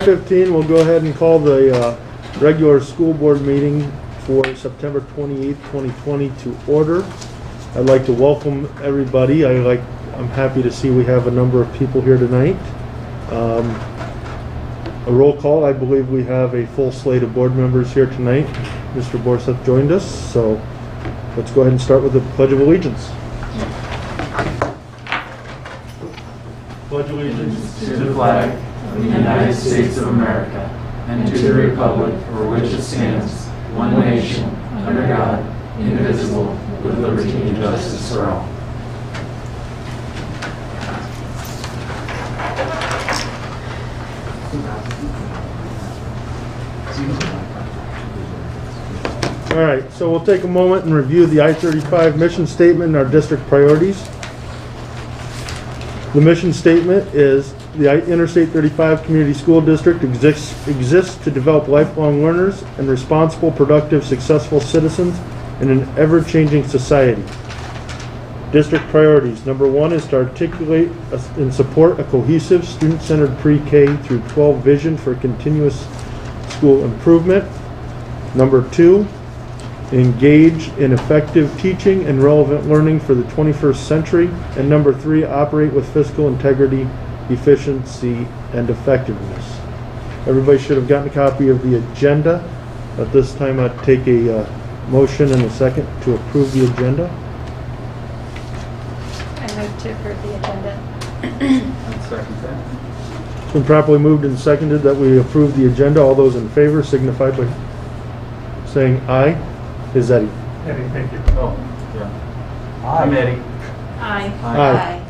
15, we'll go ahead and call the regular school board meeting for September 28th, 2020 to order. I'd like to welcome everybody. I'm happy to see we have a number of people here tonight. A roll call. I believe we have a full slate of board members here tonight. Mr. Borseth joined us, so let's go ahead and start with the Pledge of Allegiance. Pledge allegiance to the flag of the United States of America and to the republic for which it stands, one nation, under God, indivisible, with liberty and justice for all. All right, so we'll take a moment and review the I-35 mission statement and our district priorities. The mission statement is the Interstate 35 Community School District exists to develop lifelong learners and responsible, productive, successful citizens in an ever-changing society. District priorities. Number 1 is to articulate and support a cohesive, student-centered pre-K through 12 vision for continuous school improvement. Number 2, engage in effective teaching and relevant learning for the 21st century. And number 3, operate with fiscal integrity, efficiency, and effectiveness. Everybody should have gotten a copy of the agenda. At this time, I'd take a motion and a second to approve the agenda. I move to approve the agenda. I'll second that. It's been properly moved and seconded that we approve the agenda. All those in favor signify by saying aye. Is Eddie? Eddie, thank you. Oh, yeah. I'm Eddie. Aye. Aye.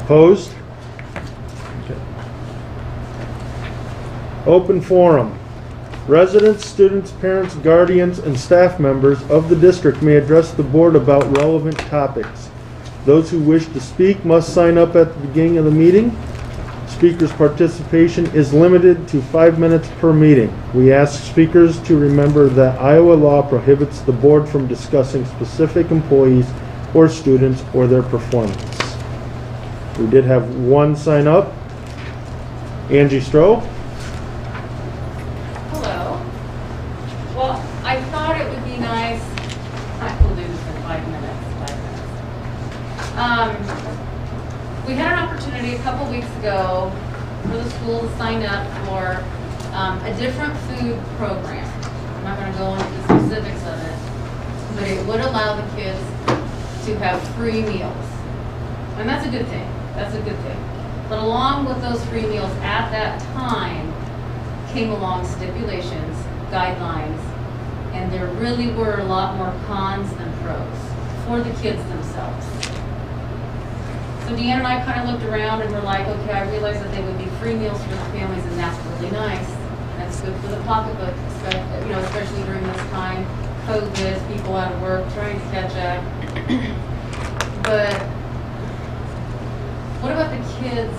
Opposed? Okay. Open forum. Residents, students, parents, guardians, and staff members of the district may address the board about relevant topics. Those who wish to speak must sign up at the beginning of the meeting. Speakers' participation is limited to 5 minutes per meeting. We ask speakers to remember that Iowa law prohibits the board from discussing specific employees or students or their performance. We did have one sign up. Angie Stroh. Hello. Well, I thought it would be nice. We'll do this in 5 minutes. We had an opportunity a couple weeks ago for the school to sign up for a different food program. I'm not going to go into the specifics of it, but it would allow the kids to have free meals. And that's a good thing. That's a good thing. But along with those free meals at that time came along stipulations, guidelines, and there really were a lot more cons than pros for the kids themselves. So Deanna and I kind of looked around and were like, okay, I realized that they would be free meals for the families, and that's really nice. And that's good for the pocketbook, especially during this time. COVID, people out of work, trying to catch up. But what about the kids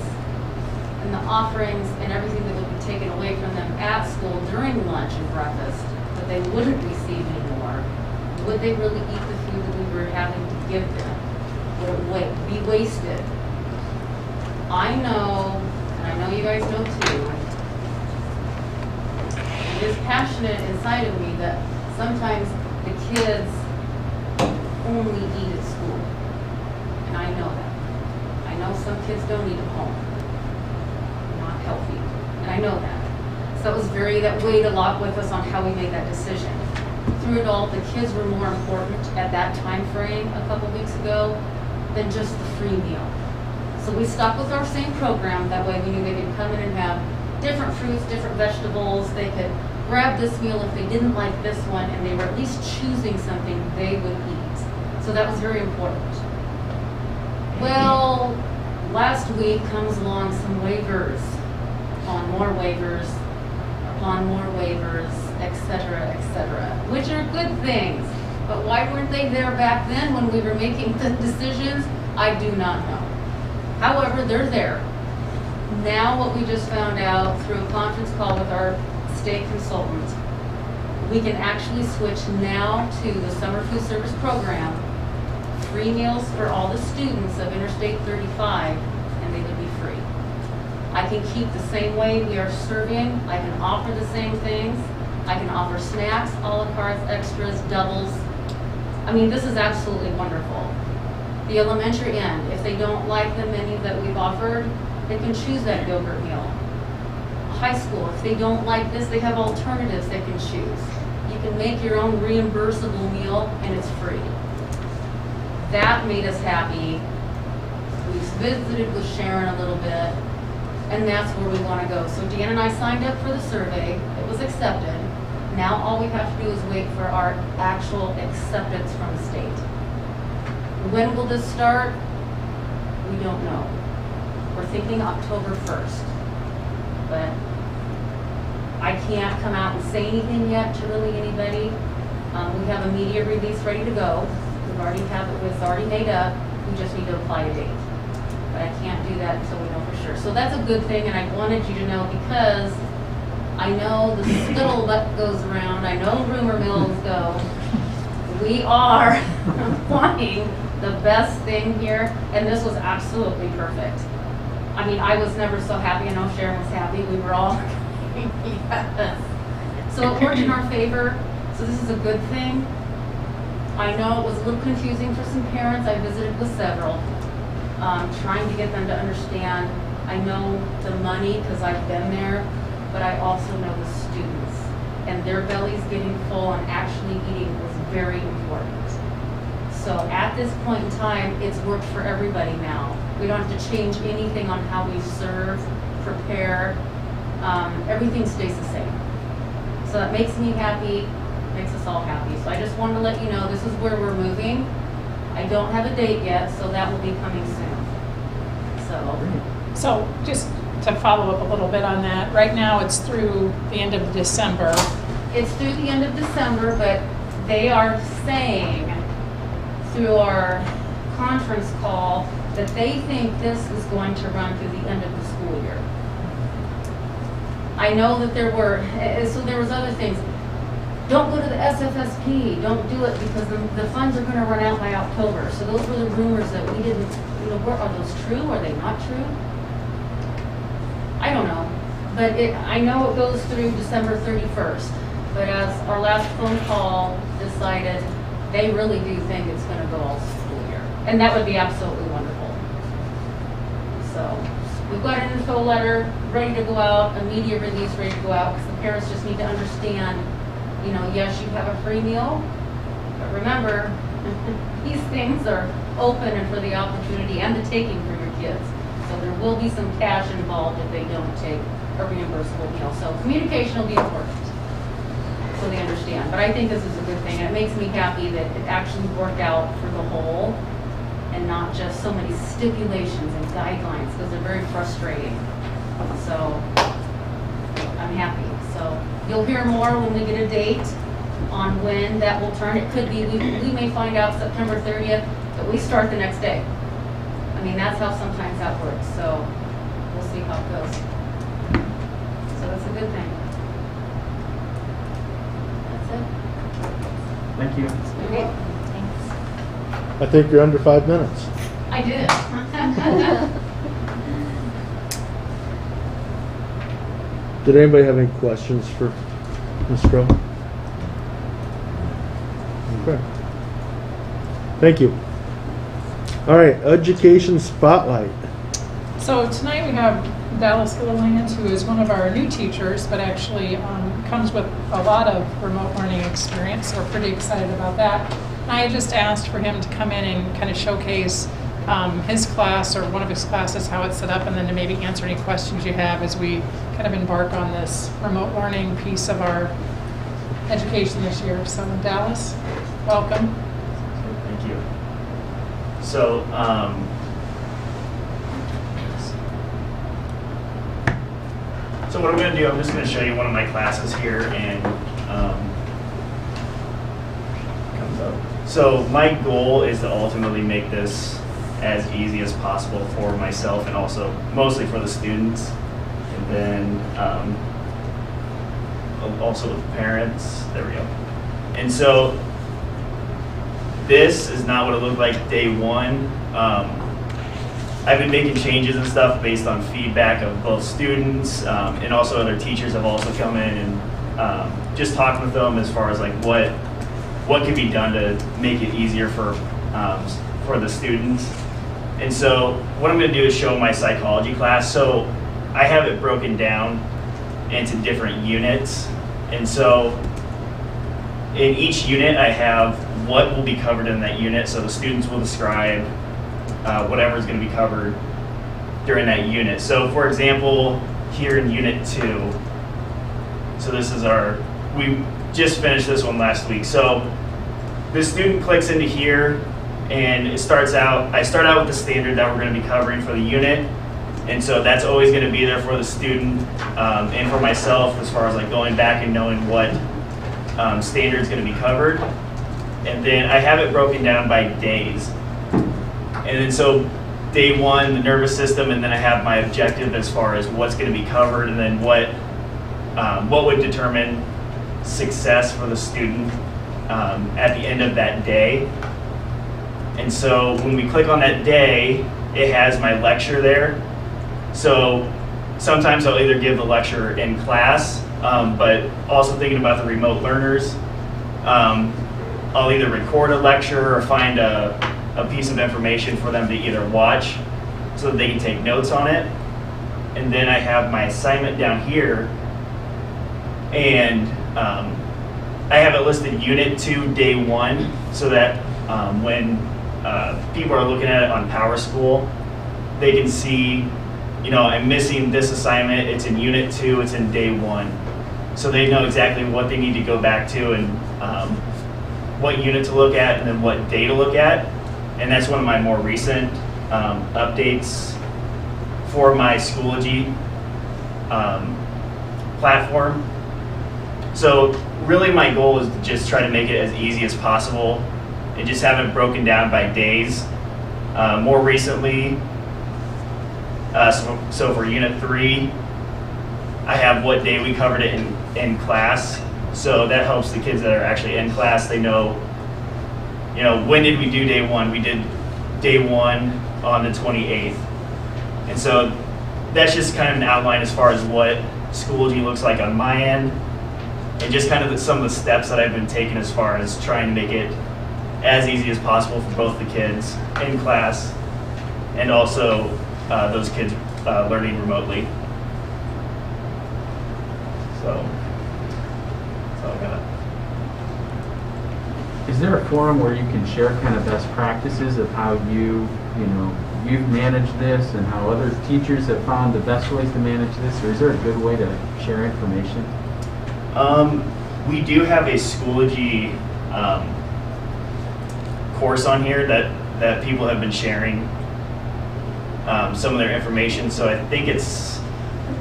and the offerings and everything that would be taken away from them at school during lunch and breakfast that they wouldn't receive anymore? Would they really eat the food that we were having to give them? Would it be wasted? I know, and I know you guys know too, it is passionate inside of me that sometimes the kids only eat at school. And I know that. I know some kids don't eat at home. Not healthy. And I know that. So that weighed a lot with us on how we made that decision. Through it all, the kids were more important at that time frame a couple weeks ago than just the free meal. So we stuck with our same program. That way we knew they could come in and have different fruits, different vegetables. They could grab this meal if they didn't like this one, and they were at least choosing something they would eat. So that was very important. Well, last week comes along some waivers, upon more waivers, etc., which are good things. But why weren't they there back then when we were making the decisions? I do not know. However, they're there. Now what we just found out through a conference call with our state consultant, we can actually switch now to the summer food service program, free meals for all the students of Interstate 35, and they would be free. I can keep the same way we are serving. I can offer the same things. I can offer snacks, a la carte, extras, doubles. I mean, this is absolutely wonderful. The elementary end, if they don't like the menu that we've offered, they can choose that yogurt meal. High school, if they don't like this, they have alternatives they can choose. You can make your own reimbursable meal and it's free. That made us happy. We visited with Sharon a little bit, and that's where we want to go. So Dan and I signed up for the survey. It was accepted. Now all we have to do is wait for our actual acceptance from the state. When will this start? We don't know. We're thinking October 1st. But I can't come out and say anything yet to really anybody. We have a media release ready to go. We've already have it, it's already made up. We just need to apply a date. But I can't do that until we know for sure. So that's a good thing, and I wanted you to know because I know the spittle that goes around. I know rumor mills go. We are applying the best thing here, and this was absolutely perfect. I mean, I was never so happy. I know Sharon was happy. We were all yes. So it worked in our favor. So this is a good thing. I know it was a little confusing for some parents. I visited with several, trying to get them to understand. I know the money because I've been there, but I also know the students. And their bellies getting full and actually eating was very important. So at this point in time, it's worked for everybody now. We don't have to change anything on how we serve, prepare. Everything stays the same. So that makes me happy, makes us all happy. So I just wanted to let you know this is where we're moving. I don't have a date yet, so that will be coming soon. So just to follow up a little bit on that, right now it's through the end of December. It's through the end of December, but they are saying through our conference call that they think this is going to run through the end of the school year. I know that there was other things. Don't go to the SFSP, don't do it because the funds are going to run out by October. So those were the rumors that we didn't, are those true? Are they not true? I don't know. But I know it goes through December 31st. But as our last phone call decided, they really do think it's going to go all school year. And that would be absolutely wonderful. So we've got an info letter ready to go out, a media release ready to go out, because the parents just need to understand, yes, you have a free meal, but remember, these things are open and for the opportunity and the taking for your kids. So there will be some cash involved if they don't take a reimbursable meal. So communication will be important, so they understand. But I think this is a good thing. It makes me happy that it actually worked out for the whole and not just so many stipulations and guidelines, because they're very frustrating. So I'm happy. So you'll hear more when we get a date on when that will turn. It could be, we may find out September 30th, but we start the next day. I mean, that's how sometimes that works. So we'll see how it goes. So that's a good thing. That's it. Thank you. Okay. Thanks. I think you're under 5 minutes. I did. Did anybody have any questions for Ms. Crowe? Okay. Thank you. All right, Education Spotlight. So tonight we have Dallas Gilliland, who is one of our new teachers, but actually comes with a lot of remote learning experience. So we're pretty excited about that. I just asked for him to come in and kind of showcase his class or one of his classes, how it's set up, and then to maybe answer any questions you have as we kind of embark on this remote learning piece of our education this year. So Dallas, welcome. Thank you. So, so what I'm going to do, I'm just going to show you one of my classes here, and comes up. So my goal is to ultimately make this as easy as possible for myself and also mostly for the students, and then also with parents. There we go. And so this is not what it looked like day one. I've been making changes and stuff based on feedback of both students and also other teachers have also come in and just talking with them as far as like what can be done to make it easier for the students. And so what I'm going to do is show my psychology class. So I have it broken down into different units. And so in each unit I have what will be covered in that unit. So the students will describe whatever is going to be covered during that unit. So for example, here in Unit 2, so this is we just finished this one last week. So the student clicks into here and I start out with the standard that we're going to be covering for the unit. And so that's always going to be there for the student and for myself as far as like going back and knowing what standard is going to be covered. And then I have it broken down by days. And then so day 1, the nervous system, and then I have my objective as far as what's going to be covered and then what would determine success for the student at the end of that day. And so when we click on that day, it has my lecture there. So sometimes I'll either give the lecture in class, but also thinking about the remote learners, I'll either record a lecture or find a piece of information for them to either watch so that they can take notes on it. And then I have my assignment down here, and I have it listed Unit 2, Day 1, so that when people are looking at it on PowerSchool, they can see, you know, I'm missing this assignment, it's in Unit 2, it's in Day 1. So they know exactly what they need to go back to and what unit to look at and then what day to look at. And that's one of my more recent updates for my Schoology platform. So really my goal is to just try to make it as easy as possible and just have it broken down by days. More recently, so for Unit 3, I have what day we covered it in class. So that helps the kids that are actually in class. They know, you know, when did we do Day 1? We did Day 1 on the 28th. And so that's just kind of an outline as far as what Schoology looks like on my end, and just kind of some of the steps that I've been taking as far as trying to make it as easy as possible for both the kids in class and also those kids learning remotely. So that's all I got. Is there a forum where you can share kind of best practices of how you've managed this and how other teachers have found the best ways to manage this, or is there a good way to share information? We do have a Schoology course on here that people have been sharing some of their information. So I think it's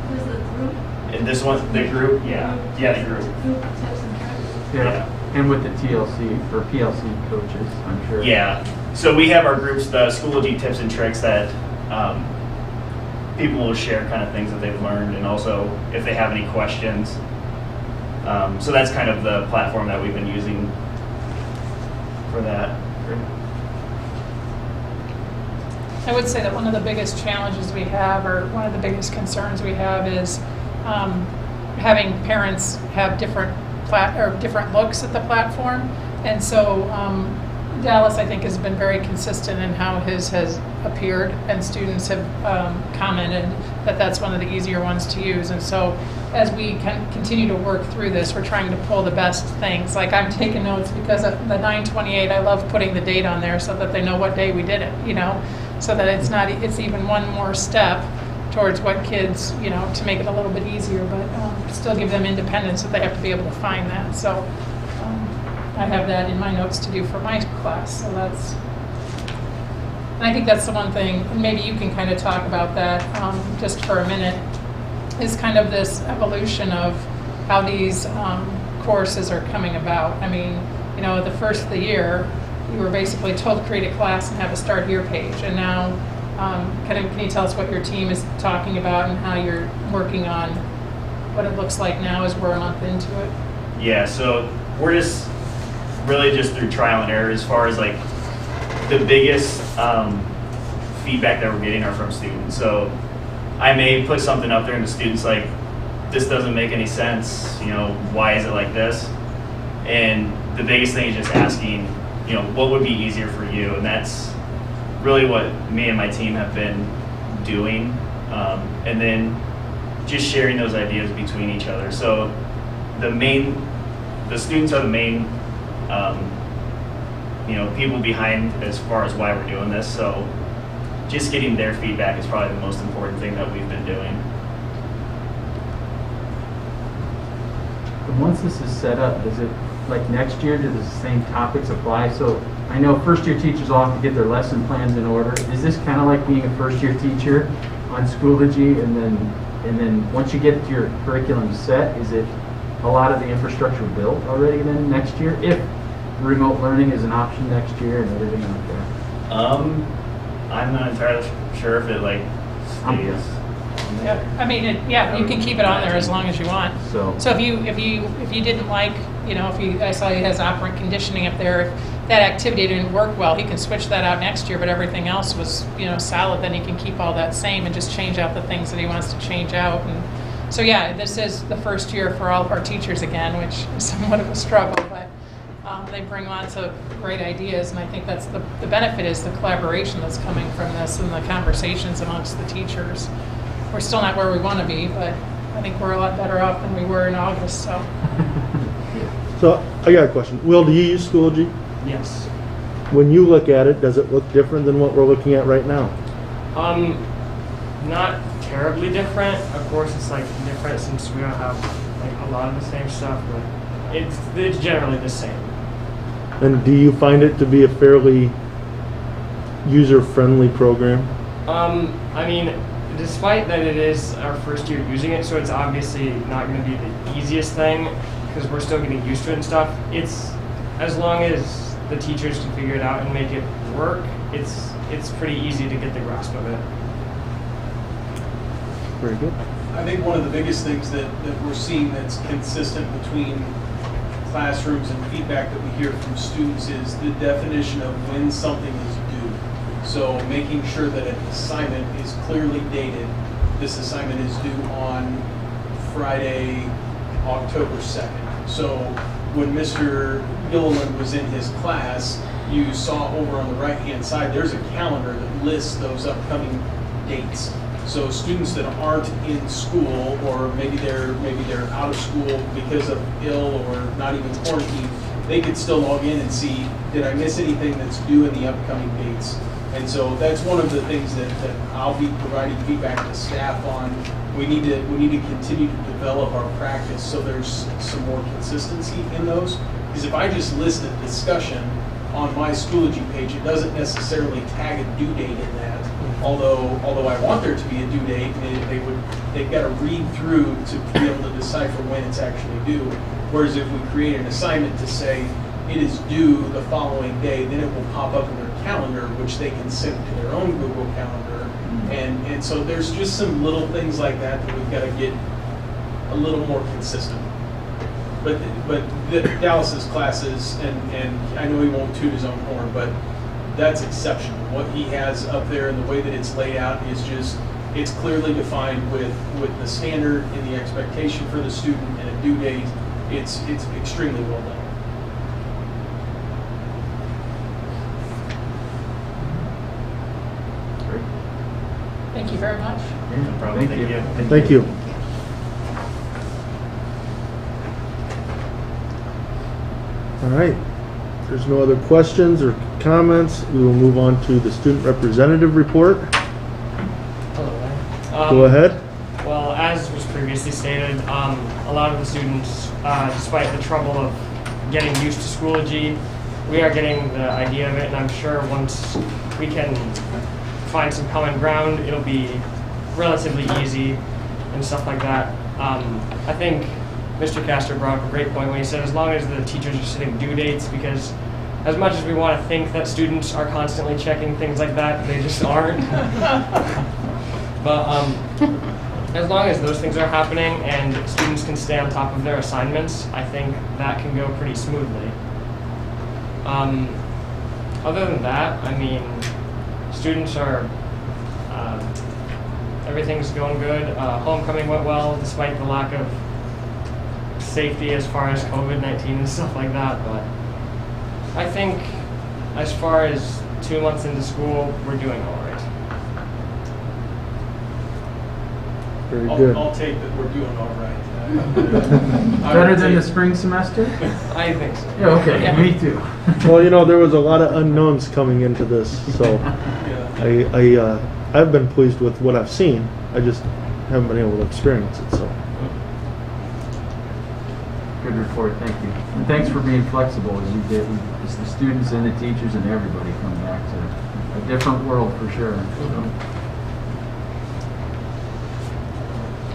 Was the group? and this one, the group, yeah, the group. Group tips and tricks? Yeah. And with the TLC or PLC coaches, I'm sure. Yeah. So we have our groups, the Schoology tips and tricks that people will share kind of things that they've learned, and also if they have any questions. So that's kind of the platform that we've been using for that. I would say that one of the biggest challenges we have, or one of the biggest concerns we have, is having parents have different looks at the platform. And so Dallas, I think, has been very consistent in how his has appeared, and students have commented that that's one of the easier ones to use. And so as we can continue to work through this, we're trying to pull the best things. Like I'm taking notes because of the 9/28, I love putting the date on there so that they know what day we did it, so that it's even one more step towards what kids, to make it a little bit easier, but still give them independence, that they have to be able to find that. So I have that in my notes to do for my class. So and I think that's the one thing, and maybe you can kind of talk about that just for a minute, is kind of this evolution of how these courses are coming about. I mean, the first of the year, you were basically told to create a class and have a start here page, and now can you tell us what your team is talking about and how you're working on what it looks like now as we're a month into it? Yeah, so we're just really just through trial and error as far as like the biggest feedback that we're getting are from students. So I may put something up there and the students like, this doesn't make any sense, you know, why is it like this? And the biggest thing is just asking, you know, what would be easier for you? And that's really what me and my team have been doing. And then just sharing those ideas between each other. So the students are the main, you know, people behind as far as why we're doing this. So just getting their feedback is probably the most important thing that we've been doing. And once this is set up, does it, like next year, do the same topics apply? So I know first-year teachers all have to get their lesson plans in order. Is this kind of like being a first-year teacher on Schoology, and then once you get your curriculum set, is it a lot of the infrastructure built already then next year, if remote learning is an option next year and everything like that? I'm not entirely sure if it like stays. Yeah, I mean, you can keep it on there as long as you want. So So if you didn't like, you know, I saw he has operant conditioning up there, if that activity didn't work well, he can switch that out next year, but everything else was, you know, solid, then he can keep all that same and just change out the things that he wants to change out. And so yeah, this is the first year for all of our teachers again, which is somewhat of a struggle, but they bring lots of great ideas, and I think that's the benefit is the collaboration that's coming from this and the conversations amongst the teachers. We're still not where we want to be, but I think we're a lot better off than we were in August, so. So I got a question. Will, do you use Schoology? Yes. When you look at it, does it look different than what we're looking at right now? Not terribly different. Of course, it's like different since we don't have like a lot of the same stuff, but it's generally the same. And do you find it to be a fairly user-friendly program? I mean, despite that it is our first year using it, so it's obviously not going to be the easiest thing because we're still getting used to it and stuff. It's, as long as the teachers can figure it out and make it work, it's pretty easy to get the grasp of it. Very good. I think one of the biggest things that we're seeing that's consistent between classrooms and feedback that we hear from students is the definition of when something is due. So making sure that an assignment is clearly dated. This assignment is due on Friday, October 2nd. So when Mr. Gilliland was in his class, you saw over on the right-hand side, there's a calendar that lists those upcoming dates. So students that aren't in school, or maybe they're out of school because of ill or not even quarantined, they could still log in and see, did I miss anything that's due in the upcoming dates? And so that's one of the things that I'll be providing feedback to staff on. We need to continue to develop our practice so there's some more consistency in those. Because if I just list a discussion on my Schoology page, it doesn't necessarily tag a due date in that. Although I want there to be a due date, they've got to read through to be able to decipher when it's actually due. Whereas if we create an assignment to say it is due the following day, then it will pop up in their calendar, which they can sync to their own Google Calendar. And so there's just some little things like that we've got to get a little more consistent. But Dallas's classes, and I know he won't toot his own horn, but that's exceptional. What he has up there and the way that it's laid out is just, it's clearly defined with the standard and the expectation for the student and a due date. It's extremely well done. Thank you very much. No problem. Thank you. Thank you. All right. If there's no other questions or comments, we will move on to the student representative report. Hello. Go ahead. Well, as was previously stated, a lot of the students, despite the trouble of getting used to Schoology, we are getting the idea of it, and I'm sure once we can find some common ground, it'll be relatively easy and stuff like that. I think Mr. Castor brought up a great point when he said as long as the teachers are setting due dates, because as much as we want to think that students are constantly checking things like that, they just aren't. But as long as those things are happening and students can stay on top of their assignments, I think that can go pretty smoothly. Other than that, I mean, students are Everything's going good. Homecoming went well despite the lack of safety as far as COVID-19 and stuff like that. But I think as far as 2 months into school, we're doing all right. Very good. I'll take that we're doing all right. Better than the spring semester? I think so. Yeah, okay, Yeah. me too. Well, you know, there was a lot of unknowns coming into this, so Yeah. I've been pleased with what I've seen. I just haven't been able to experience it, so. Good report, thank you. And thanks for being flexible as you did. It's the students and the teachers and everybody coming back to a different world for sure.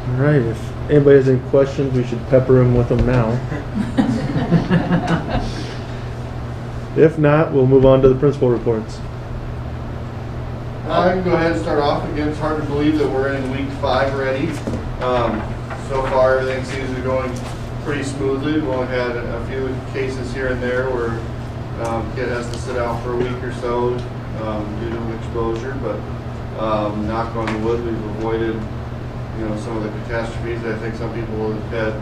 All right, if anybody has any questions, we should pepper him with them now. If not, we'll move on to the principal reports. I can go ahead and start off. Again, it's hard to believe that we're in week 5 already. So far, everything seems to be going pretty smoothly. We've only had a few cases here and there where kid has to sit out for a week or so due to an exposure. But knock on wood, we've avoided some of the catastrophes that I think some people had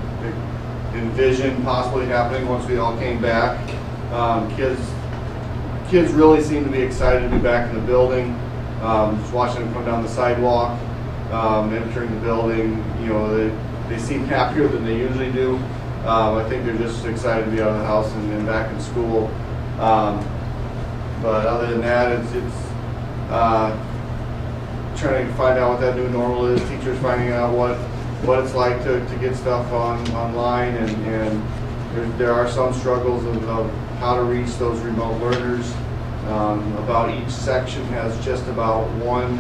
envisioned possibly happening once we all came back. Kids really seem to be excited to be back in the building. Just watching them come down the sidewalk, entering the building, they seem happier than they usually do. I think they're just excited to be out of the house and back in school. But other than that, it's trying to find out what that new normal is. Teachers finding out what it's like to get stuff online, and there are some struggles of how to reach those remote learners. About each section has just about one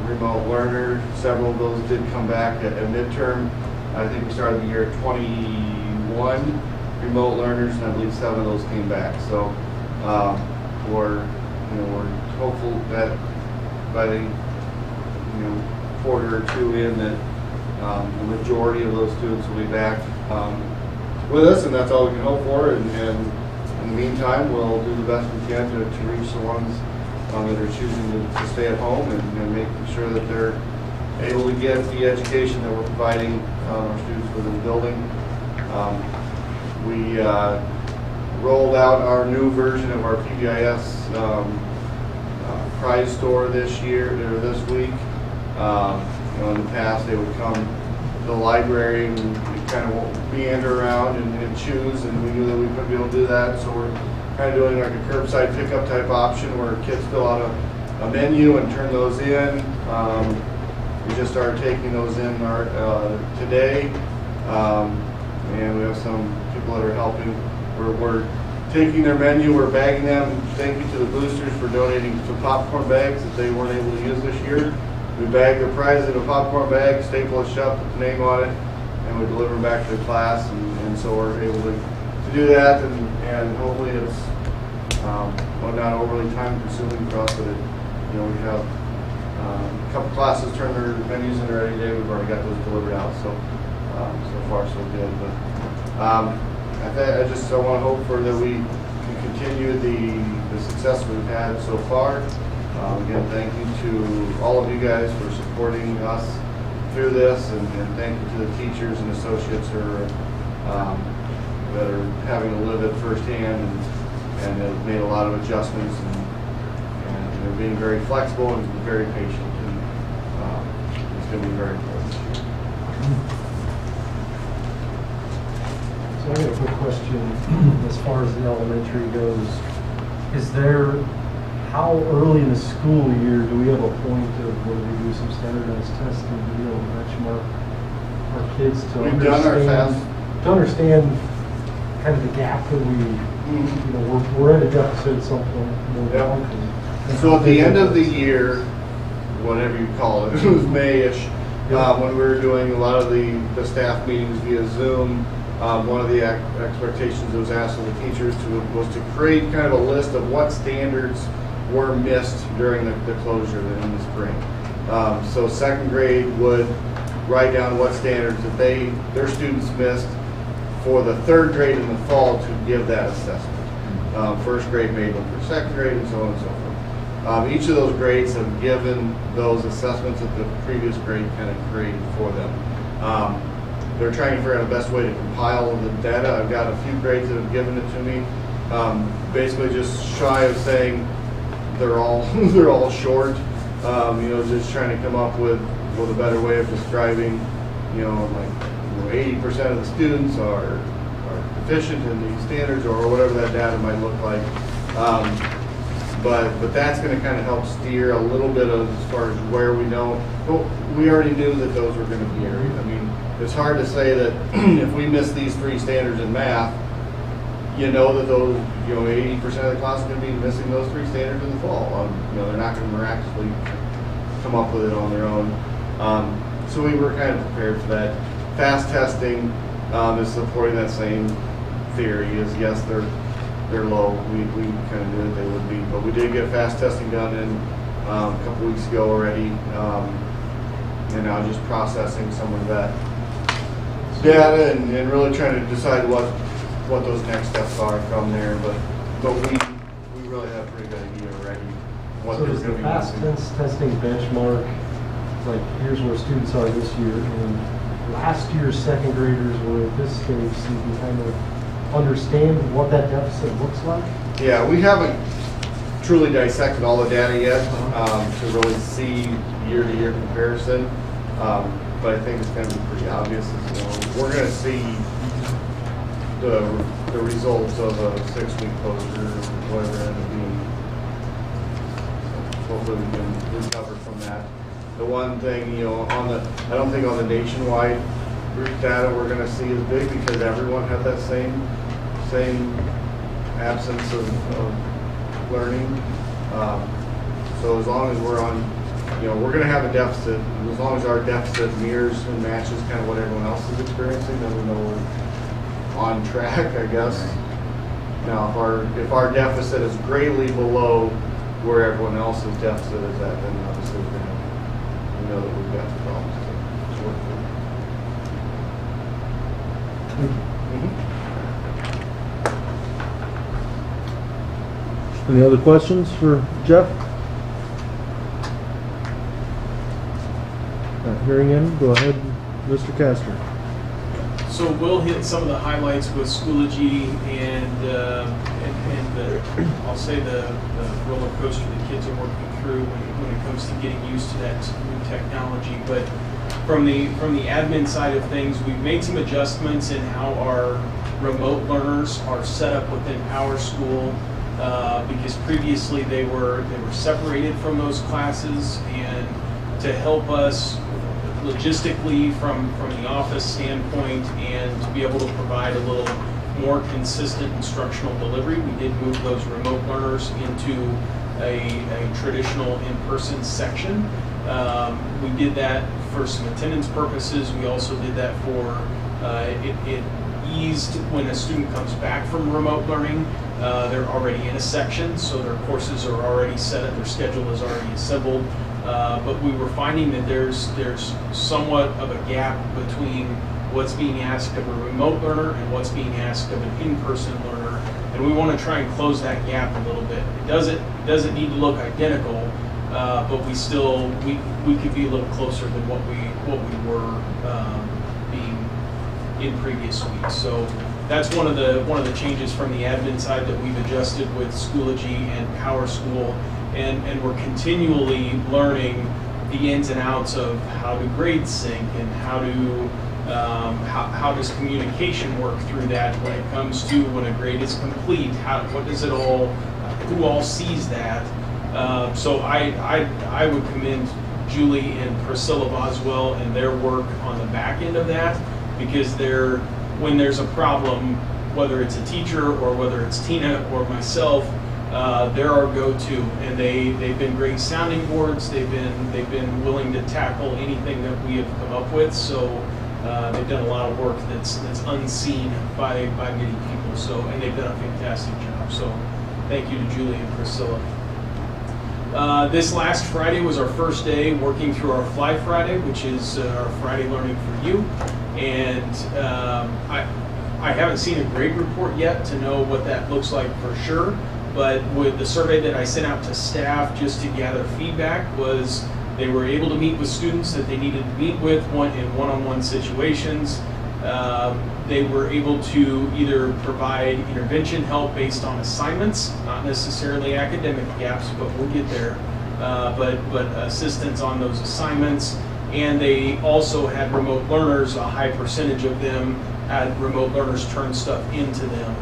remote learner. Several of those did come back at midterm. I think we started the year at 21 remote learners, and I believe 7 of those came back. So we're hopeful that by the quarter or two in that the majority of those students will be back with us, and that's all we can hope for. And in the meantime, we'll do the best we can to reach the ones that are choosing to stay at home and making sure that they're able to get the education that we're providing our students within the building. We rolled out our new version of our PBIS prize store this week. In the past, they would come to the library and kind of meander around and choose, and we knew that we couldn't be able to do that, so we're kind of doing like a curbside pickup type option where kids fill out a menu and turn those in. We just started taking those in today, and we have some people that are helping. We're taking their menu, we're bagging them. Thank you to the boosters for donating some popcorn bags that they weren't able to use this year. We bag their prize in a popcorn bag, staple it shut, put the name on it, and we deliver them back to the class. And so we're able to do that, and hopefully it's not overly time consuming for us, but we have a couple classes turn their menus in already today. We've already got those delivered out, so far so good. But I want to hope for that we can continue the success we've had so far. Again, thank you to all of you guys for supporting us through this, and thank you to the teachers and associates who are that are having to live it firsthand and have made a lot of adjustments, and they're being very flexible and very patient, and it's going to be very important. So I got a quick question as far as the elementary goes. How early in the school year do we have a point of where we do some standardized testing to be able to benchmark our kids to We've done our fast. To understand kind of the gap that we're at a deficit at some point. More Yep. likely. So at the end of the year, whatever you call it, it was May-ish, when we were doing a lot of the staff meetings via Zoom. One of the expectations that was asked of the teachers was to create kind of a list of what standards were missed during the closure in the spring. So second grade would write down what standards that their students missed for the third grade in the fall to give that assessment. First grade made one for second grade, and so on and so forth. Each of those grades have given those assessments that the previous grade kind of created for them. They're trying to figure out the best way to compile the data. I've got a few grades that have given it to me. Basically just shy of saying they're all they're all short. Just trying to come up with a better way of describing, like 80% of the students are deficient in these standards or whatever that data might look like. But that's going to kind of help steer a little bit of as far as where we know. Well, we already knew that those were going to be areas. I mean, it's hard to say that if we miss these 3 standards in math, that those, 80% of the class is going to be missing those 3 standards in the fall. They're not going to miraculously come up with it on their own. So we were kind of prepared for that. Fast testing is supporting that same theory. Is yes, they're low. We kind of knew that they would be, but we did get fast testing done in a couple weeks ago already, and now just processing some of that data and really trying to decide what those next steps are from there. But we really have a pretty good idea already what So they're is going the to be fast missing. testing benchmark, like here's where students are this year, and last year's second graders were at this stage, so you can kind of understand what that deficit looks like? Yeah, we haven't truly dissected all the data yet to really see year-to-year comparison, but I think it's going to be pretty obvious as well. We're going to see the results of a 6-week closure, or whatever it ended up being. Hopefully we can recover from that. The one thing, I don't think on the nationwide group data we're going to see as big because everyone had that same absence of learning. So as long as we're on, we're going to have a deficit. As long as our deficit mirrors and matches kind of what everyone else is experiencing, then we know we're on track, I guess. Now, if our deficit is greatly below where everyone else's deficit is at, then obviously we know that we've got some problems to work through. Any other questions for Jeff? Not hearing any, go ahead, Mr. Castor. So we'll hit some of the highlights with Schoology and I'll say the roller coaster the kids are working through when it comes to getting used to that new technology. But from the admin side of things, we've made some adjustments in how our remote learners are set up within PowerSchool because previously they were separated from those classes, and to help us logistically from the office standpoint and to be able to provide a little more consistent instructional delivery, we did move those remote learners into a traditional in-person section. We did that for some attendance purposes. We also did that for it eased when a student comes back from remote learning. They're already in a section, so their courses are already set up, their schedule is already assembled. But we were finding that there's somewhat of a gap between what's being asked of a remote learner and what's being asked of an in-person learner, and we want to try and close that gap a little bit. It doesn't need to look identical, but we could be a little closer than what we were being in previous weeks. So that's one of the changes from the admin side that we've adjusted with Schoology and PowerSchool. And we're continually learning the ins and outs of how do grades sync and how does communication work through that when it comes to when a grade is complete. What does it all? Who all sees that? So I would commend Julie and Priscilla Boswell and their work on the back end of that, because when there's a problem, whether it's a teacher or whether it's Tina or myself, they're our go-to, and they've been great sounding boards. They've been willing to tackle anything that we have come up with. So they've done a lot of work that's unseen by many people. So, and they've done a fantastic job. So thank you to Julie and Priscilla. This last Friday was our first day working through our Fly Friday, which is our Friday Learning for You, and I haven't seen a grade report yet to know what that looks like for sure. but with the survey that I sent out to staff just to gather feedback was they were able to meet with students that they needed to meet with in one-on-one situations. They were able to either provide intervention help based on assignments, not necessarily academic gaps, but we'll get there, but assistance on those assignments. And they also had remote learners, a high percentage of them had remote learners turn stuff into them,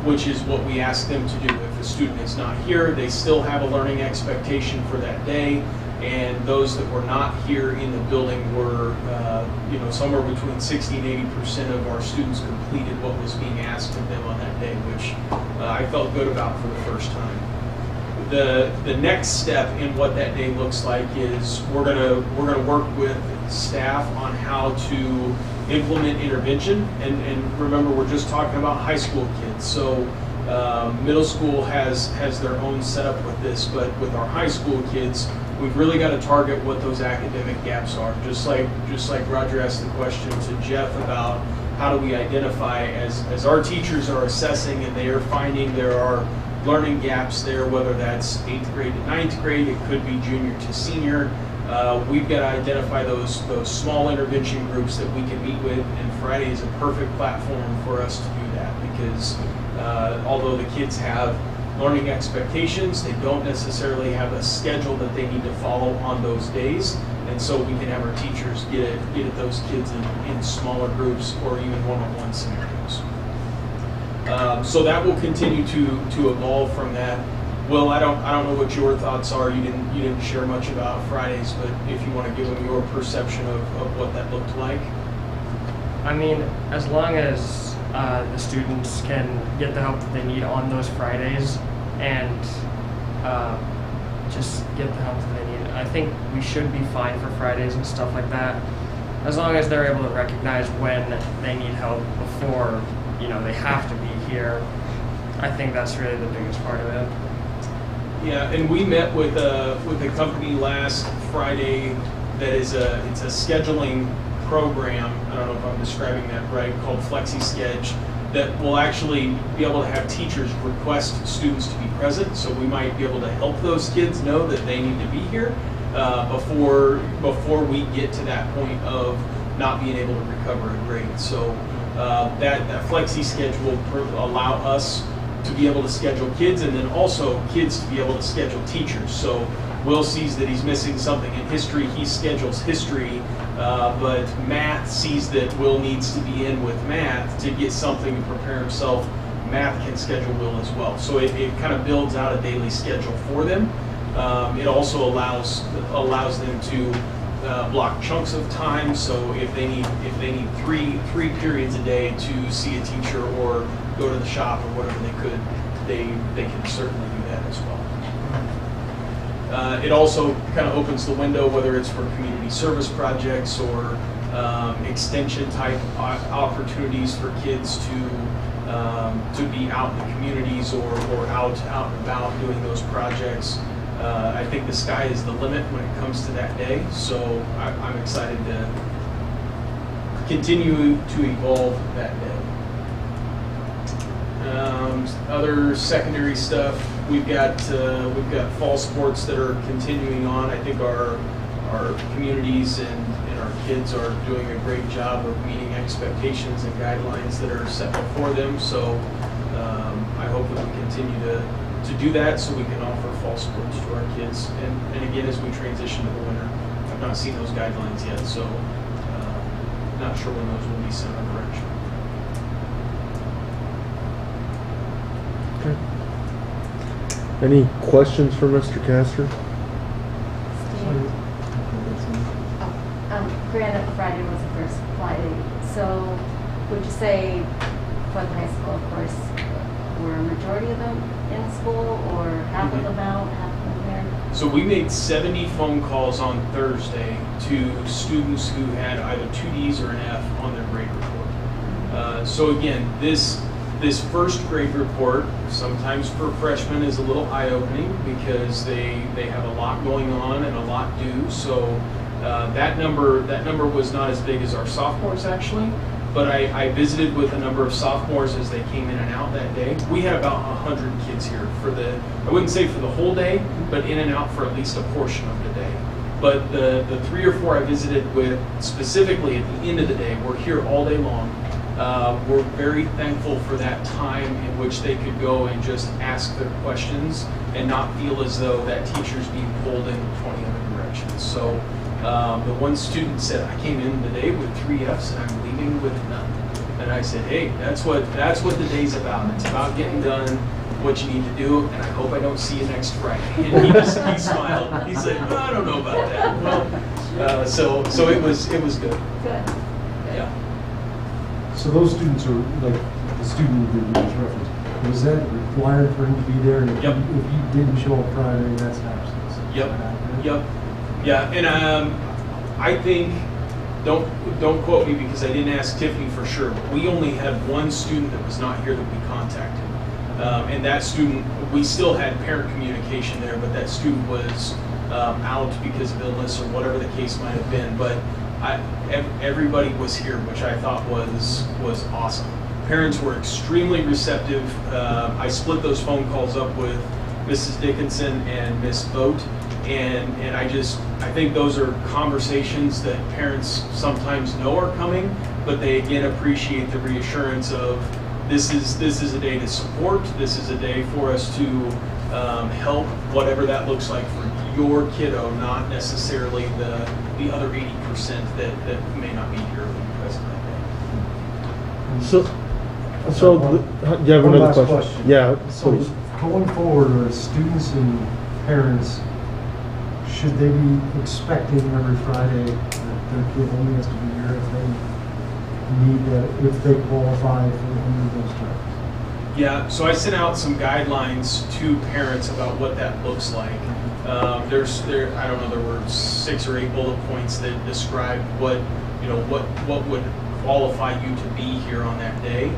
which is what we ask them to do. If a student is not here, they still have a learning expectation for that day. And those that were not here in the building were, somewhere between 60 and 80% of our students completed what was being asked of them on that day, which I felt good about for the first time. The next step in what that day looks like is we're gonna work with staff on how to implement intervention. And remember, we're just talking about high school kids. So middle school has their own setup with this, but with our high school kids, we've really got to target what those academic gaps are. Just like Roger asked the question to Jeff about how do we identify as our teachers are assessing and they are finding there are learning gaps there, whether that's 8th grade to 9th grade, it could be junior to senior. We've got to identify those small intervention groups that we can meet with, and Friday is a perfect platform for us to do that because although the kids have learning expectations, they don't necessarily have a schedule that they need to follow on those days, and so we can have our teachers get at those kids in smaller groups or even one-on-one scenarios. So that will continue to evolve from that. Will, I don't know what your thoughts are. You didn't share much about Fridays, but if you want to give them your perception of what that looked like. I mean, as long as the students can get the help that they need on those Fridays and just get the help that they need, I think we should be fine for Fridays and stuff like that. As long as they're able to recognize when they need help before, they have to be here. I think that's really the biggest part of it. Yeah, and we met with a company last Friday that is it's a scheduling program. I don't know if I'm describing that right, called FlexiSchedule, that will actually be able to have teachers request students to be present. So we might be able to help those kids know that they need to be here before we get to that point of not being able to recover a grade. So that FlexiSchedule will allow us to be able to schedule kids, and then also kids to be able to schedule teachers. So Will sees that he's missing something in history, he schedules history, but math sees that Will needs to be in with math to get something to prepare himself. Math can schedule Will as well. So it kind of builds out a daily schedule for them. It also allows them to block chunks of time. So if they need three periods a day to see a teacher or go to the shop or whatever they can certainly do that as well. It also kind of opens the window, whether it's for community service projects or extension type opportunities for kids to be out in the communities or out and about doing those projects. I think the sky is the limit when it comes to that day, so I'm excited to continue to evolve that day. Other secondary stuff, we've got fall sports that are continuing on. I think our communities and our kids are doing a great job of meeting expectations and guidelines that are set before them. So I hope that we continue to do that so we can offer fall sports to our kids. And again, as we transition to the winter, I've not seen those guidelines yet, so not sure when those will be sent on direction. Okay. Any questions for Mr. Castor? Granted, Friday was the first Friday, so would you say for the high school, of course, were a majority of them in school, or half of them out, half of them there? So we made 70 phone calls on Thursday to students who had either 2 Ds or an F on their grade report. So again, this first grade report, sometimes for freshmen, is a little eye-opening because they have a lot going on and a lot due. So that number was not as big as our sophomores actually, but I visited with a number of sophomores as they came in and out that day. We had about 100 kids here for I wouldn't say for the whole day, but in and out for at least a portion of the day. But the 3 or 4 I visited with specifically at the end of the day were here all day long. We're very thankful for that time in which they could go and just ask their questions and not feel as though that teacher's being pulled in 20 other directions. So the one student said, I came in today with 3 Fs and I'm leaving with none. And I said, hey, that's what the day's about. It's about getting done what you need to do, and I hope I don't see you next Friday. And he smiled. He said, well, I don't know about that. Well, so it was good. Good. Yeah. So those students are, like, the student that you just referenced, was that required for him to be there? And if, Yep. if he didn't show up Friday, that's absence? Yep. Yeah, and I think, don't quote me because I didn't ask Tiffany for sure, but we only had one student that was not here that we contacted. And that student, we still had parent communication there, but that student was out because of illness or whatever the case might have been. But everybody was here, which I thought was awesome. Parents were extremely receptive. I split those phone calls up with Mrs. Dickinson and Miss Vogt, and I think those are conversations that parents sometimes know are coming, but they again appreciate the reassurance of this is a day to support. This is a day for us to help, whatever that looks like for your kiddo, not necessarily the other 80% that may not be here present that day. So do you have One another last question? Yeah, So please. going forward, students and parents, should they be expecting every Friday that their kid only has to be here if they qualify for any of those terms? Yeah, so I sent out some guidelines to parents about what that looks like. I don't know, there were 6 or 8 bullet points that described what would qualify you to be here on that day.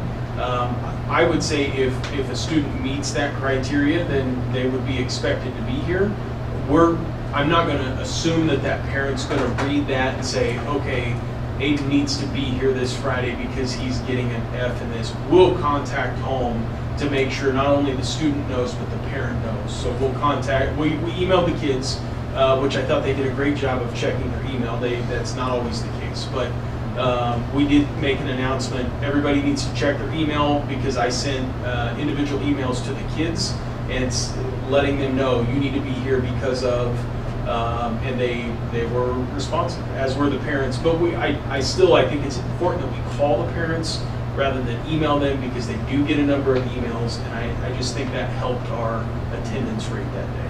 I would say if a student meets that criteria, then they would be expected to be here. I'm not going to assume that parent's going to read that and say, okay, Aiden needs to be here this Friday because he's getting an F in this. We'll contact home to make sure not only the student knows, but the parent knows. So we emailed the kids, which I thought they did a great job of checking their email. That's not always the case, but we did make an announcement. Everybody needs to check their email because I sent individual emails to the kids and it's letting them know you need to be here because of, and they were responsive, as were the parents. But I think it's important that we call the parents rather than email them because they do get a number of emails, and I just think that helped our attendance rate that day.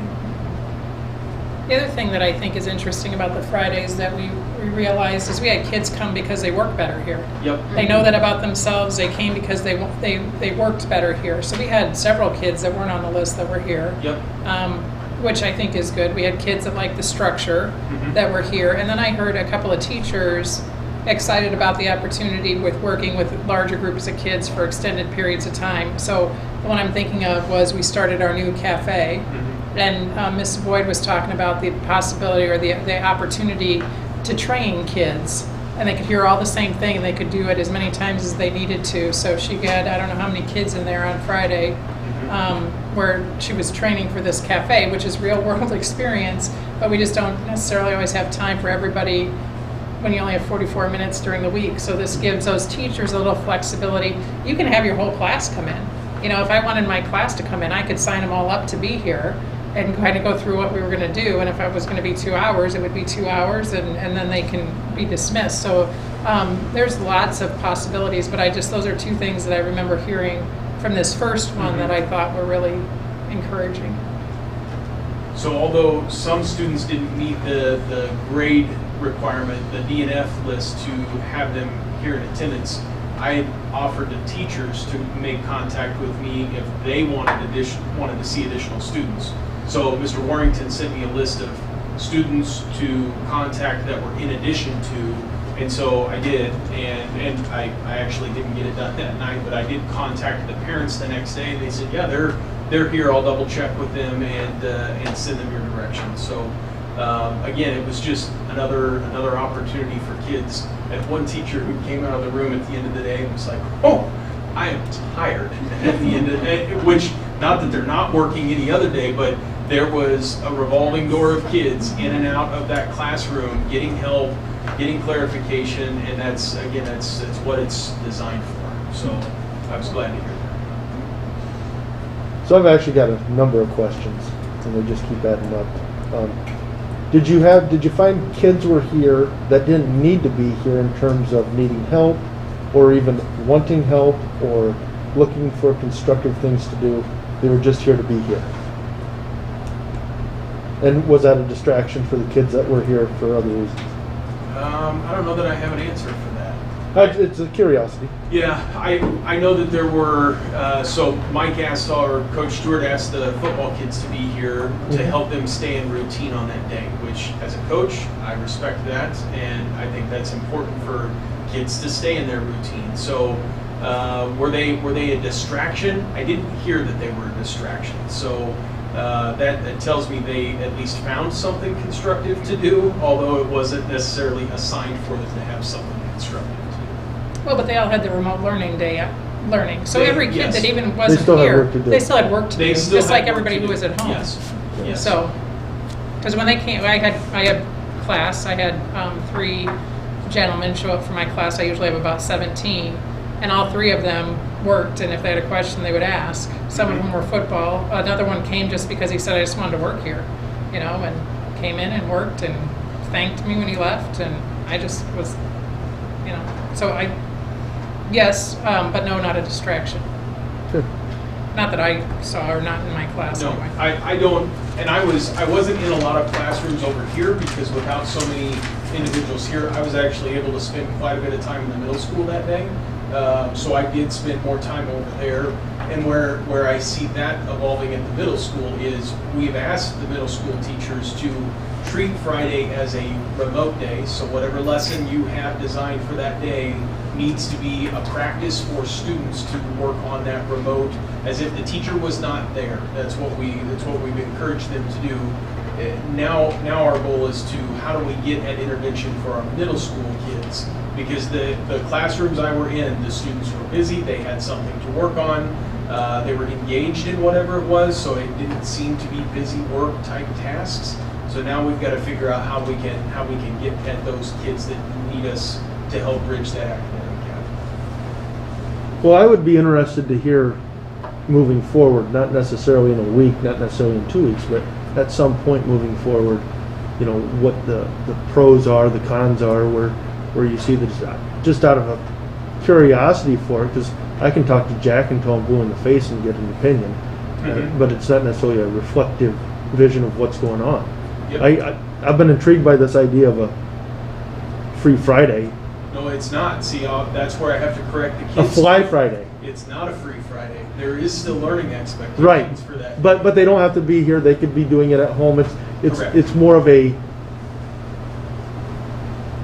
The other thing that I think is interesting about the Fridays that we realized is we had kids come because they work better here. Yep. They know that about themselves. They came because they worked better here. So we had several kids that weren't on the list that were here. Yep. Which I think is good. We had kids that liked the structure that were here. And then I heard a couple of teachers excited about the opportunity with working with larger groups of kids for extended periods of time. So the one I'm thinking of was we started our new cafe. And Ms. Boyd was talking about the possibility or the opportunity to train kids. And they could hear all the same thing and they could do it as many times as they needed to. So she got, I don't know how many kids in there on Friday, where she was training for this cafe, which is real world experience, but we just don't necessarily always have time for everybody when you only have 44 minutes during the week. So this gives those teachers a little flexibility. You can have your whole class come in. You know, if I wanted my class to come in, I could sign them all up to be here and kind of go through what we were going to do. And if it was going to be 2 hours, it would be 2 hours, and then they can be dismissed. So there's lots of possibilities, but those are 2 things that I remember hearing from this first one that I thought were really encouraging. So although some students didn't meet the grade requirement, the DNF list to have them here in attendance, I offered to teachers to make contact with me if they wanted to see additional students. So Mr. Warrington sent me a list of students to contact that were in addition to, and so I did, and I actually didn't get it done that night, but I did contact the parents the next day, and they said, yeah, they're here. I'll double check with them and send them your direction. So again, it was just another opportunity for kids had one teacher who came out of the room at the end of the day and was like, "Oh, I am tired." At the end of the day, which, not that they're not working any other day, but there was a revolving door of kids in and out of that classroom, getting help, getting clarification, and that's what it's designed for. So I was glad to hear that. So I've actually got a number of questions, and they just keep adding up. Did you find kids were here that didn't need to be here in terms of needing help, or even wanting help, or looking for constructive things to do? They were just here to be here. And was that a distraction for the kids that were here for other reasons? I don't know that I have an answer for that. It's a curiosity. Yeah, I know that there were, so Mike asked, or Coach Stewart asked the football kids to be here to help them stay in routine on that day, which as a coach, I respect that, and I think that's important for kids to stay in their routine. So were they a distraction? I didn't hear that they were a distraction. So that tells me they at least found something constructive to do, although it wasn't necessarily assigned for them to have something constructive to do. Well, but they all had the remote learning day, so every kid Yes. that even wasn't still had here, work to do. they still had work to They do, still just had like work everybody to who do. was at home. Yes. Yes. So, because when they came, I had class. I had 3 gentlemen show up for my class. I usually have about 17, and all 3 of them worked. And if they had a question, they would ask. Some of them were football. Another one came just because he said, "I just wanted to work here," and came in and worked and thanked me when he left. And I just was, so yes, but no, not a distraction. Good. Not that I saw, or not in my class No, anyway. I don't, and I wasn't in a lot of classrooms over here because without so many individuals here, I was actually able to spend quite a bit of time in the middle school that day. So I did spend more time over there, and where I see that evolving at the middle school is we've asked the middle school teachers to treat Friday as a remote day, so whatever lesson you have designed for that day needs to be a practice for students to work on that remote as if the teacher was not there. That's what we've encouraged them to do. Now our goal is to how do we get at intervention for our middle school kids, because the classrooms I were in, the students were busy, they had something to work on, they were engaged in whatever it was, so it didn't seem to be busy work type tasks. So now we've got to figure out how we can get at those kids that need us to help bridge that academic gap. Well, I would be interested to hear moving forward, not necessarily in a week, not necessarily in 2 weeks, but at some point moving forward, what the pros are, the cons are, where you see this, just out of a curiosity for it, because I can talk to Jack until I'm blue in the face and get an opinion, but it's not necessarily a reflective vision of what's going on. Yep. I've been intrigued by this idea of a free Friday, No, it's not. See, that's where I have to correct the a kids. fly Friday. It's not a free Friday. There is still learning expectations Right, for that. but they don't have to be here. They could be doing it at home. Correct. It's more of the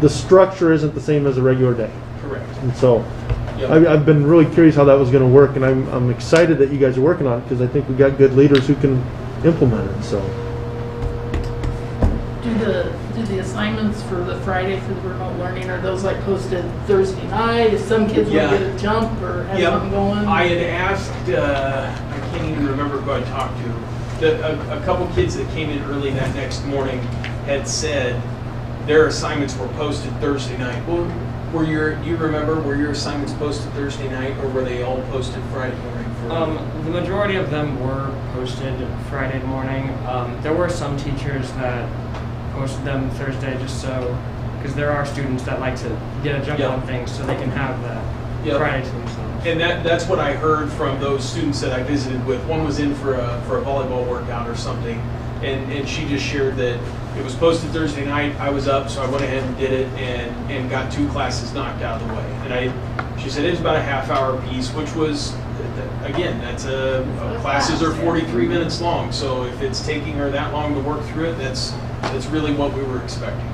structure isn't the same as a regular day, Correct. and so Yep. I've been really curious how that was going to work, and I'm excited that you guys are working on it because I think we got good leaders who can implement it. So Do the assignments for the Friday for the remote learning, are those like posted Thursday night? If some kids Yeah. want to get a jump or have Yep. something going? I had asked, I can't even remember who I talked to. A couple kids that came in early that next morning had said their assignments were posted Thursday night. Well, do you remember, were your assignments posted Thursday night or were they all posted Friday morning? The majority of them were posted Friday morning. There were some teachers that posted them Thursday just so, because there are students that like to get a jump Yeah. on things so they can have that Yeah. Friday to themselves. And that's what I heard from those students that I visited with. One was in for a volleyball workout or something, and she just shared that it was posted Thursday night. I was up, so I went ahead and did it and got 2 classes knocked out of the way. And she said it was about a half-hour piece, which was, again, classes are 43 minutes long. So if it's taking her that long to work through it, that's really what we were expecting.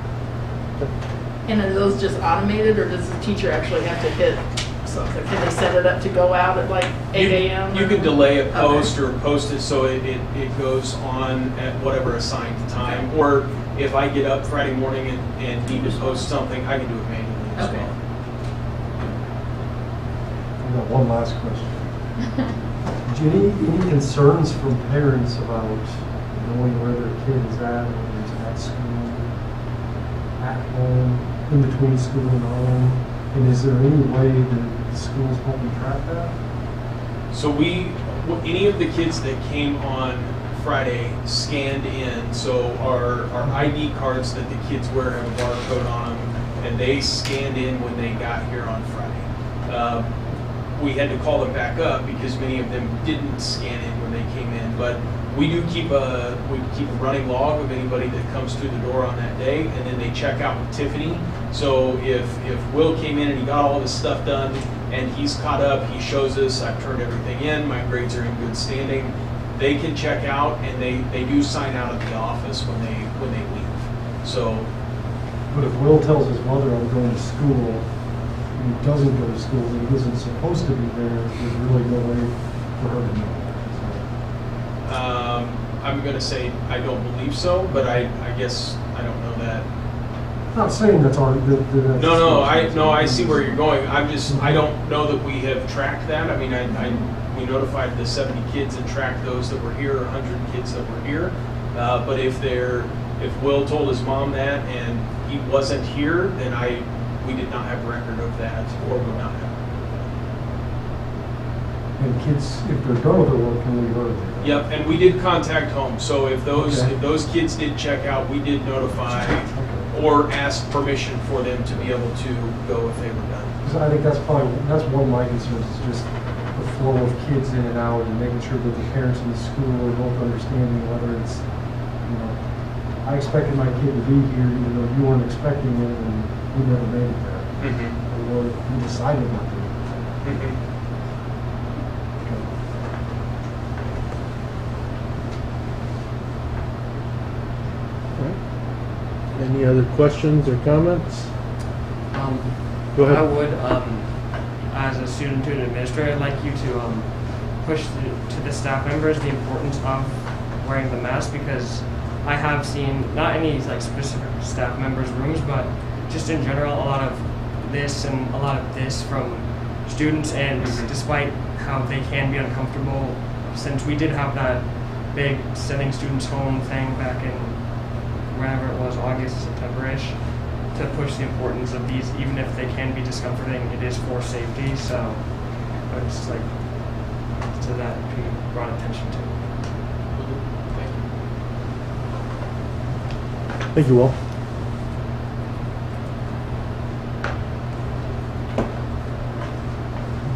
And are those just automated, or does the teacher actually have to hit something? Can they set it up to go out at like 8 a.m.? You can delay a Okay. post or post it so it goes on at whatever assigned time. Or if I get up Friday morning and need to post something, I can do it manually as Okay. well. I've got one last question. Any concerns from parents about knowing where their kid is at, whether it's at school, at home, in between school and home? And is there any way that the schools help you track that? So any of the kids that came on Friday scanned in, so our ID cards that the kids wear have a barcode on them, and they scanned in when they got here on Friday. We had to call them back up because many of them didn't scan in when they came in, but we do keep a running log of anybody that comes through the door on that day, and then they check out with Tiffany. So if Will came in and he got all this stuff done and he's caught up, he shows us, I've turned everything in, my grades are in good standing, they can check out, and they do sign out at the office when they leave. So, But if Will tells his mother, I'm going to school, and he doesn't go to school, and he isn't supposed to be there, there's really no way for her to know. I'm gonna say I don't believe so, but I guess I don't know that. Not saying that's our, that's. No, I see where you're going. I don't know that we have tracked that. I mean, we notified the 70 kids and tracked those that were here, 100 kids that were here. But if Will told his mom that and he wasn't here, then we did not have record of that, or would not have. And kids, if they're done with their work, can leave early. Yep, and we did contact home. So if those Okay. if those kids did check out, we did notify Okay. or ask permission for them to be able to go if they were done. Because I think that's one of my concerns, is just the flow of kids in and out, and making sure that the parents in the school are both understanding whether it's, I expected my kid to be here, even though you weren't expecting it, and we never made it there. Or we decided not to. Any other questions or comments? Go I ahead. would, as a student to an administrator, I'd like you to push to the staff members the importance of wearing the mask, because I have seen, not any like specific staff members' rooms, but just in general, a lot of this and a lot of this from students, and despite how they can be uncomfortable, since we did have that big sending students home thing back in whenever it was, August, September-ish, to push the importance of these, even if they can be discomforting, it is for safety, so it's like, so that can be brought attention to. Thank you, Will.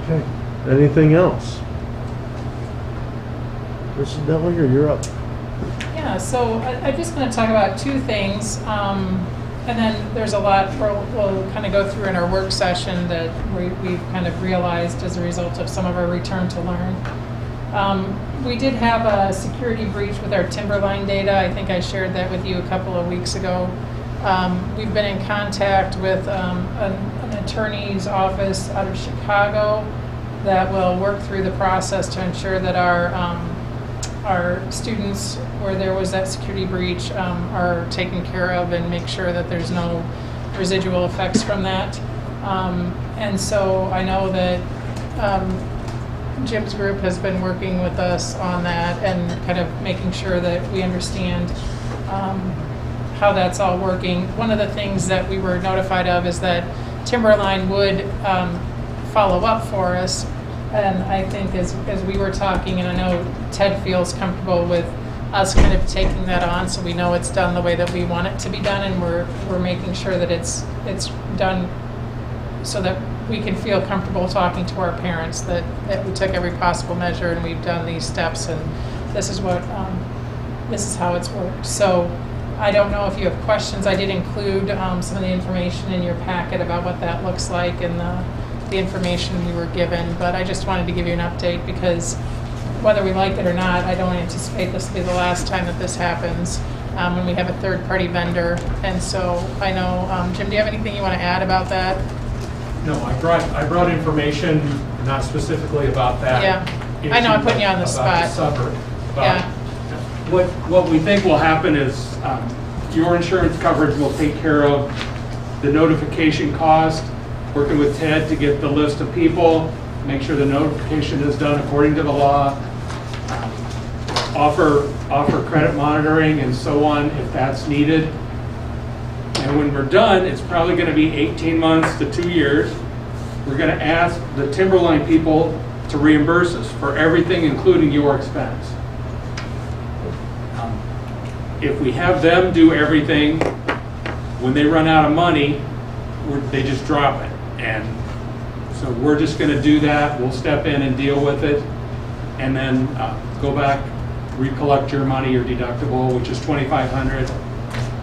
Okay, anything else? Mrs. Dellinger, you're up. Yeah, so I'm just going to talk about two things, and then there's a lot we'll kind of go through in our work session that we've kind of realized as a result of some of our return to learn. We did have a security breach with our Timberline data. I think I shared that with you a couple of weeks ago. We've been in contact with an attorney's office out of Chicago that will work through the process to ensure that our students where there was that security breach are taken care of, and make sure that there's no residual effects from that. And so I know that Jim's group has been working with us on that and kind of making sure that we understand how that's all working. One of the things that we were notified of is that Timberline would follow up for us. And I think as we were talking, and I know Ted feels comfortable with us kind of taking that on, so we know it's done the way that we want it to be done, and we're making sure that it's done so that we can feel comfortable talking to our parents that we took every possible measure and we've done these steps, and this is how it's worked. So I don't know if you have questions. I did include some of the information in your packet about what that looks like and the information we were given, but I just wanted to give you an update because whether we like it or not, I don't anticipate this to be the last time that this happens when we have a third-party vendor. And so I know, Jim, do you have anything you want to add about that? No, I brought information, not specifically about that. Yeah, I know I'm putting you on the spot. Yeah. What we think will happen is your insurance coverage will take care of the notification cost working with Ted to get the list of people, make sure the notification is done according to the law, offer credit monitoring and so on if that's needed. And when we're done, it's probably going to be 18 months to 2 years. We're going to ask the Timberline people to reimburse us for everything, including your expense. If we have them do everything, when they run out of money, they just drop it. And so we're just going to do that. We'll step in and deal with it, and then go back, recollect your money, your deductible, which is $2,500,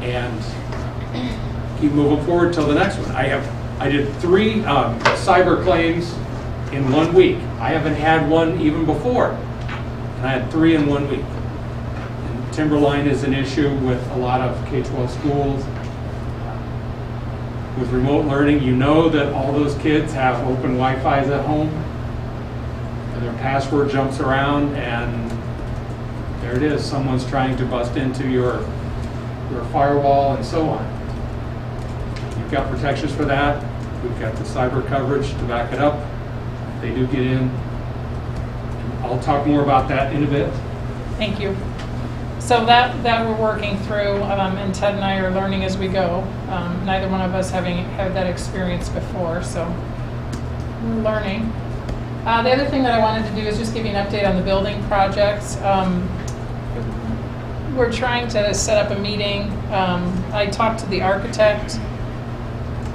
and keep moving forward till the next one. I did 3 cyber claims in 1 week. I haven't had one even before, and I had 3 in 1 week. And Timberline is an issue with a lot of K-12 schools. With remote learning, you know that all those kids have open Wi-Fi's at home, and their password jumps around, and there it is. Someone's trying to bust into your firewall and so on. You've got protections for that. We've got the cyber coverage to back it up. They do get in. I'll talk more about that in a bit. Thank you. So that we're working through, and Ted and I are learning as we go. Neither one of us having had that experience before, so we're learning. The other thing that I wanted to do is just give you an update on the building projects. We're trying to set up a meeting. I talked to the architect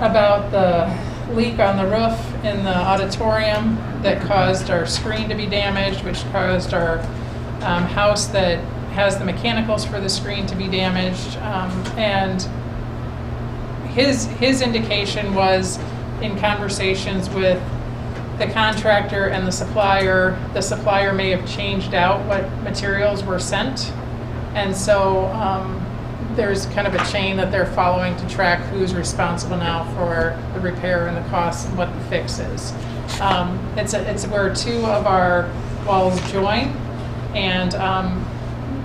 about the leak on the roof in the auditorium that caused our screen to be damaged, which caused our house that has the mechanicals for the screen to be damaged. And his indication was, in conversations with the contractor and the supplier may have changed out what materials were sent. And so there's kind of a chain that they're following to track who's responsible now for the repair and the costs and what the fix is. It's where 2 of our walls join, and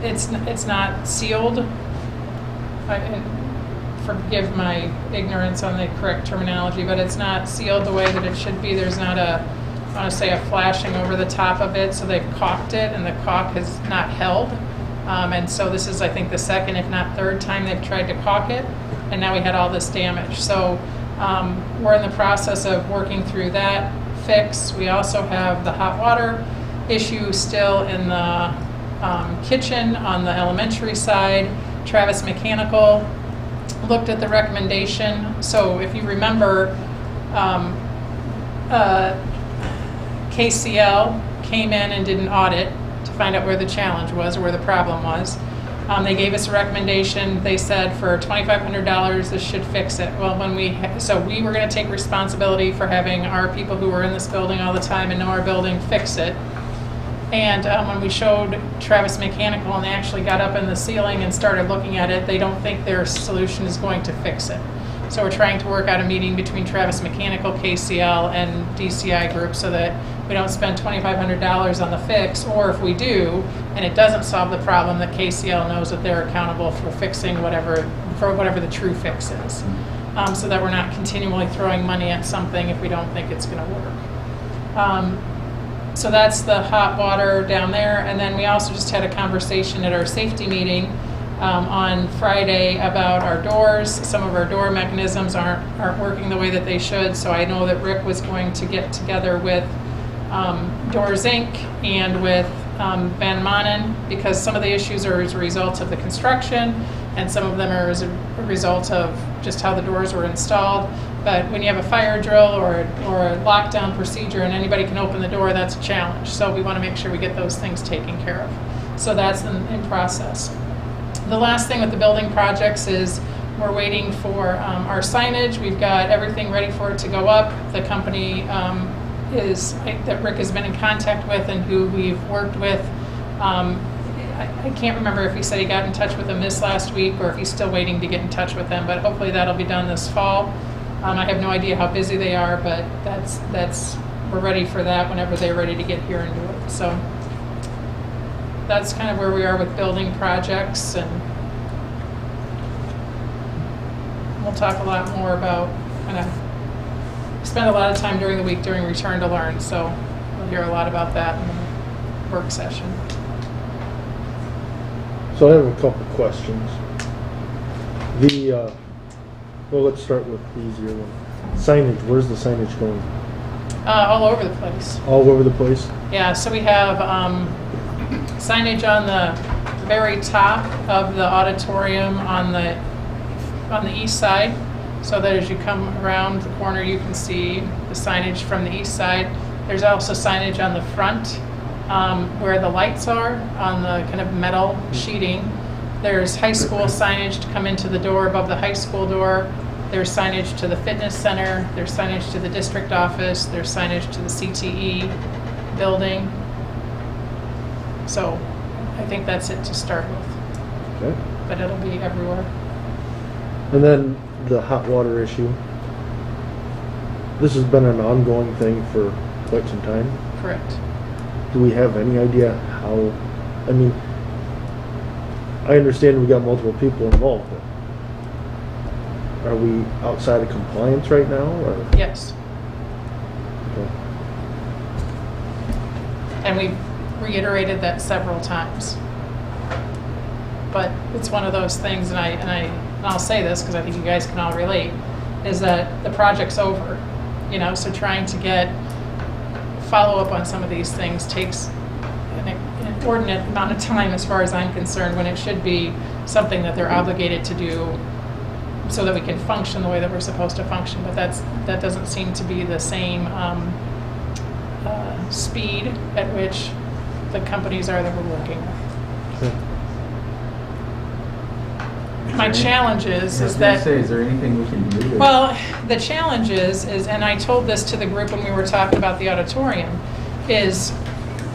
it's not sealed. Forgive my ignorance on the correct terminology, but it's not sealed the way that it should be. There's not I want to say a flashing over the top of it, so they've caulked it, and the caulk has not held. And so this is, I think, the second, if not third time they've tried to caulk it, and now we had all this damage. So we're in the process of working through that fix. We also have the hot water issue still in the kitchen on the elementary side. Travis Mechanical looked at the recommendation. So if you remember, KCL came in and did an audit to find out where the challenge was or where the problem was. They gave us a recommendation. They said for $2,500 this should fix it. Well, so we were going to take responsibility for having our people who were in this building all the time and know our building fix it. And when we showed Travis Mechanical and they actually got up in the ceiling and started looking at it, they don't think their solution is going to fix it. So we're trying to work out a meeting between Travis Mechanical, KCL, and DCI Group so that we don't spend $2,500 on the fix, or if we do, and it doesn't solve the problem, that KCL knows that they're accountable for fixing whatever the true fix is. So that we're not continually throwing money at something if we don't think it's going to work. So that's the hot water down there. And then we also just had a conversation at our safety meeting on Friday about our doors. Some of our door mechanisms aren't working the way that they should. So I know that Rick was going to get together with Doors Inc. and with Ben Monin, because some of the issues are as a result of the construction and some of them are as a result of just how the doors were installed. But when you have a fire drill or a lockdown procedure and anybody can open the door, that's a challenge. So we want to make sure we get those things taken care of. So that's in process. The last thing with the building projects is we're waiting for our signage. We've got everything ready for it to go up. The company that Rick has been in contact with and who we've worked with. I can't remember if he said he got in touch with them this last week or if he's still waiting to get in touch with them, but hopefully that'll be done this fall. I have no idea how busy they are, but we're ready for that whenever they're ready to get here and do it. So that's kind of where we are with building projects, and we'll talk a lot more about kind of spend a lot of time during the week during Return to Learn, so we'll hear a lot about that in the work session. So I have a couple questions. Well, let's start with the easier one. Signage, where's the signage going? All over the place. All over the place? Yeah, so we have signage on the very top of the auditorium on the east side, so that as you come around the corner, you can see the signage from the east side. There's also signage on the front where the lights are on the kind of metal sheeting. There's high school signage to come into the door above the high school door. There's signage to the fitness center. There's signage to the district office. There's signage to the CTE building. So I think that's it to start with. Okay. But it'll be everywhere. And then the hot water issue. This has been an ongoing thing for quite some time. Correct. Do we have any idea how, I mean, I understand we got multiple people involved, but are we outside of compliance right now, or? Yes. Okay. And we've reiterated that several times. But it's one of those things, and I'll say this because I think you guys can all relate, is that the project's over. You know, so trying to get follow up on some of these things takes an inordinate amount of time as far as I'm concerned, when it should be something that they're obligated to do so that we can function the way that we're supposed to function. But that doesn't seem to be the same speed at which the companies are that we're working with. Okay. My challenge is that... Is there anything we can do? Well, the challenge is, and I told this to the group when we were talking about the auditorium, is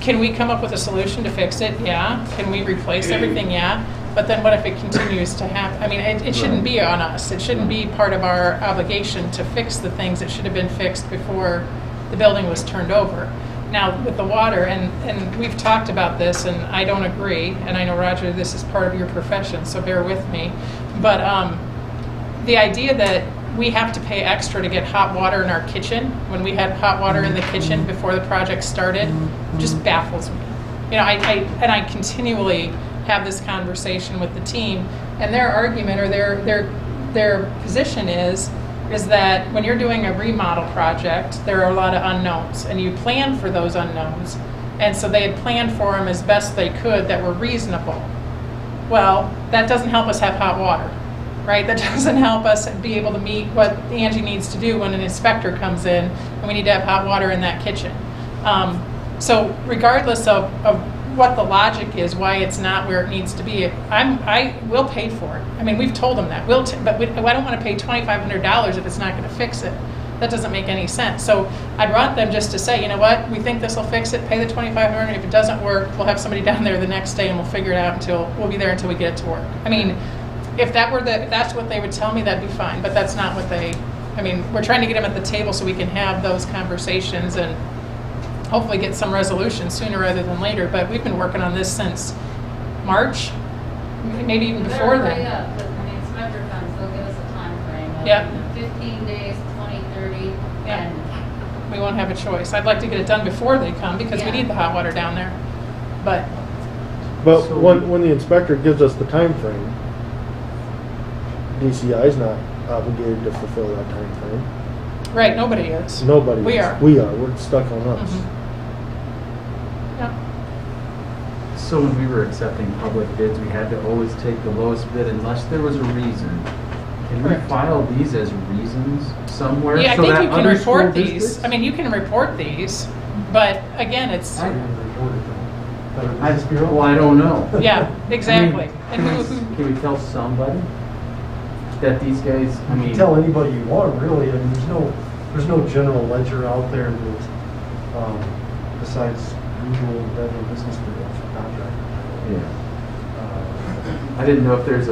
can we come up with a solution to fix it? Yeah. Can we replace everything? Yeah. But then what if it continues to happen? I mean, it shouldn't be on us. It shouldn't be part of our obligation to fix the things that should have been fixed before the building was turned over. Now, with the water, and we've talked about this, and I don't agree, and I know, Roger, this is part of your profession, so bear with me, but the idea that we have to pay extra to get hot water in our kitchen, when we had hot water in the kitchen before the project started, just baffles me. You know, I continually have this conversation with the team, and their argument, or their position is that when you're doing a remodel project, there are a lot of unknowns, and you plan for those unknowns. And so they had planned for them as best they could that were reasonable. Well, that doesn't help us have hot water, right? That doesn't help us be able to meet what Angie needs to do when an inspector comes in, and we need to have hot water in that kitchen. So regardless of what the logic is, why it's not where it needs to be, I will pay for it. I mean, we've told them that. But I don't want to pay $2,500 if it's not going to fix it. That doesn't make any sense. So I'd want them just to say, you know what, we think this will fix it, pay the $2,500. If it doesn't work, we'll have somebody down there the next day and we'll figure it out we'll be there until we get it to work. I mean, if that's what they would tell me, that'd be fine. But that's not what we're trying to get them at the table so we can have those conversations and hopefully get some resolution sooner rather than later. But we've been working on this since March, maybe even before then. Yeah, but when the inspector comes, they'll give us a time frame of Yep. 15 days, 20, 30, Yeah. and We won't have a choice. I'd like to get it done before they come because we Yeah. need the hot water down there. But But when the inspector gives us the time frame, DCI is not obligated to fulfill that time frame. right, nobody is. Nobody We is. are. We are. We're stuck on us. Mhm. Yep. So when we were accepting public bids, we had to always take the lowest bid unless there was a reason. Can we Correct. file these as reasons somewhere? Yeah, I so think that you can other report school these. districts- I mean, you can report these, but again, it's, Well, I don't know. yeah, exactly. I And mean, who, can we tell somebody that these guys, I You mean. can tell anybody you want, really. I mean, there's no general ledger out there that, besides usual regular business for contract. Yeah. I didn't know if there's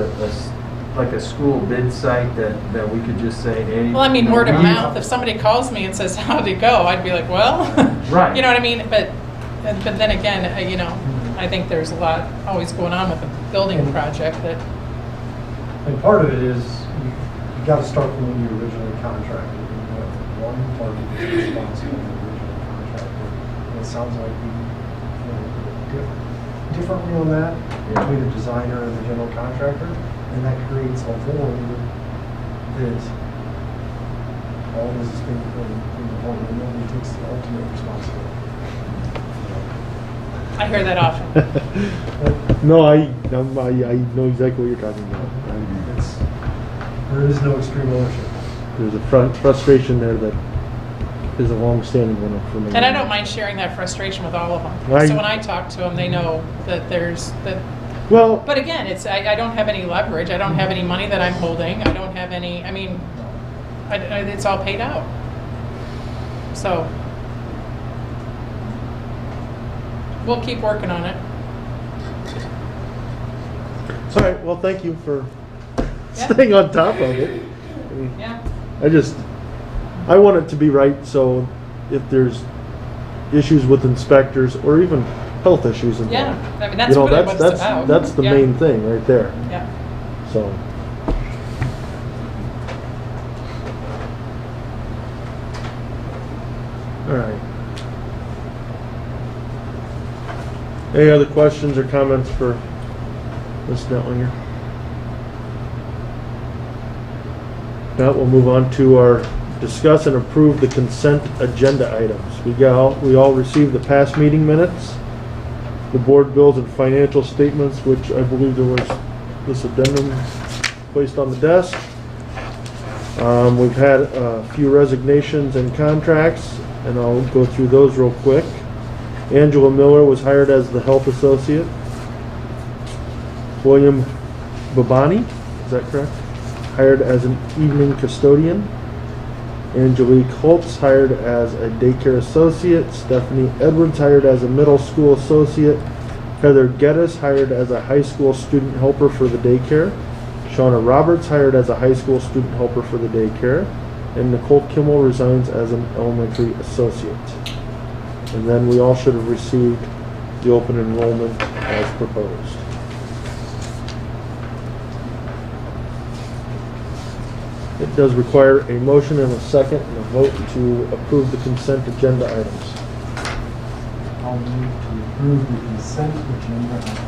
like a school bid site that we could just say, hey. well, I mean, you know, word of we- mouth, if somebody calls me and says, how'd it go? I'd be like, well, Right. you know what I mean? But then again, I think there's a lot always going on with a building project that, And part of it is, you got to start from when you originally contracted. You have one party is responsible for the original contractor. And it sounds like we, differently on that between the designer and the general contractor, and that creates a void that all this is being put in the hole, and nobody takes the ultimate responsibility. I hear that often. No, I know exactly what you're talking about. There is no extreme ownership. There's a frustration there that is a long-standing one for me. And I don't mind sharing that frustration with all of them. So when I talk to them, they know that there's that. Well, but again, it's I don't have any leverage. I don't have any money that I'm holding. I don't have any. I mean, it's all paid out. So we'll keep working on it. all right. Well, thank you for staying on top of it. Yeah. I want it to be right, so if there's issues with inspectors or even health issues involved. Yeah, I mean, that's really what it's about. That's the main thing right there. Yeah. So. All right. Any other questions or comments for Ms. Nettlinger? Now we'll move on to our discuss and approve the consent agenda items. We all received the past meeting minutes, the board bills and financial statements, which I believe there was this addendum placed on the desk. We've had a few resignations and contracts, and I'll go through those real quick. Angela Miller was hired as the health associate. William Babani, is that correct? Hired as an evening custodian. Angelique Holtz hired as a daycare associate. Stephanie Edwards hired as a middle school associate. Heather Geddes hired as a high school student helper for the daycare. Shauna Roberts hired as a high school student helper for the daycare. And Nicole Kimmel resigns as an elementary associate. And then we all should have received the open enrollment as proposed. It does require a motion and a second and a vote to approve the consent agenda items. I'll move to approve the consent agenda items.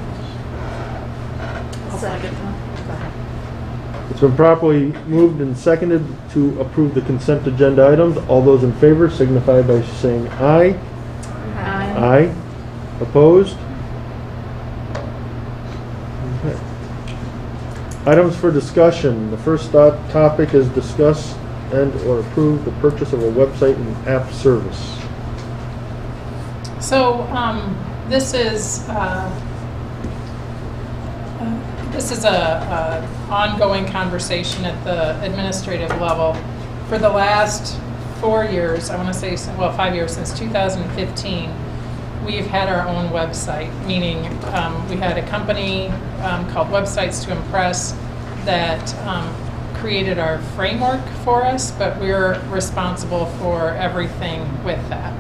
I'll second. Go ahead. It's been properly moved and seconded to approve the consent agenda items. All those in favor signify by saying aye. Aye. Aye. Opposed? Okay. Items for discussion. The first topic is discuss and or approve the purchase of a website and app service. So this is a ongoing conversation at the administrative level. For the last 4 years, I want to say, well, 5 years, since 2015, we've had our own website, meaning we had a company called Websites to Impress that created our framework for us, but we're responsible for everything with that.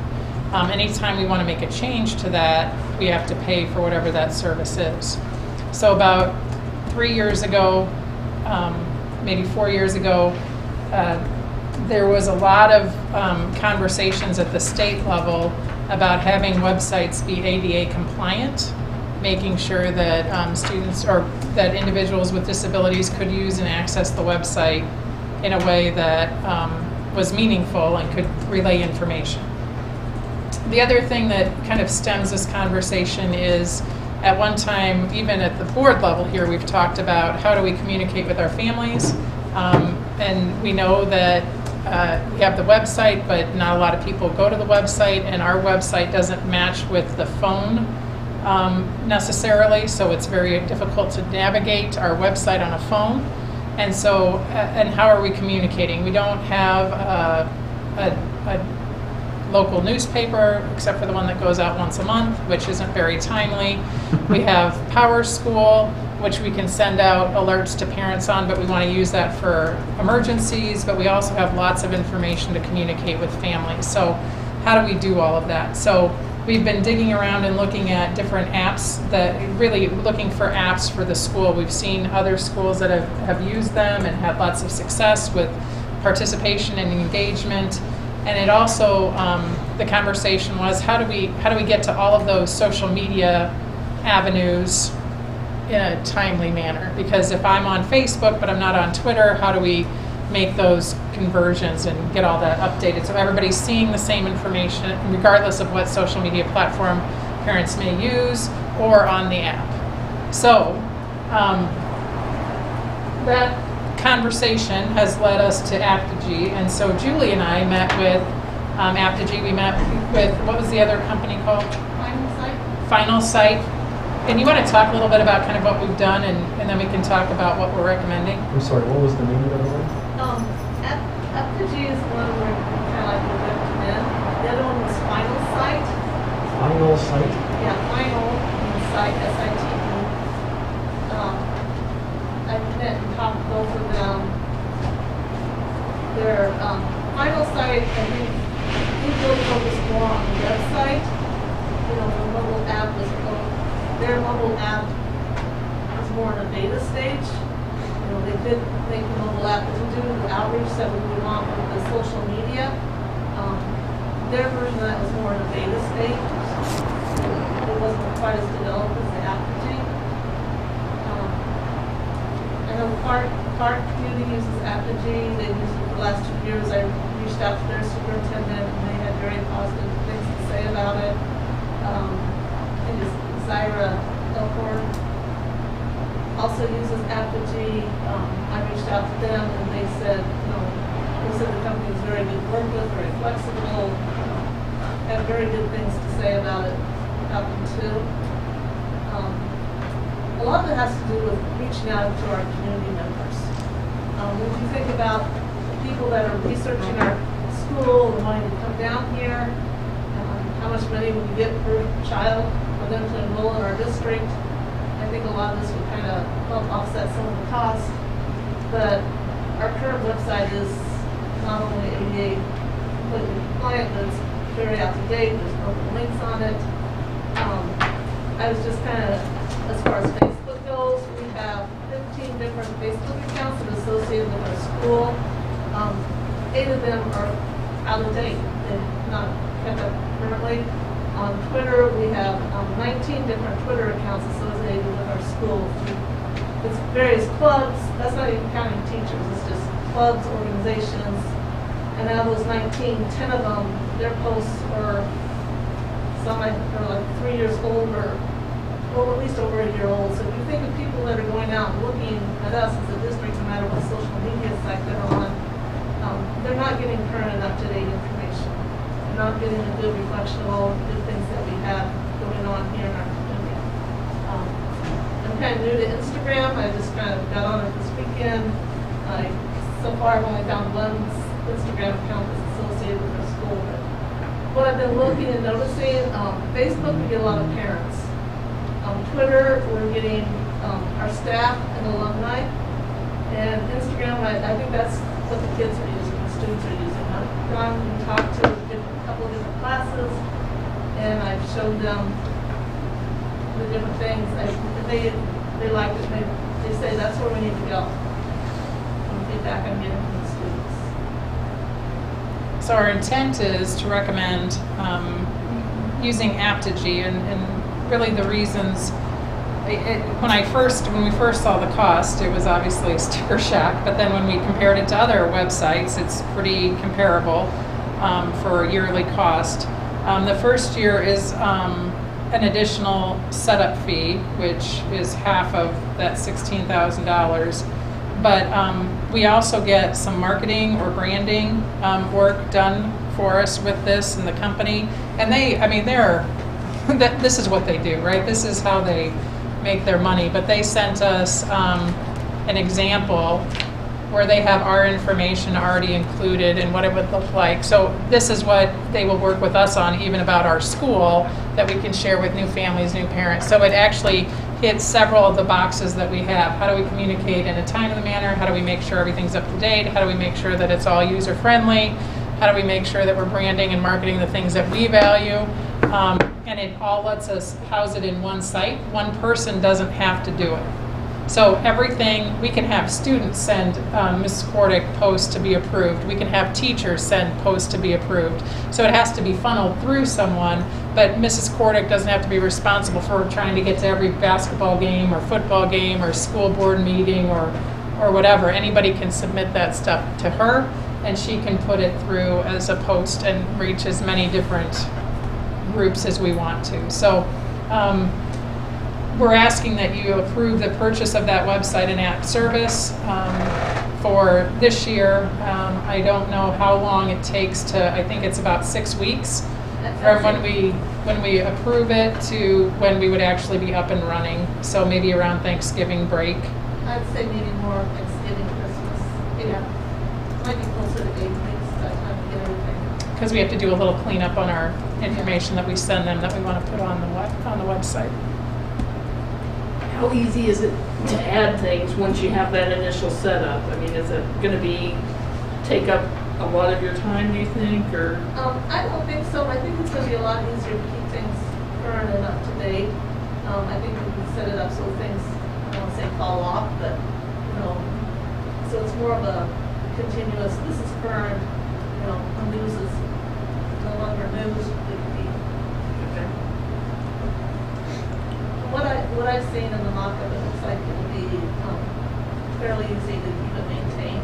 Anytime we want to make a change to that, we have to pay for whatever that service is. So about 3 years ago, maybe 4 years ago, there was a lot of conversations at the state level about having websites be ADA compliant, making sure that students or that individuals with disabilities could use and access the website in a way that was meaningful and could relay information. The other thing that kind of stems this conversation is, at one time, even at the board level here, we've talked about how do we communicate with our families, and we know that we have the website, but not a lot of people go to the website, and our website doesn't match with the phone necessarily, so it's very difficult to navigate our website on a phone. And so, and how are we communicating? We don't have a local newspaper, except for the one that goes out once a month, which isn't very timely. We have Power School, which we can send out alerts to parents on, but we want to use that for emergencies, but we also have lots of information to communicate with families. So how do we do all of that? So we've been digging around and looking at different apps, that really looking for apps for the school. We've seen other schools that have used them and had lots of success with participation and engagement. And it also, the conversation was, how do we get to all of those social media avenues in a timely manner? Because if I'm on Facebook but I'm not on Twitter, how do we make those conversions and get all that updated so everybody's seeing the same information regardless of what social media platform parents may use or on the app? So that conversation has led us to Aptigee, and so Julie and I met with Aptigee. We met with, what was the other company called? Final site? Final Site. And you want to talk a little bit about kind of what we've done, and then we can talk about what we're recommending? I'm sorry, what was the name of that one? Aptigee is one we're kind of like we recommend. The other one was Final Site. Final Site? Yeah, Final and Site, S-I-T-E. I met and talked to both of them. Their Final Site, I think, we really focused more on the website. You know, the mobile app was, their mobile app was more in a beta stage. You know, they did make the mobile app to do the outreach that we would want with the social media. Their version of that was more in a beta stage. It wasn't quite as developed as the Aptigee. I know Park Community uses Aptigee. They've used it for the last 2 years. I reached out to their superintendent and they had very positive things to say about it. I think it's Zyra Elkhorn also uses Aptigee. I reached out to them and they said, they said the company is very good to work with, very flexible, had very good things to say about them too. A lot of it has to do with reaching out to our community members. When you think about people that are researching our school and wanting to come down here, how much money we get per child for them to enroll in our district, I think a lot of this would kind of help offset some of the costs. But our current website is not only ADA completely compliant, but it's very out to date. There's open links on it. I was just kind of, as far as Facebook goes, we have 15 different Facebook accounts that are associated with our school. 8 of them are out of date. They're not kept up currently. On Twitter, we have 19 different Twitter accounts associated with our school. It's various clubs. That's not even counting teachers. It's just clubs, organizations. And out of those 19, 10 of them, their posts are some are like 3 years old or at least over a year old. So if you think of people that are going out and looking at us as a district, no matter what social media site they're on, they're not getting current and up-to-date information. They're not getting a good reflection of all the good things that we have going on here in our community. I'm kind of new to Instagram. I just kind of got on it this weekend. So far, I've only found one Instagram account that's associated with our school. But what I've been looking and noticing, Facebook, we get a lot of parents. Twitter, we're getting our staff and alumni. And Instagram, I think that's what the kids are using, the students are using. I've gone and talked to a couple of different classes, and I've showed them the different things. They like it. They say that's where we need to go. And feedback I'm getting from the students. So our intent is to recommend using Aptigee, and really the reasons. When we first saw the cost, it was obviously sticker shock, but then when we compared it to other websites, it's pretty comparable for a yearly cost. The first year is an additional setup fee, which is half of that $16,000. But we also get some marketing or branding work done for us with this and the company. And this is what they do, right? This is how they make their money. But they sent us an example where they have our information already included and what it would look like. So this is what they will work with us on, even about our school, that we can share with new families, new parents. So it actually hits several of the boxes that we have. How do we communicate in a timely manner? How do we make sure everything's up to date? How do we make sure that it's all user friendly? How do we make sure that we're branding and marketing the things that we value? And it all lets us house it in one site. One person doesn't have to do it. So everything, we can have students send Mrs. Cordick posts to be approved. We can have teachers send posts to be approved. So it has to be funneled through someone, but Mrs. Cordick doesn't have to be responsible for trying to get to every basketball game or football game or school board meeting or whatever. Anybody can submit that stuff to her, and she can put it through as a post and reach as many different groups as we want to. So we're asking that you approve the purchase of that website and app service for this year. I don't know how long it takes to, I think it's about 6 weeks from when we approve it to when we would actually be up and running. So maybe around Thanksgiving break. I'd say maybe more Thanksgiving, Christmas. Yeah. Might be closer to 8 weeks by the time we get everything. Because we have to do a little cleanup on our information that we send them that we want to put on the website. How easy is it to add things once you have that initial setup? I mean, is it going to take up a lot of your time, do you think, or? I don't think so. I think it's going to be a lot easier to keep things current and up to date. I think we can set it up so things, I don't want to say fall off, but, so it's more of a continuous, this is current, the news is no longer news. It could be. Okay. What I've seen in the mock-up, it looks like it'll be fairly easy to keep and maintain.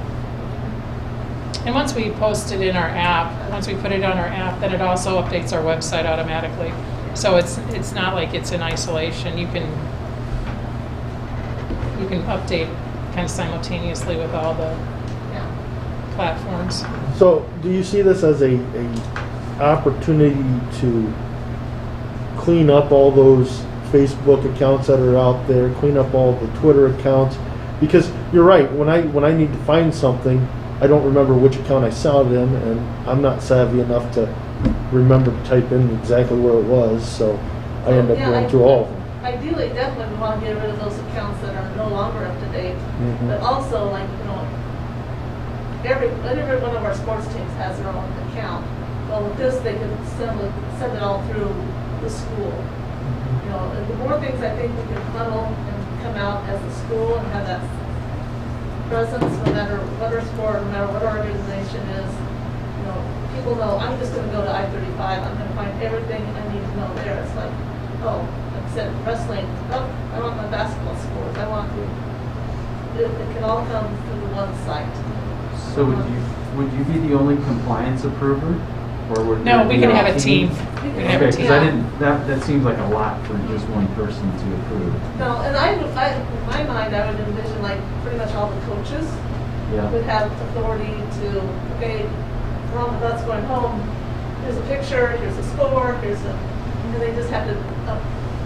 And once we post it in our app, once we put it on our app, then it also updates our website automatically. So it's not like it's in isolation. You can update kind of simultaneously with all the platforms. So do you see this as a opportunity to clean up all those Facebook accounts that are out there, clean up all the Twitter accounts? Because you're right, when I need to find something, I don't remember which account I saw it in, and I'm not savvy enough to remember to type in exactly where it was, so I end up going through all of them. Ideally, definitely we want to get rid of those accounts that are no longer up to date. But also, every one of our sports teams has their own account. Well, with this, they can send it all through the school. The more things I think we can funnel and come out as a school and have that presence, no matter what our sport, no matter what our organization is, people know I'm just going to go to I-35. I'm going to find everything I need to know there. It's like, like I said, wrestling. Oh, I want my basketball scores. I want to. It can all come through one site. So would you be the only compliance approver? Or would No, we can have a team. We can have a Okay, team. because that seems like a lot for just one person to approve. No, and in my mind, I would envision like pretty much all the coaches would have authority to, okay, we're on the bus going home, here's a picture, here's a score, and they just have to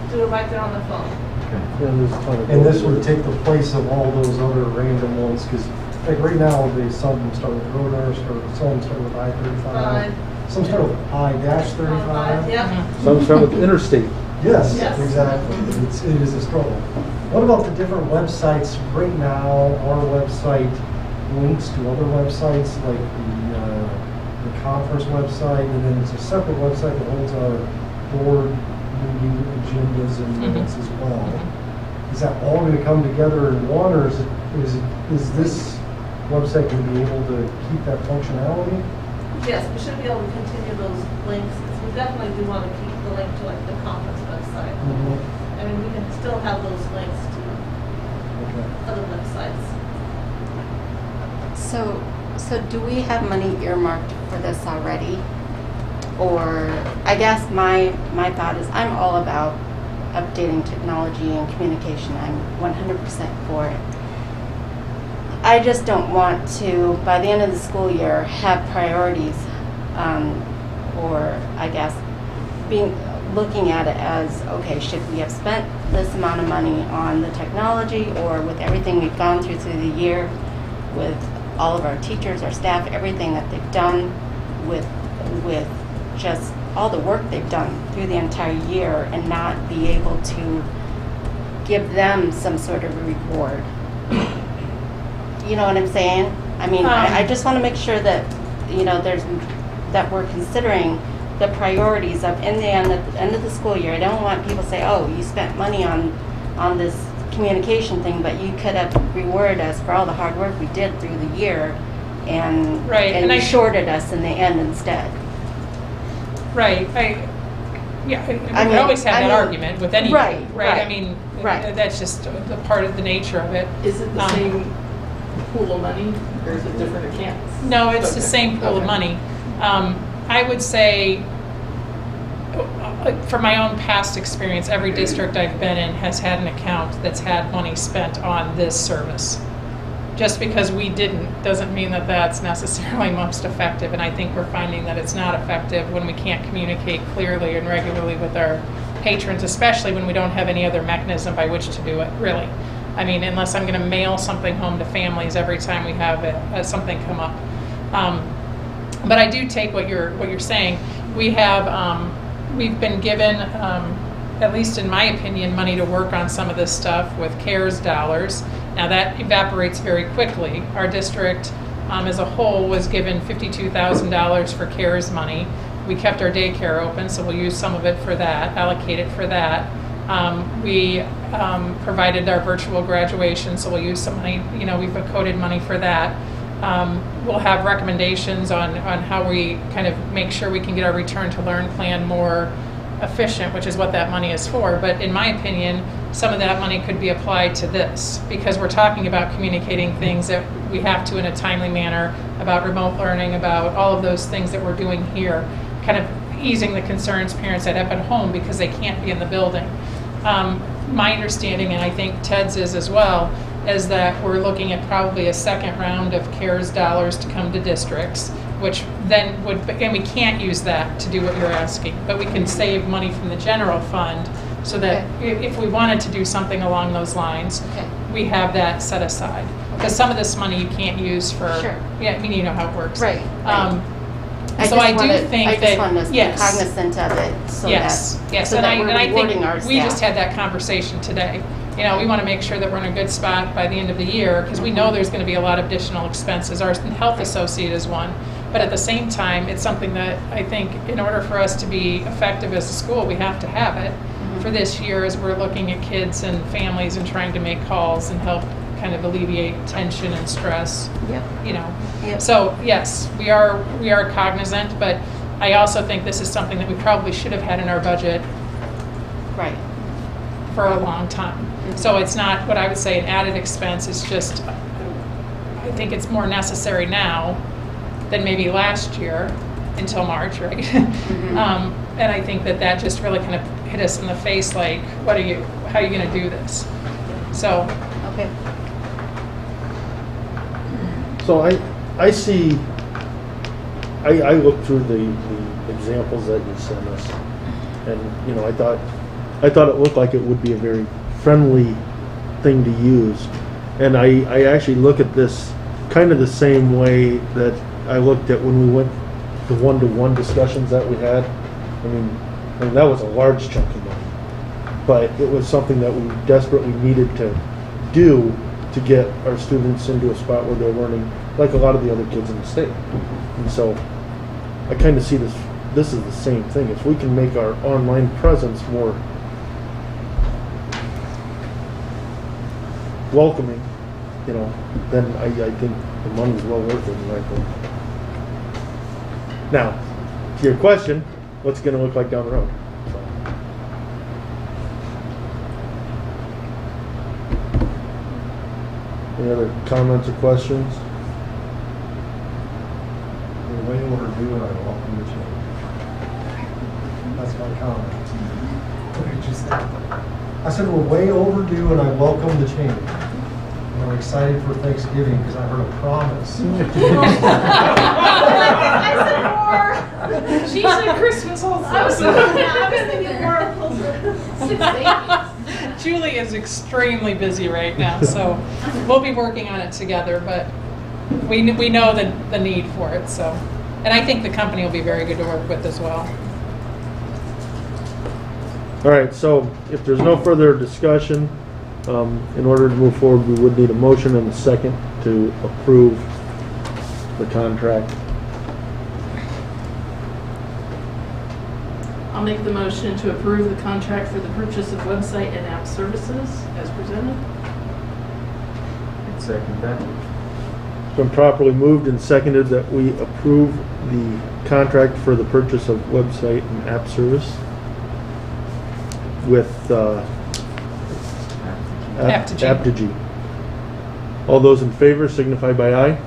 do it right there on the phone. Okay. Yeah, there's a ton of And this would take the place of all those other random ones, because like right now, some start with Rotor, some start with I-35. Some start with I-35. Yeah. Some start with Interstate. Yes, Yes. exactly. It is a struggle. What about the different websites? Right now, our website links to other websites like the conference website, and then it's a separate website that holds our board meeting agendas and minutes as well. Is that all going to come together in one, or is this website going to be able to keep that functionality? Yes, we should be able to continue those links. We definitely do want to keep the link to like the conference website. I mean, we can still have those links to other websites. So do we have money earmarked for this already? Or, I guess my thought is I'm all about updating technology and communication. I'm 100% for it. I just don't want to, by the end of the school year, have priorities, or I guess looking at it as, okay, should we have spent this amount of money on the technology, or with everything we've gone through the year, with all of our teachers, our staff, everything that they've done, with just all the work they've done through the entire year, and not be able to give them some sort of reward. You know what I'm saying? I mean, I just want to make sure that, that we're considering the priorities of at the end of the school year. I don't want people to say, oh, you spent money on this communication thing, but you could have rewarded us for all the hard work we did through the year and, Right, and and I- shorted us in the end instead. Right, we mean- always have I that mean- argument with anything, Right, right? I right, mean, right. that's just a part of the nature of it. Is it the Um, same pool of money, or is it different accounts? No, it's the Okay, same pool of okay. money. I would say, from my own past experience, every district I've been in has had an account that's had money spent on this service. Just because we didn't, doesn't mean that that's necessarily most effective, and I think we're finding that it's not effective when we can't communicate clearly and regularly with our patrons, especially when we don't have any other mechanism by which to do it, really. I mean, unless I'm gonna mail something home to families every time we have something come up. But I do take what you're saying. We have, we've been given, at least in my opinion, money to work on some of this stuff with CARES dollars. Now that evaporates very quickly. Our district as a whole was given $52,000 for CARES money. We kept our daycare open, so we'll use some of it for that, allocate it for that. We provided our virtual graduation, so we'll use some money, we've coded money for that. We'll have recommendations on how we kind of make sure we can get our return to learn plan more efficient, which is what that money is for. But in my opinion, some of that money could be applied to this, because we're talking about communicating things that we have to in a timely manner, about remote learning, about all of those things that we're doing here, kind of easing the concerns parents that have at home because they can't be in the building. My understanding, and I think Ted's is as well, is that we're looking at probably a second round of CARES dollars to come to districts, which then would, and we can't use that to do what you're asking, but we can save money from the general fund so that if we wanted to do something along those lines, Okay. we have that set aside. Because some of this money you can't use for, Sure. yeah, I mean, you know how it works. Right, right. So I do think I that, just wanted us to be yes. cognizant of it so Yes, that, yes, so and that we're I rewarding think our we just staff. had that conversation today. We want to make sure that we're in a good spot by the end of the year, because we know there's going to be a lot of additional expenses. Our health associate is one, but at the same time, it's something that I think in order for us to be effective as a school, we have to have it for this year as we're looking at kids and families and trying to make calls and help kind of alleviate tension and stress. Yep. Yep. So yes, we are cognizant, but I also think this is something that we probably should have had in our budget Right. for a long time. So it's not what I would say an added expense, it's just, I think it's more necessary now than maybe last year until March, right? And I think that just really kind of hit us in the face, like, how are you gonna do this? So, Okay. So I see, I looked through the examples that you sent us, and, I thought it looked like it would be a very friendly thing to use. And I actually look at this kind of the same way that I looked at when we went to one-to-one discussions that we had. I mean, that was a large chunk of money, but it was something that we desperately needed to do to get our students into a spot where they're learning like a lot of the other kids in the state. And so I kind of see this is the same thing. If we can make our online presence more welcoming, then I think the money's well worth it in my opinion. Now, to your question, what's it going to look like down the road? Any other comments or questions? We're way overdue and I welcome the change. That's my comment. What did you say? I said we're way overdue and I welcome the change. And I'm excited for Thanksgiving because I heard a promise. I said more. She said Christmas also. I was thinking more of those 6 babies. Julie is extremely busy right now, so we'll be working on it together, but we know the need for it, so. And I think the company will be very good to work with as well. All right, so if there's no further discussion, in order to move forward, we would need a motion and a second to approve the contract. I'll make the motion to approve the contract for the purchase of website and app services as presented. I'd second that. It's been properly moved and seconded that we approve the contract for the purchase of website and app service with Aptigee. Aptigee. All those in favor signify by aye.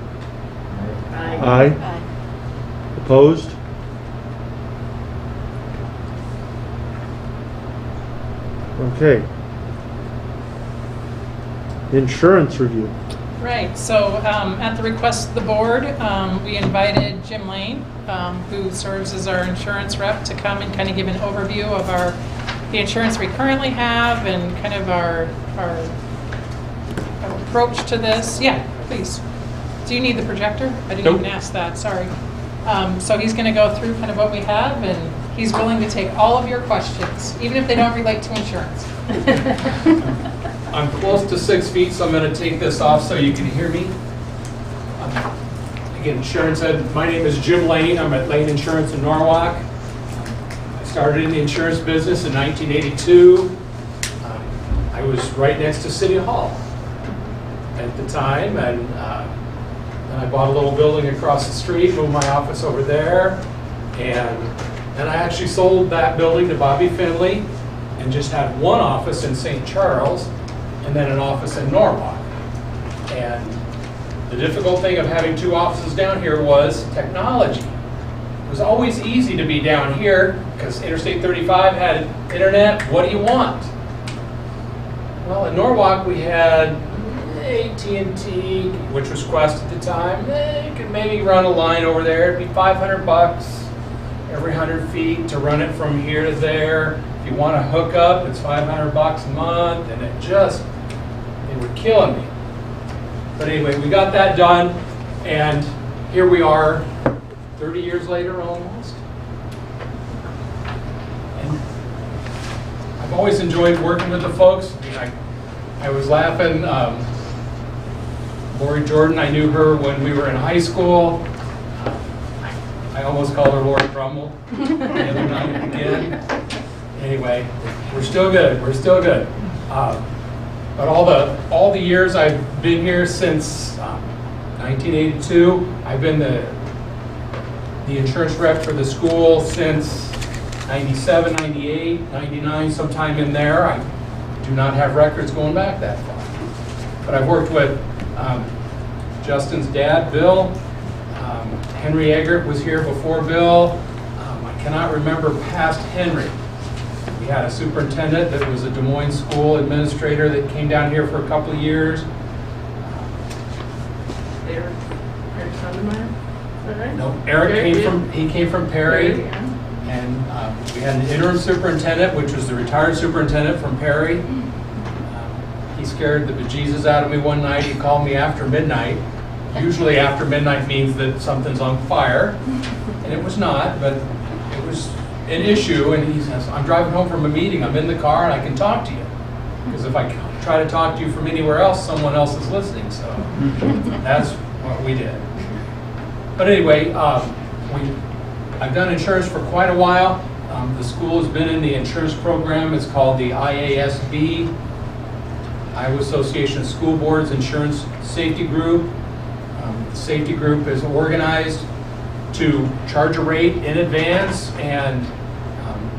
Aye. Opposed? Okay. Insurance review. Right, so at the request of the board, we invited Jim Lane, who serves as our insurance rep, to come and kind of give an overview of the insurance we currently have and kind of our approach to this. Yeah, please. Do you need the projector? I didn't even ask that, sorry. So he's going to go through kind of what we have, and he's willing to take all of your questions, even if they don't relate to insurance. I'm close to 6 feet, so I'm going to take this off so you can hear me. Again, insurance ed, my name is Jim Lane. I'm at Lane Insurance in Norwalk. I started in the insurance business in 1982. I was right next to City Hall at the time, and I bought a little building across the street, moved my office over there, and I actually sold that building to Bobby Finley and just had one office in St. Charles and then an office in Norwalk. And the difficult thing of having two offices down here was technology. It was always easy to be down here because Interstate 35 had internet. What do you want? Well, in Norwalk we had AT&T, which was Quest at the time. You could maybe run a line over there. It'd be $500 every 100 feet to run it from here to there. If you want to hook up, it's $500 a month, and they were killing me. But anyway, we got that done, and here we are 30 years later almost. And I've always enjoyed working with the folks. I was laughing. Lori Jordan, I knew her when we were in high school. I almost called her Lori Brummel the other night again. Anyway, we're still good. We're still good. But all the years I've been here since 1982, I've been the insurance rep for the school since 97, 98, 99, sometime in there. I do not have records going back that far. But I've worked with Justin's dad, Bill. Henry Eggert was here before Bill. I cannot remember past Henry. We had a superintendent that was a Des Moines school administrator that came down here for a couple of years. Eric Sondermeyer, is that right? No, Eric came from Perry. Perry, yeah. And we had an interim superintendent, which was the retired superintendent from Perry. He scared the bejesus out of me one night. He called me after midnight. Usually after midnight means that something's on fire. And it was not, but it was an issue. And he says, I'm driving home from a meeting. I'm in the car and I can talk to you. Because if I try to talk to you from anywhere else, someone else is listening. So that's what we did. But anyway, I've done insurance for quite a while. The school has been in the insurance program. It's called the IASB, Iowa Association of School Boards Insurance Safety Group. The safety group is organized to charge a rate in advance, and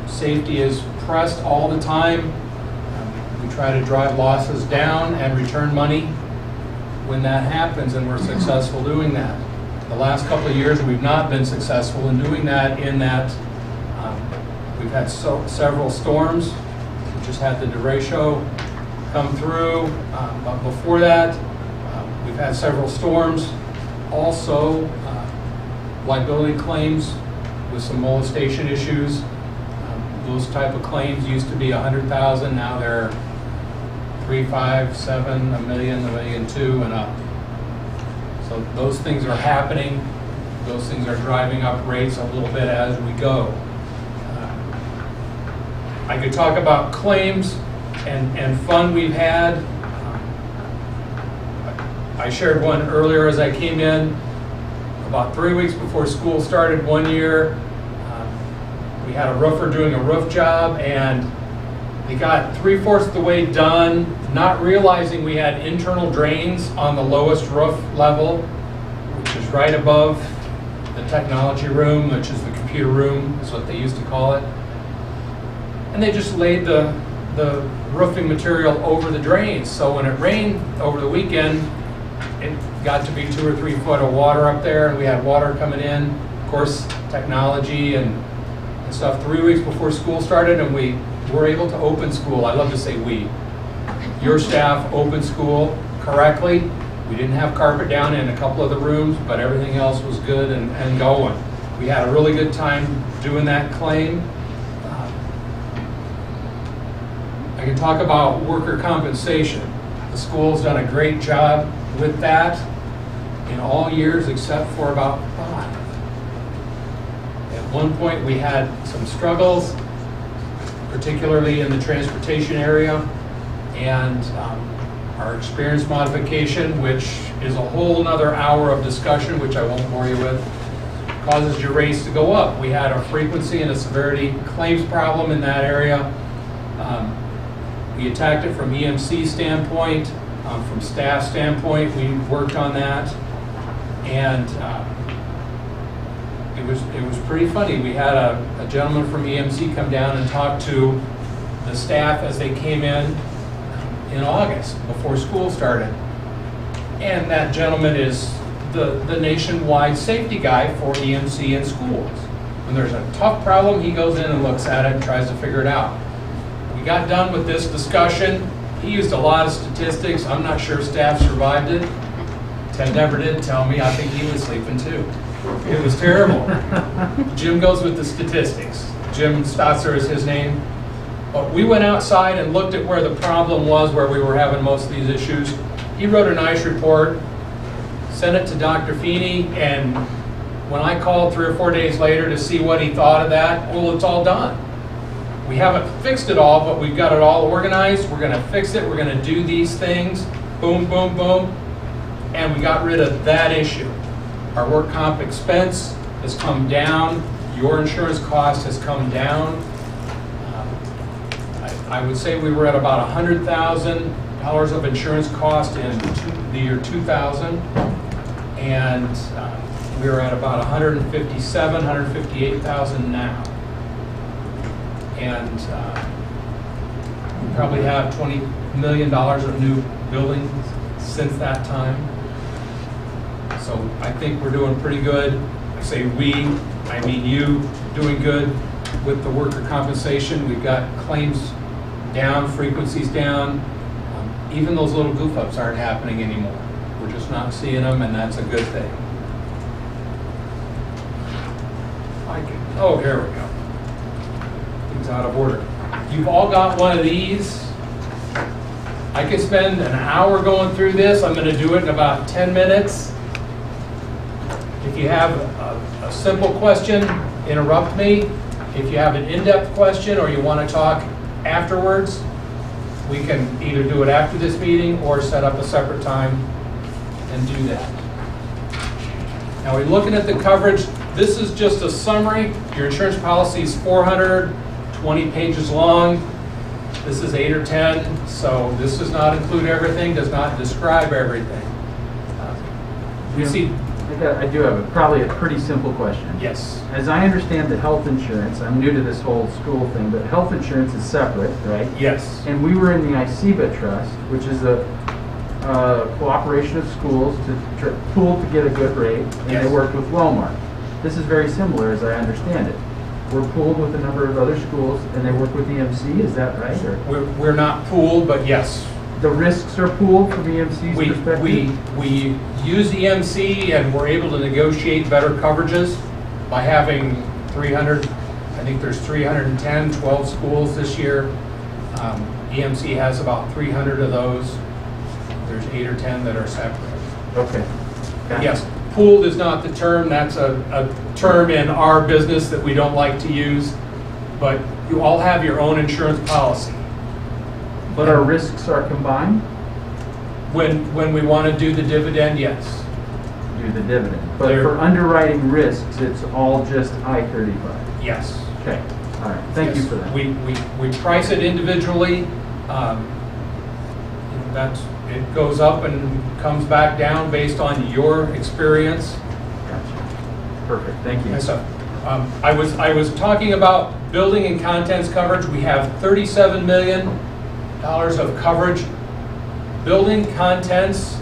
safety is pressed all the time. We try to drive losses down and return money when that happens, and we're successful doing that. The last couple of years we've not been successful in doing that, in that we've had several storms. We just had the derecho come through, but before that we've had several storms. Also liability claims with some molestation issues. Those type of claims used to be 100,000, now they're 3, 5, 7, $1 million, $1.2 million and up. So those things are happening. Those things are driving up rates a little bit as we go. I could talk about claims and fun we've had. I shared one earlier as I came in. About 3 weeks before school started one year, we had a roofer doing a roof job, and they got 3/4 of the way done, not realizing we had internal drains on the lowest roof level, which is right above the technology room, which is the computer room, is what they used to call it. And they just laid the roofing material over the drains. So when it rained over the weekend, it got to be 2 or 3 foot of water up there, and we had water coming in. Of course, technology and stuff. 3 weeks before school started, and we were able to open school. I love to say we. Your staff opened school correctly. We didn't have carpet down in a couple of the rooms, but everything else was good and going. We had a really good time doing that claim. I can talk about worker compensation. The school's done a great job with that in all years except for about 5. At one point we had some struggles, particularly in the transportation area, and our experience modification, which is a whole nother hour of discussion, which I won't bore you with, causes your rates to go up. We had a frequency and a severity claims problem in that area. We attacked it from EMC standpoint, from staff standpoint. We worked on that, and it was pretty funny. We had a gentleman from EMC come down and talk to the staff as they came in August before school started, and that gentleman is the nationwide safety guy for EMC in schools. When there's a tough problem, he goes in and looks at it and tries to figure it out. We got done with this discussion. He used a lot of statistics. I'm not sure staff survived it. Ted never did tell me. I think he was sleeping too. It was terrible. Jim goes with the statistics. Jim Stotzer is his name. But we went outside and looked at where the problem was, where we were having most of these issues. He wrote a nice report, sent it to Dr. Feeney, and when I called 3 or 4 days later to see what he thought of that, well, it's all done. We haven't fixed it all, but we've got it all organized. We're going to fix it. We're going to do these things. Boom, boom, boom. And we got rid of that issue. Our work comp expense has come down. Your insurance cost has come down. I would say we were at about $100,000 of insurance cost in the year 2000. And we are at about $157,000, $158,000 now. And we probably have $20 million of new buildings since that time. So I think we're doing pretty good. I say we, I mean you, doing good with the worker compensation. We've got claims down, frequencies down. Even those little goof ups aren't happening anymore. We're just not seeing them, and that's a good thing. Oh, here we go. Things out of order. You've all got one of these. I could spend an hour going through this. I'm going to do it in about 10 minutes. If you have a simple question, interrupt me. If you have an in-depth question or you want to talk afterwards, we can either do it after this meeting or set up a separate time and do that. Now we're looking at the coverage. This is just a summary. Your insurance policy is 420 pages long. This is 8 or 10, so this does not include everything, does not describe everything. We see. I do have probably a pretty simple question. Yes. As I understand the health insurance, I'm new to this whole school thing, but health insurance is separate, right? Yes. And we were in the ICEBA trust, which is a cooperation of schools to pool to get a good rate, and Yes. they worked with Walmart. This is very similar, as I understand it. We're pooled with a number of other schools, and they work with EMC. Is that right? Or We're not pooled, but yes. the risks are pooled from EMC's perspective. We use EMC and we're able to negotiate better coverages by having 300, I think there's 310, 12 schools this year. EMC has about 300 of those. There's 8 or 10 that are separate. Okay. Got it. Yes, pooled is not the term. That's a term in our business that we don't like to use. But you all have your own insurance policy. But our risks are combined? When we want to do the dividend, yes. Do the dividend. But They're- for underwriting risks, it's all just I-35. Yes. Okay. All right, thank you for that. We price it individually. It goes up and comes back down based on your experience. Gotcha. Perfect, thank you. Yes, sir. I was talking about building and contents coverage. We have $37 million of coverage. Building contents,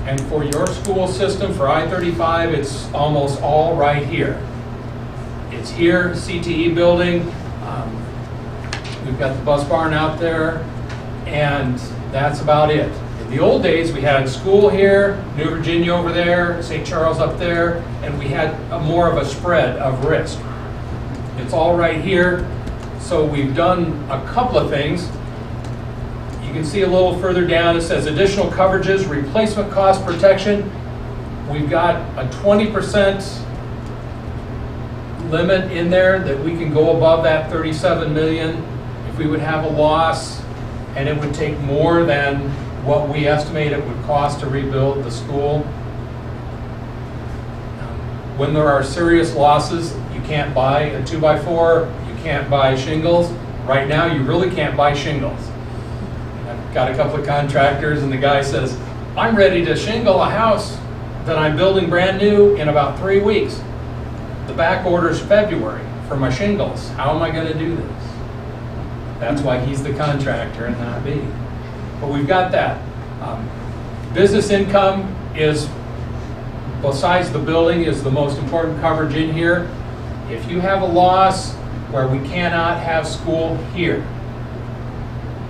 and for your school system, for I-35, it's almost all right here. It's here, CTE building. We've got the bus barn out there, and that's about it. In the old days, we had school here, New Virginia over there, St. Charles up there, and we had more of a spread of risk. It's all right here. So we've done a couple of things. You can see a little further down, it says additional coverages, replacement cost protection. We've got a 20% limit in there that we can go above that 37 million if we would have a loss, and it would take more than what we estimate it would cost to rebuild the school. When there are serious losses, you can't buy a 2x4, you can't buy shingles. Right now, you really can't buy shingles. I've got a couple of contractors, and the guy says, I'm ready to shingle a house that I'm building brand new in about 3 weeks. The back order's February for my shingles. How am I going to do this? That's why he's the contractor and not me. But we've got that. Business income is, besides the building, is the most important coverage in here. If you have a loss where we cannot have school here,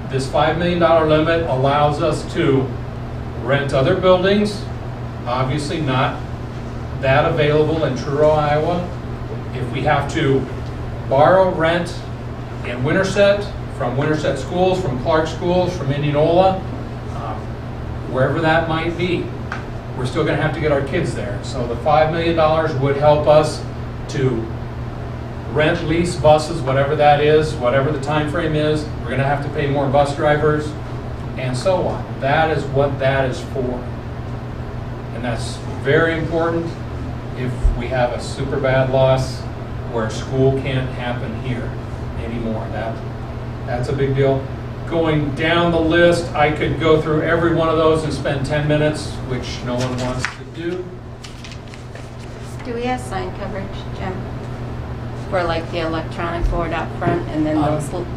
this $5 million limit allows us to rent other buildings, obviously not that available in Truro, Iowa. If we have to borrow rent in Winterset, from Winterset schools, from Clark schools, from Indianola, wherever that might be, we're still going to have to get our kids there. So the $5 million would help us to rent, lease buses, whatever that is, whatever the time frame is. We're going to have to pay more bus drivers, and so on. That is what that is for. And that's very important if we have a super bad loss where school can't happen here anymore. That's a big deal. Going down the list, I could go through every one of those and spend 10 minutes, which no one wants to do. Do we have sign coverage, Jim? For like the electronic board out front, and then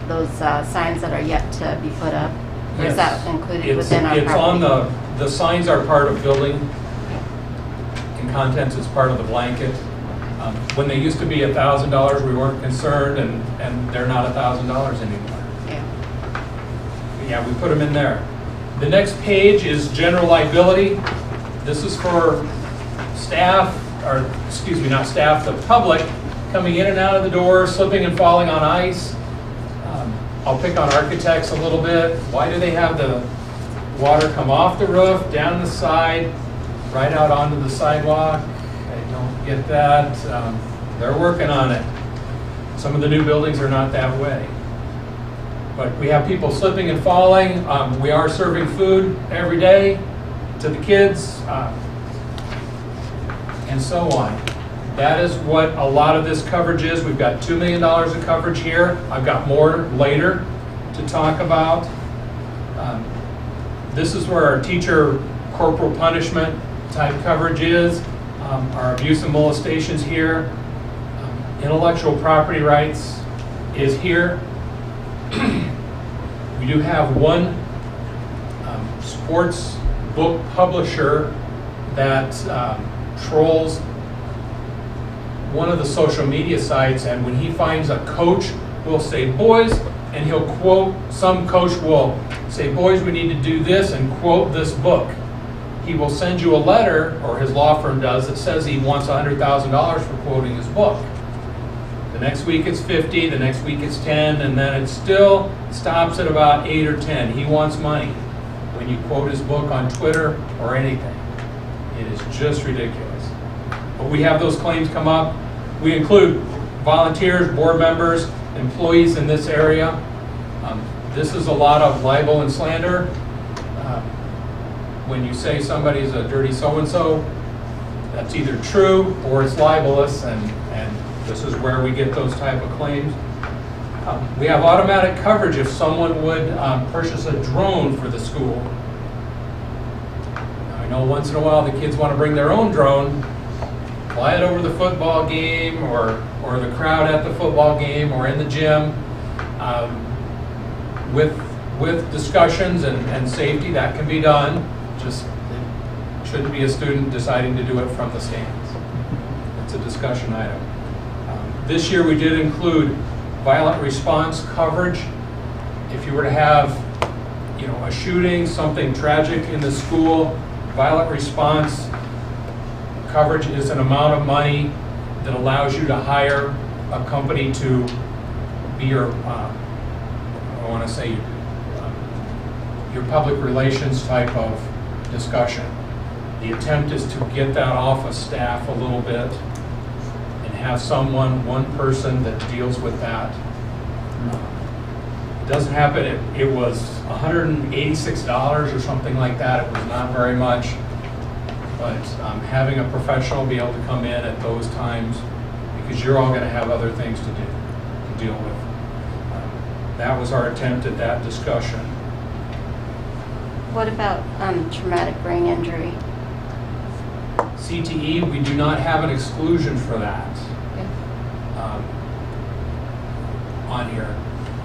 those signs that are yet to be put up? Or is that included within our It's on property? the signs are part of building, and contents is part of the blanket. When they used to be $1,000, we weren't concerned, and they're not $1,000 anymore. Yeah, we put them in there. The next page is general liability. This is for staff, or excuse me, not staff, the public coming in and out of the door, slipping and falling on ice. I'll pick on architects a little bit. Why do they have the water come off the roof, down the side, right out onto the sidewalk? I don't get that. They're working on it. Some of the new buildings are not that way. But we have people slipping and falling. We are serving food every day to the kids, and so on. That is what a lot of this coverage is. We've got $2 million of coverage here. I've got more later to talk about. This is where our teacher corporal punishment type coverage is. Our abuse and molestations here. Intellectual property rights is here. We do have one sports book publisher that trolls one of the social media sites, and when he finds a coach, will say, boys, and he'll quote, some coach will say, boys, we need to do this, and quote this book. He will send you a letter, or his law firm does, that says he wants $100,000 for quoting his book. The next week it's 50, the next week it's 10, and then it still stops at about 8 or 10. He wants money when you quote his book on Twitter or anything. It is just ridiculous. But we have those claims come up. We include volunteers, board members, employees in this area. This is a lot of libel and slander. When you say somebody's a dirty so-and-so, that's either true or it's libelous, and this is where we get those type of claims. We have automatic coverage if someone would purchase a drone for the school. Now, I know once in a while the kids want to bring their own drone, fly it over the football game or the crowd at the football game or in the gym. With discussions and safety, that can be done. Just it shouldn't be a student deciding to do it from the stands. It's a discussion item. This year we did include violent response coverage. If you were to have, a shooting, something tragic in the school, violent response coverage is an amount of money that allows you to hire a company to be your, your public relations type of discussion. The attempt is to get that off of staff a little bit and have one person that deals with that. It doesn't happen, it was $186 or something like that. It was not very much. But having a professional be able to come in at those times, because you're all going to have other things to deal with. That was our attempt at that discussion. What about traumatic brain injury? CTE, we do not have an exclusion for that on here.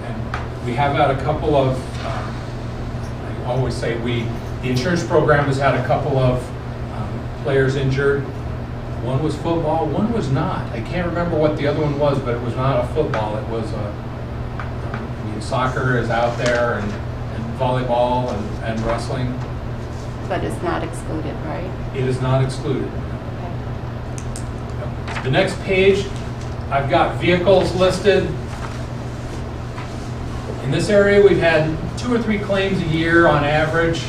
And we have had a couple of, I always say the insurance program has had a couple of players injured. One was football, one was not. I can't remember what the other one was, but it was not a football. It was soccer is out there and volleyball and wrestling. But it's not excluded, right? It is not excluded. The next page, I've got vehicles listed. In this area, we've had 2 or 3 claims a year on average.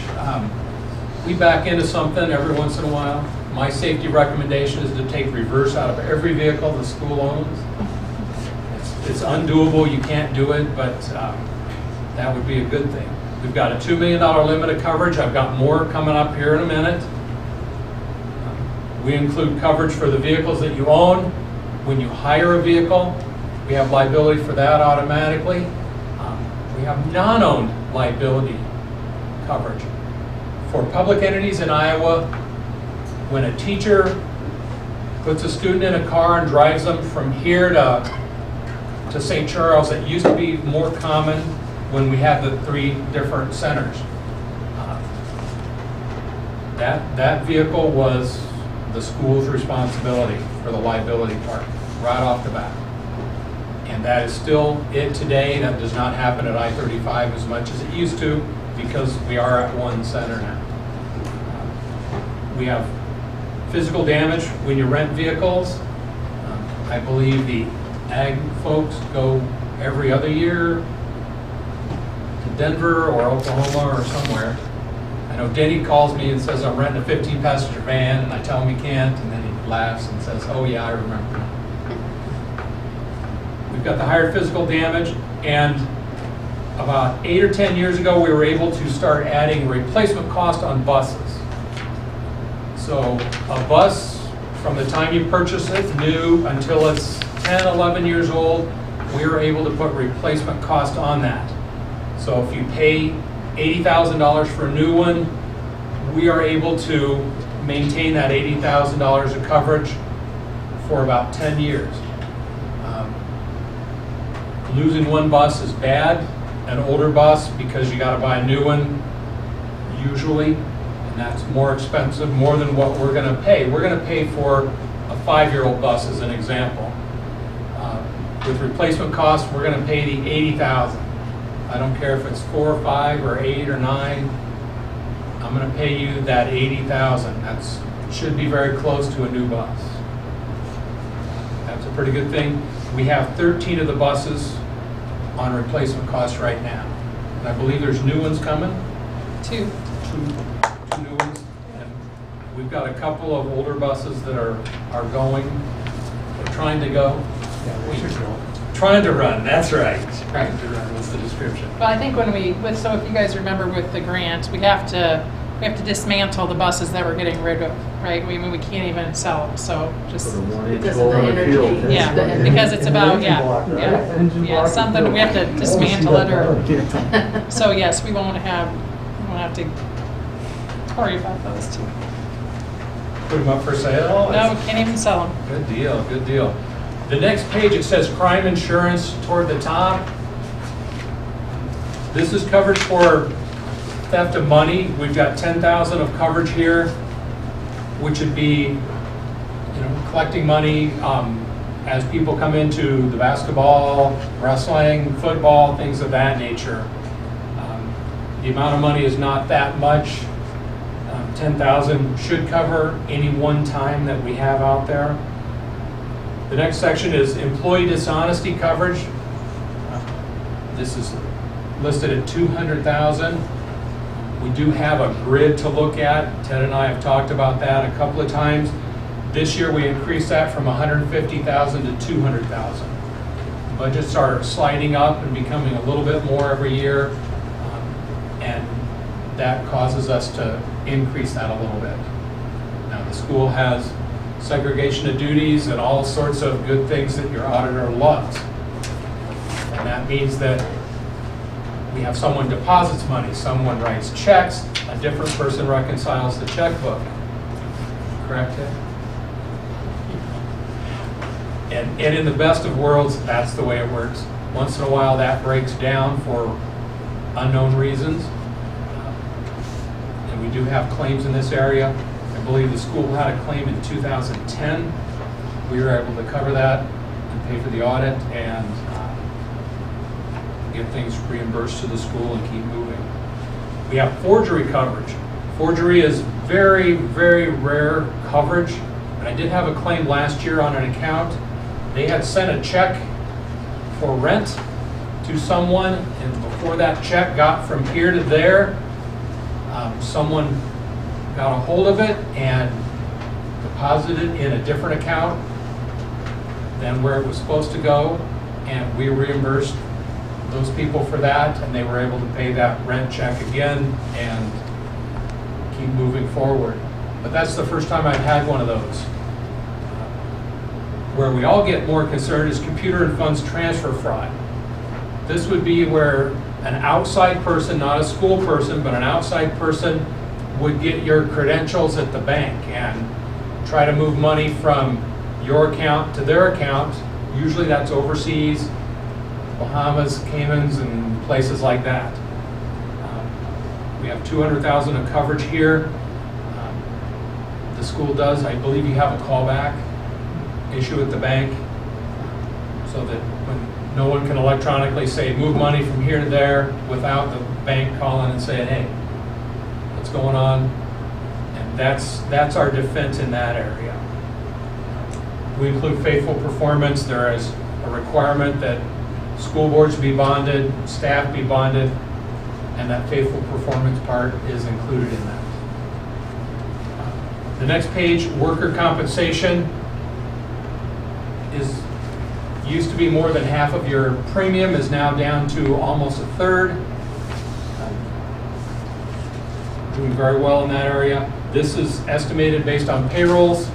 We back into something every once in a while. My safety recommendation is to take reverse out of every vehicle the school owns. It's undoable, you can't do it, but that would be a good thing. We've got a $2 million limit of coverage. I've got more coming up here in a minute. We include coverage for the vehicles that you own. When you hire a vehicle, we have liability for that automatically. We have non-owned liability coverage. For public entities in Iowa, when a teacher puts a student in a car and drives them from here to St. Charles, it used to be more common when we had the 3 different centers. That vehicle was the school's responsibility for the liability part, right off the bat. And that is still it today. That does not happen at I-35 as much as it used to, because we are at one center now. We have physical damage when you rent vehicles. I believe the ag folks go every other year to Denver or Oklahoma or somewhere. I know Denny calls me and says, I'm renting a 15-passenger van, and I tell him he can't, and then he laughs and says, oh yeah, I remember. We've got the higher physical damage, and about 8 or 10 years ago, we were able to start adding replacement cost on buses. So a bus, from the time you purchase it new until it's 10, 11 years old, we are able to put replacement cost on that. So if you pay $80,000 for a new one, we are able to maintain that $80,000 of coverage for about 10 years. Losing one bus is bad, an older bus, because you got to buy a new one usually, and that's more expensive, more than what we're going to pay. We're going to pay for a 5-year-old bus as an example. With replacement costs, we're going to pay the $80,000. I don't care if it's 4 or 5 or 8 or 9. I'm going to pay you that $80,000. That should be very close to a new bus. That's a pretty good thing. We have 13 of the buses on replacement costs right now, and I believe there's new ones coming. 2. Two new ones, and we've got a couple of older buses that are going. They're trying to go. Trying to run, that's right. Trying to run was the description. Well, I think so if you guys remember with the grant, we have to we have to dismantle the buses that we're getting rid of, right? We can't even sell them, so just, Because of the energy. yeah, because it's about, yeah, something, we have to dismantle it or, so yes, we won't have to worry about those two. Put them up for sale? No, we can't even sell them. Good deal, good deal. The next page, it says crime insurance toward the top. This is coverage for theft of money. We've got 10,000 of coverage here, which would be, collecting money as people come into the basketball, wrestling, football, things of that nature. The amount of money is not that much. 10,000 should cover any one time that we have out there. The next section is employee dishonesty coverage. This is listed at 200,000. We do have a grid to look at. Ted and I have talked about that a couple of times. This year we increased that from 150,000 to 200,000. Budgets are sliding up and becoming a little bit more every year, and that causes us to increase that a little bit. Now the school has segregation of duties and all sorts of good things that your auditor loves. And that means that we have someone deposits money, someone writes checks, a different person reconciles the checkbook. Correct, Ted? And in the best of worlds, that's the way it works. Once in a while that breaks down for unknown reasons. And we do have claims in this area. I believe the school had a claim in 2010. We were able to cover that and pay for the audit and get things reimbursed to the school and keep moving. We have forgery coverage. Forgery is very, very rare coverage. And I did have a claim last year on an account. They had sent a check for rent to someone, and before that check got from here to there, someone got a hold of it and deposited it in a different account than where it was supposed to go, and we reimbursed those people for that, and they were able to pay that rent check again and keep moving forward. But that's the first time I've had one of those. Where we all get more concerned is computer and funds transfer fraud. This would be where an outside person, not a school person, but an outside person would get your credentials at the bank and try to move money from your account to their account. Usually that's overseas, Bahamas, Caymans, and places like that. We have 200,000 of coverage here. The school does, I believe you have a callback issue at the bank so that when no one can electronically say move money from here to there without the bank calling and saying, hey, what's going on? And that's our defense in that area. We include faithful performance. There is a requirement that school boards be bonded, staff be bonded, and that faithful performance part is included in that. The next page, worker compensation, is used to be more than half of your premium, is now down to almost a third. Doing very well in that area. This is estimated based on payrolls.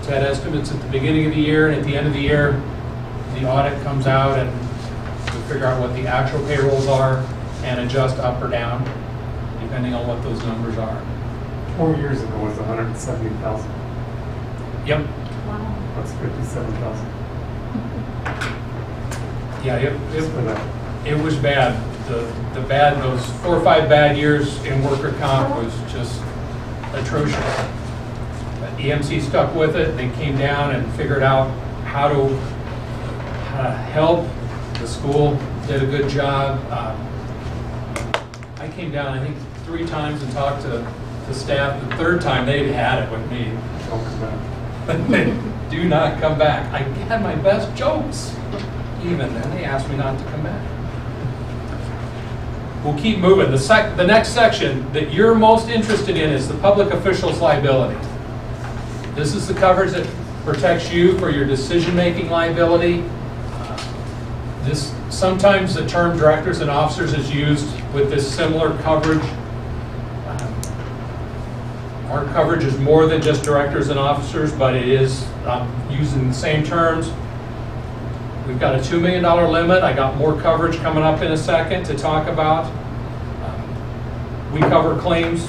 Ted estimates at the beginning of the year, and at the end of the year, the audit comes out and we figure out what the actual payrolls are and adjust up or down, depending on what those numbers are. 4 years ago was 170,000. Yep. That's 57,000. Yeah, it was bad. Those 4 or 5 bad years in worker comp was just atrocious. But EMC stuck with it. They came down and figured out how to help. The school did a good job. I came down, I think, 3 times and talked to the staff. The third time, they'd had it with me. Don't come back. They do not come back. I had my best jokes. Even then, they asked me not to come back. We'll keep moving. The next section that you're most interested in is the public official's liability. This is the coverage that protects you for your decision-making liability. Sometimes the term directors and officers is used with this similar coverage. Our coverage is more than just directors and officers, but it is using the same terms. We've got a $2 million limit. I got more coverage coming up in a second to talk about. We cover claims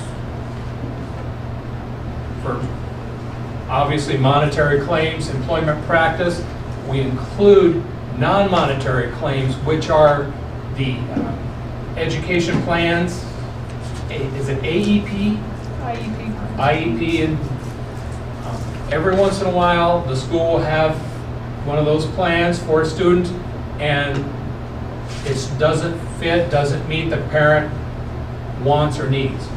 for obviously monetary claims, employment practice. We include non-monetary claims, which are the education plans. Is it AEP? IEP. IEP, and every once in a while, the school will have one of those plans for a student, and it doesn't fit, doesn't meet the parent wants or needs.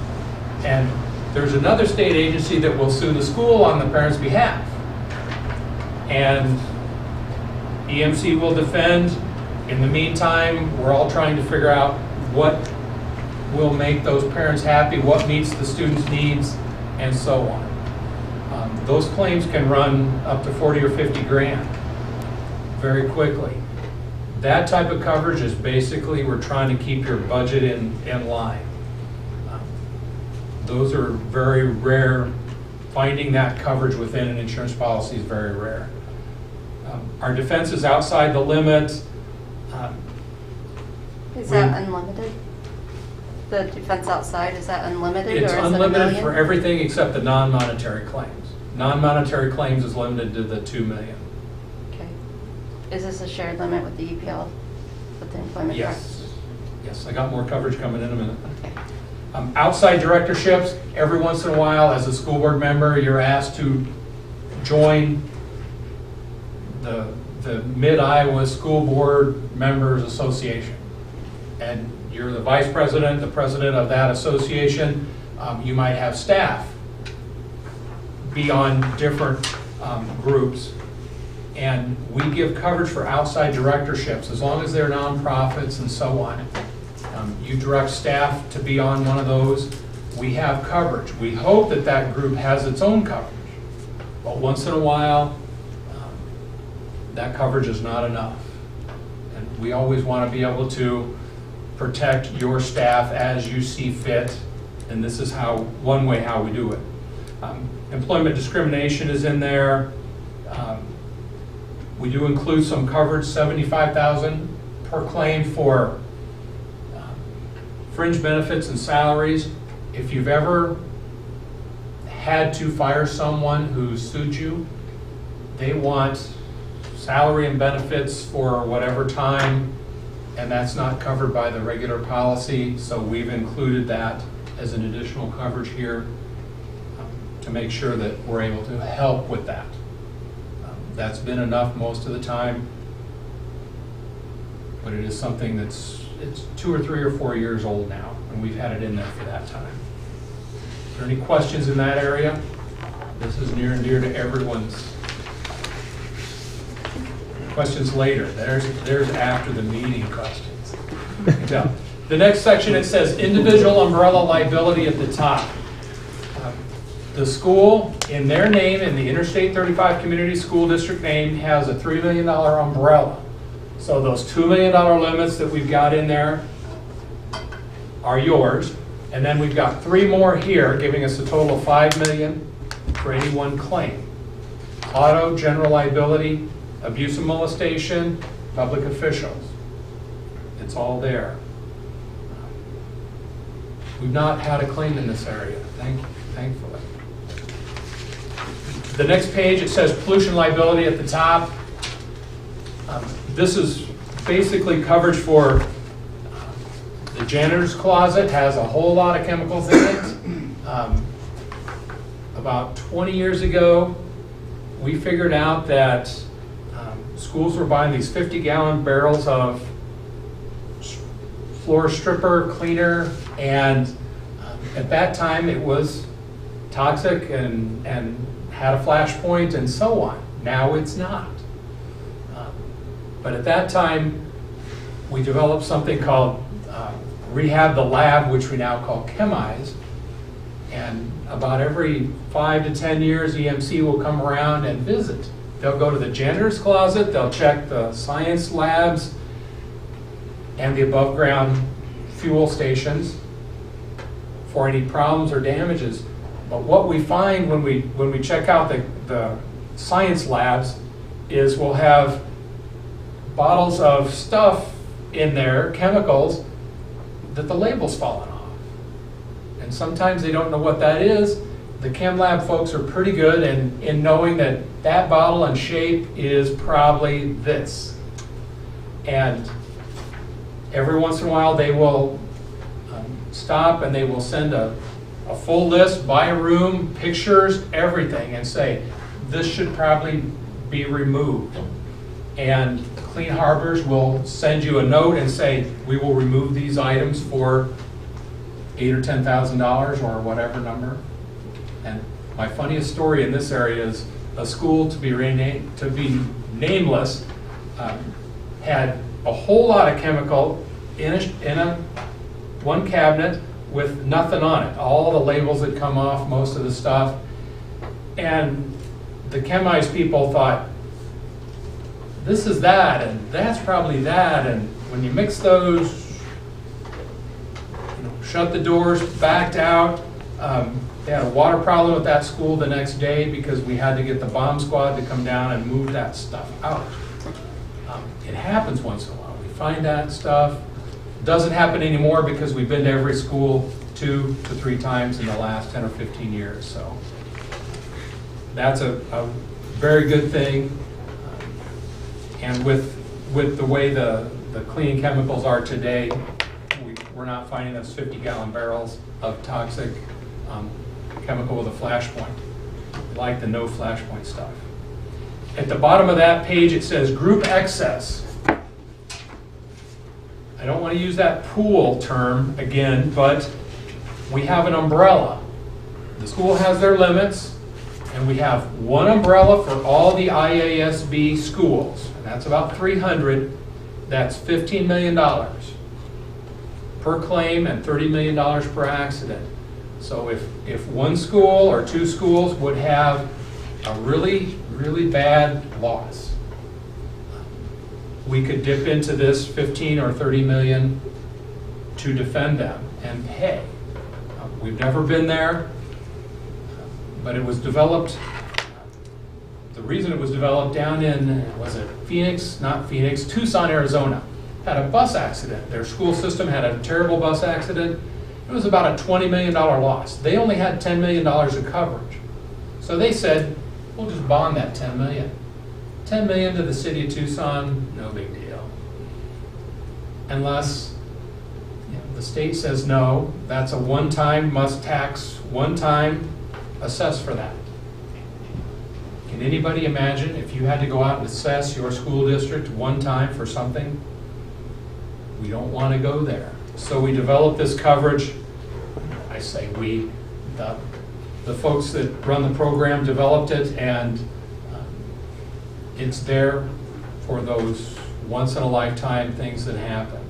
And there's another state agency that will sue the school on the parent's behalf. And EMC will defend. In the meantime, we're all trying to figure out what will make those parents happy, what meets the student's needs, and so on. Those claims can run up to 40 or 50 grand very quickly. That type of coverage is basically, we're trying to keep your budget in line. Those are very rare. Finding that coverage within an insurance policy is very rare. Our defense is outside the limit. Is that unlimited? The defense outside, is that unlimited, or It's is it $1 unlimited million? for everything except the non-monetary claims. Non-monetary claims is limited to the $2 million. Okay. Is this a shared limit with the EPL, with the employment practices? Yes. Yes, I got more coverage coming in a minute. Okay. Outside directorships, every once in a while, as a school board member, you're asked to join the Mid-Iowa School Board Members Association. And you're the vice president, the president of that association. You might have staff be on different groups. And we give coverage for outside directorships, as long as they're nonprofits and so on. You direct staff to be on one of those, we have coverage. We hope that that group has its own coverage. But once in a while, that coverage is not enough. And we always want to be able to protect your staff as you see fit, and this is one way how we do it. Employment discrimination is in there. We do include some coverage, $75,000 per claim for fringe benefits and salaries. If you've ever had to fire someone who sued you, they want salary and benefits for whatever time, and that's not covered by the regular policy, so we've included that as an additional coverage here to make sure that we're able to help with that. That's been enough most of the time, but it is something it's 2 or 3 or 4 years old now, and we've had it in there for that time. Are there any questions in that area? This is near and dear to everyone's. Questions later. There's after the meeting questions. Yeah. The next section, it says individual umbrella liability at the top. The school, in their name, in the Interstate 35 Community School District name, has a $3 million umbrella. So those $2 million limits that we've got in there are yours. And then we've got 3 more here, giving us a total of $5 million for any one claim. Auto, general liability, abuse and molestation, public officials. It's all there. We've not had a claim in this area, thankfully. The next page, it says pollution liability at the top. This is basically coverage for the janitor's closet, has a whole lot of chemicals in it. About 20 years ago, we figured out that schools were buying these 50-gallon barrels of floor stripper cleaner, and at that time it was toxic and had a flash point and so on. Now it's not. But at that time, we developed something called Rehab the Lab, which we now call Chemize. And about every 5 to 10 years, EMC will come around and visit. They'll go to the janitor's closet, they'll check the science labs and the above ground fuel stations for any problems or damages. But what we find when we check out the science labs is we'll have bottles of stuff in there, chemicals, that the label's fallen off. And sometimes they don't know what that is. The chem lab folks are pretty good in knowing that that bottle and shape is probably this. And every once in a while they will stop and they will send a full list by room, pictures, everything, and say, this should probably be removed. And Clean Harbors will send you a note and say, we will remove these items for $8,000 or $10,000 or whatever number. And my funniest story in this area is a school to be nameless had a whole lot of chemical in one cabinet with nothing on it. All the labels had come off, most of the stuff. And the Chemize people thought, this is that, and that's probably that, and when you mix those, shut the doors, backed out. They had a water problem at that school the next day because we had to get the bomb squad to come down and move that stuff out. It happens once in a while. We find that stuff. Doesn't happen anymore because we've been to every school 2 to 3 times in the last 10 or 15 years. So that's a very good thing. And with the way the cleaning chemicals are today, we're not finding those 50-gallon barrels of toxic chemical with a flashpoint. We like the no flashpoint stuff. At the bottom of that page it says group excess. I don't want to use that pool term again, but we have an umbrella. The school has their limits, and we have one umbrella for all the IASB schools. And that's about 300. That's $15 million per claim and $30 million per accident. So if one school or 2 schools would have a really, really bad loss, we could dip into this 15 or 30 million to defend them and pay. We've never been there, but it was developed. The reason it was developed down in, was it Phoenix? Not Phoenix, Tucson, Arizona. Had a bus accident. Their school system had a terrible bus accident. It was about a $20 million loss. They only had $10 million of coverage. So they said, we'll just bond that $10 million. $10 million to the city of Tucson, no big deal. Unless the state says no, that's a one-time must tax, one-time assess for that. Can anybody imagine if you had to go out and assess your school district one time for something? We don't want to go there. So we developed this coverage. I say we, the folks that run the program developed it, and it's there for those once-in-a-lifetime things that happen.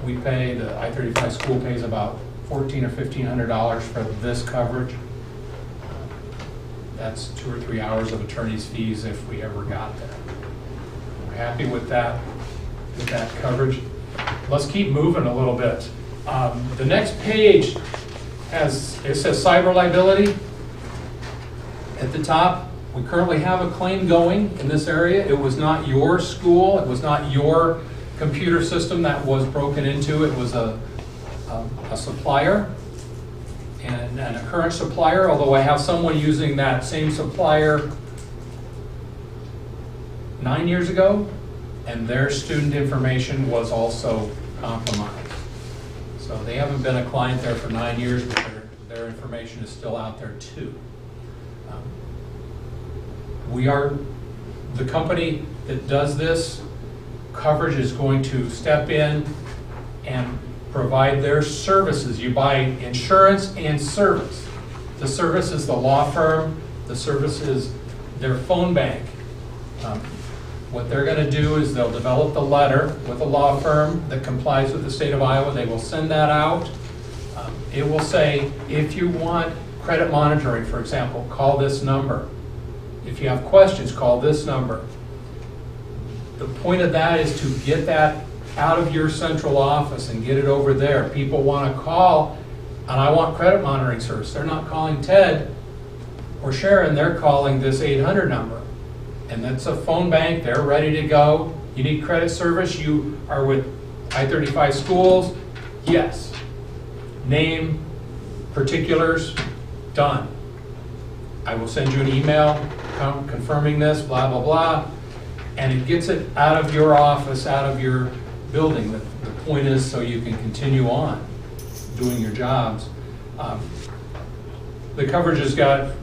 We pay, the I-35 school pays about $1,400 or $1,500 for this coverage. That's 2 or 3 hours of attorney's fees if we ever got there. We're happy with that coverage. Let's keep moving a little bit. The next page it says cyber liability at the top. We currently have a claim going in this area. It was not your school. It was not your computer system that was broken into. It was a supplier and a current supplier, although I have someone using that same supplier 9 years ago, and their student information was also compromised. So they haven't been a client there for 9 years, but their information is still out there too. We are the company that does this. Coverage is going to step in and provide their services. You buy insurance and service. The service is the law firm. The service is their phone bank. What they're going to do is they'll develop the letter with a law firm that complies with the state of Iowa. They will send that out. It will say, if you want credit monitoring, for example, call this number. If you have questions, call this number. The point of that is to get that out of your central office and get it over there. People want to call and I want credit monitoring service. They're not calling Ted or Sharon, they're calling this 800 number. And that's a phone bank, they're ready to go. You need credit service, you are with I-35 schools, yes. Name, particulars, done. I will send you an email confirming this, blah, blah, blah. And it gets it out of your office, out of your building. The point is so you can continue on doing your jobs. The coverage has got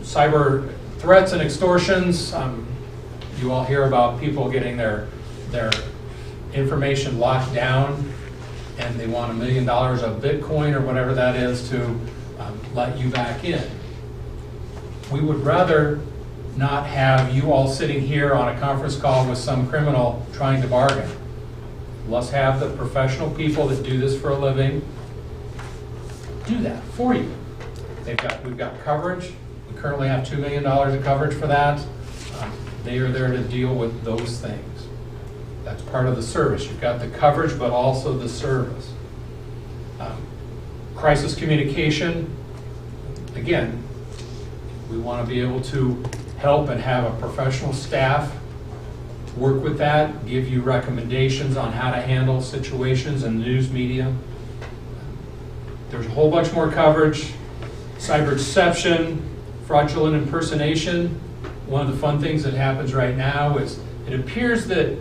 cyber threats and extortions. You all hear about people getting their information locked down, and they want $1 million of Bitcoin or whatever that is to let you back in. We would rather not have you all sitting here on a conference call with some criminal trying to bargain. Let's have the professional people that do this for a living do that for you. We've got coverage. We currently have $2 million of coverage for that. They are there to deal with those things. That's part of the service. You've got the coverage, but also the service. Crisis communication, again, we want to be able to help and have a professional staff work with that, give you recommendations on how to handle situations in the news media. There's a whole bunch more coverage. Cyber deception, fraudulent impersonation. One of the fun things that happens right now is it appears that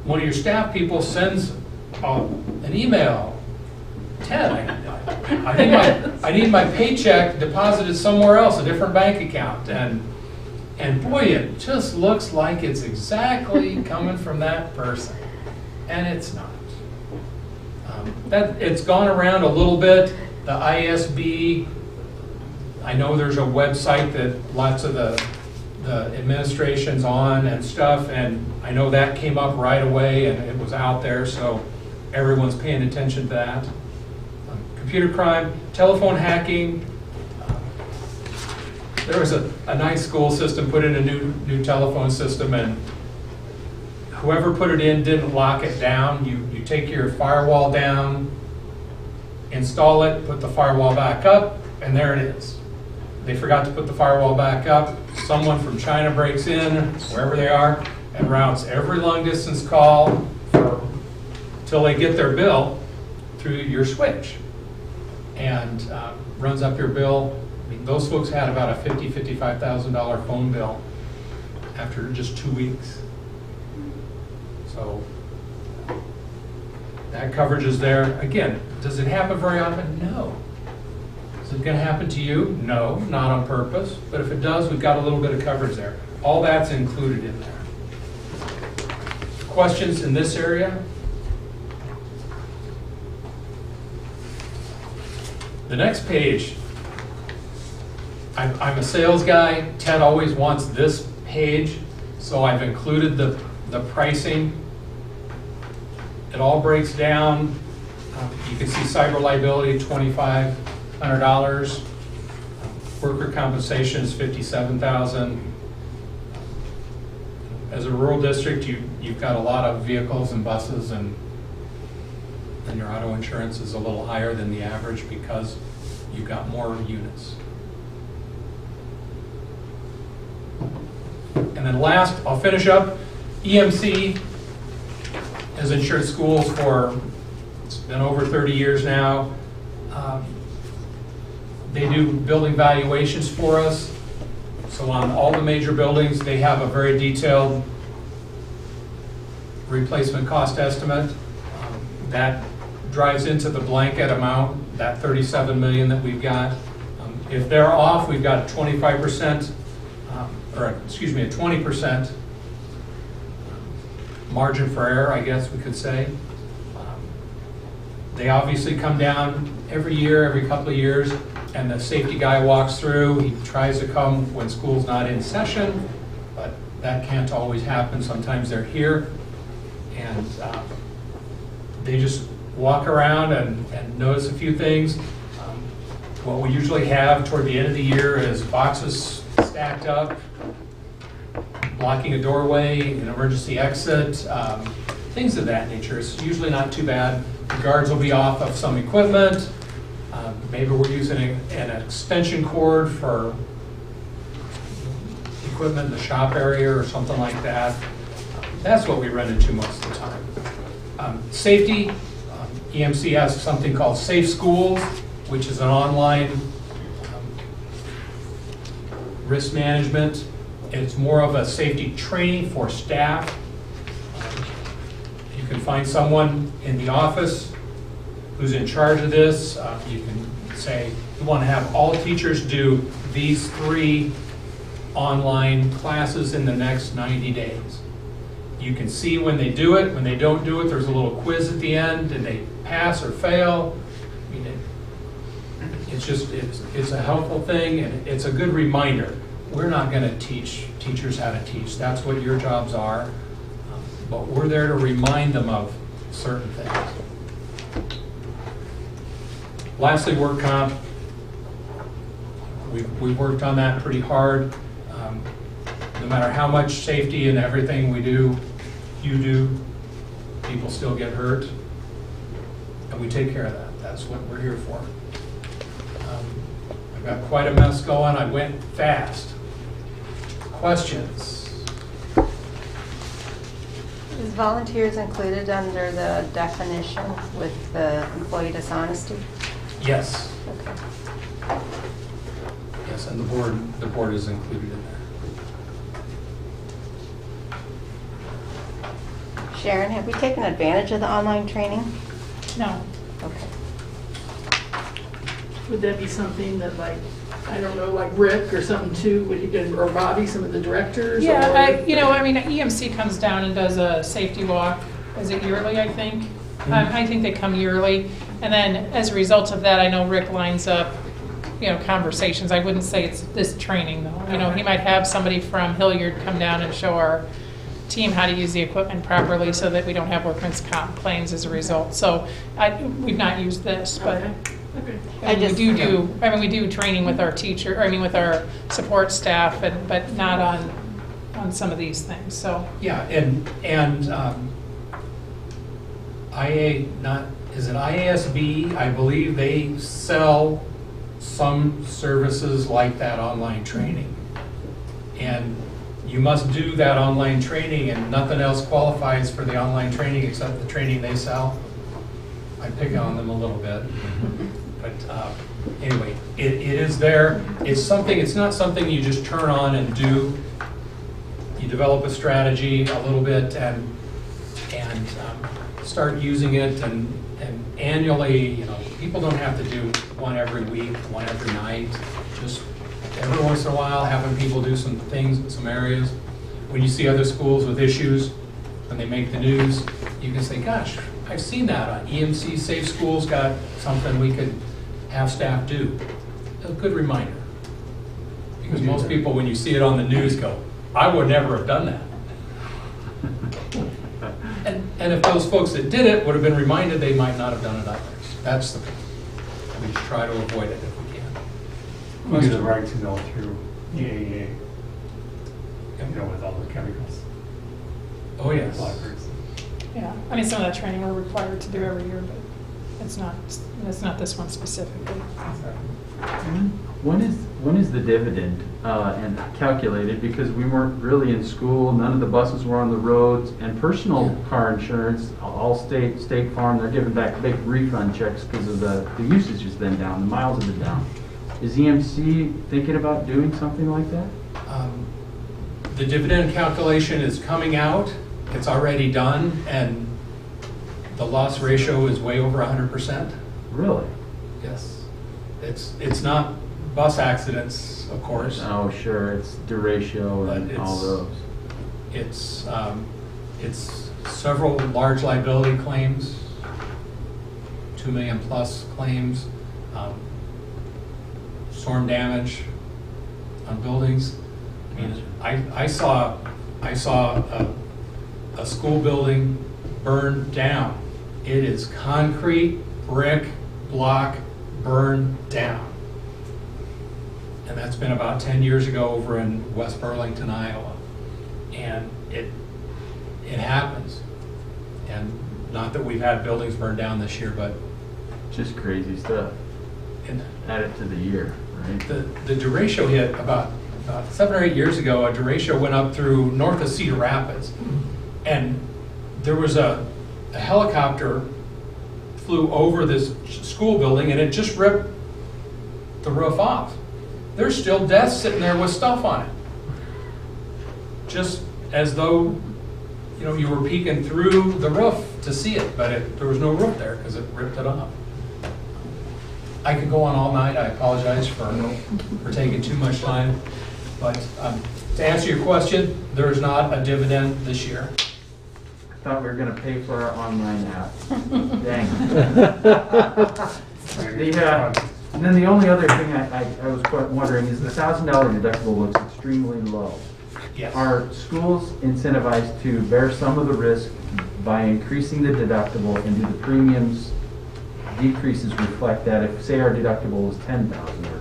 one of your staff people sends an email. Ted, I need my paycheck deposited somewhere else, a different bank account. And boy, it just looks like it's exactly coming from that person. And it's not. It's gone around a little bit. The ISB, I know there's a website that lots of the administration's on and stuff, and I know that came up right away and it was out there, so everyone's paying attention to that. Computer crime, telephone hacking. There was a nice school system put in a new telephone system, and whoever put it in didn't lock it down. You take your firewall down, install it, put the firewall back up, and there it is. They forgot to put the firewall back up. Someone from China breaks in, wherever they are, and routes every long distance call till they get their bill through your switch, and runs up your bill. I mean, those folks had about a $50,000-$55,000 phone bill after just 2 weeks. So that coverage is there. Again, does it happen very often? No. Is it going to happen to you? No, not on purpose. But if it does, we've got a little bit of coverage there. All that's included in there. Questions in this area? The next page, I'm a sales guy. Ted always wants this page, so I've included the pricing. It all breaks down. You can see cyber liability, $2,500. Worker compensation is $57,000. As a rural district, you've got a lot of vehicles and buses, and your auto insurance is a little higher than the average because you've got more units. And then last, I'll finish up. EMC has insured schools it's been over 30 years now. They do building valuations for us. So on all the major buildings, they have a very detailed replacement cost estimate. That drives into the blanket amount, that $37 million that we've got. If they're off, we've got a 25%, a 20% margin for error, I guess we could say. They obviously come down every year, every couple of years, and the safety guy walks through. He tries to come when school's not in session, but that can't always happen. Sometimes they're here, and they just walk around and notice a few things. What we usually have toward the end of the year is boxes stacked up, blocking a doorway, an emergency exit, things of that nature. It's usually not too bad. The guards will be off of some equipment. Maybe we're using an extension cord for equipment in the shop area or something like that. That's what we run into most of the time. Safety, EMC has something called Safe Schools, which is an online risk management. It's more of a safety training for staff. You can find someone in the office who's in charge of this. You can say, you want to have all teachers do these 3 online classes in the next 90 days. You can see when they do it. When they don't do it, there's a little quiz at the end. Did they pass or fail? I mean, it's a helpful thing, and it's a good reminder. We're not going to teach teachers how to teach. That's what your jobs are. But we're there to remind them of certain things. Lastly, work comp. We've worked on that pretty hard. No matter how much safety and everything we do, you do, people still get hurt. And we take care of that. That's what we're here for. I've got quite a mess going. I went fast. Questions? Is volunteers included under the definition with the employee dishonesty? Yes. Okay. Yes, and the board is included in there. Sharon, have we taken advantage of the online training? No. Okay. Would that be something that, like, I don't know, like Rick or something too, would you, or Bobby, some of the directors? Yeah, or- I mean, EMC comes down and does a safety walk. Is it yearly, I think? I think they come yearly. And then as a result of that, I know Rick lines up, conversations. I wouldn't say it's this training though. He might have somebody from Hilliard come down and show our team how to use the equipment properly so that we don't have workman's comp claims as a result. So we've not used this, but Okay. we do training with our with our support staff, but not on some of these things, so. Yeah, and is it IASB? I believe they sell some services like that online training. And you must do that online training, and nothing else qualifies for the online training except the training they sell. I pick on them a little bit. But anyway, it is there. It's not something you just turn on and do. You develop a strategy a little bit and start using it, and annually, people don't have to do one every week, one every night. Just every once in a while, having people do some things in some areas. When you see other schools with issues, when they make the news, you can say, gosh, I've seen that on EMC. Safe Schools got something we could have staff do. A good reminder. Because most people, when you see it on the news, go, I would never have done that. And if those folks that did it would have been reminded, they might not have done it either. That's the thing. We just try to avoid it if we can. We do the right to know through EAA, with all the chemicals. Oh, yes. Yeah, some of that training we're required to do every year, but it's not this one specifically. When is the dividend and calculated? Because we weren't really in school, none of the buses were on the roads, and personal car insurance, State Farm, they're giving back big refund checks because of the usage has been down, the miles have been down. Is EMC thinking about doing something like that? The dividend calculation is coming out. It's already done, and the loss ratio is way over 100%. Really? Yes. It's not bus accidents, of course. Oh, sure, it's deratio and all those. It's several large liability claims, 2 million plus claims, storm damage on buildings. I mean, I saw a school building burned down. It is concrete, brick, block, burned down. And that's been about 10 years ago over in West Burlington, Iowa. And it happens. And not that we've had buildings burned down this year, but just crazy stuff. And Add it to the year, right? the derecho hit about 7 or 8 years ago. A derecho went up through north of Cedar Rapids, and there was a helicopter flew over this school building, and it just ripped the roof off. There's still desks sitting there with stuff on it, just as though you were peeking through the roof to see it, but there was no roof there because it ripped it off. I could go on all night. I apologize for taking too much time. But to answer your question, there is not a dividend this year. I thought we were gonna pay for our online app. Dang. And then the only other thing I was quite wondering is the $1,000 deductible looks extremely low. Yes. Are schools incentivized to bear some of the risk by increasing the deductible, and do the premiums decreases reflect that if, say, our deductible is $10,000 or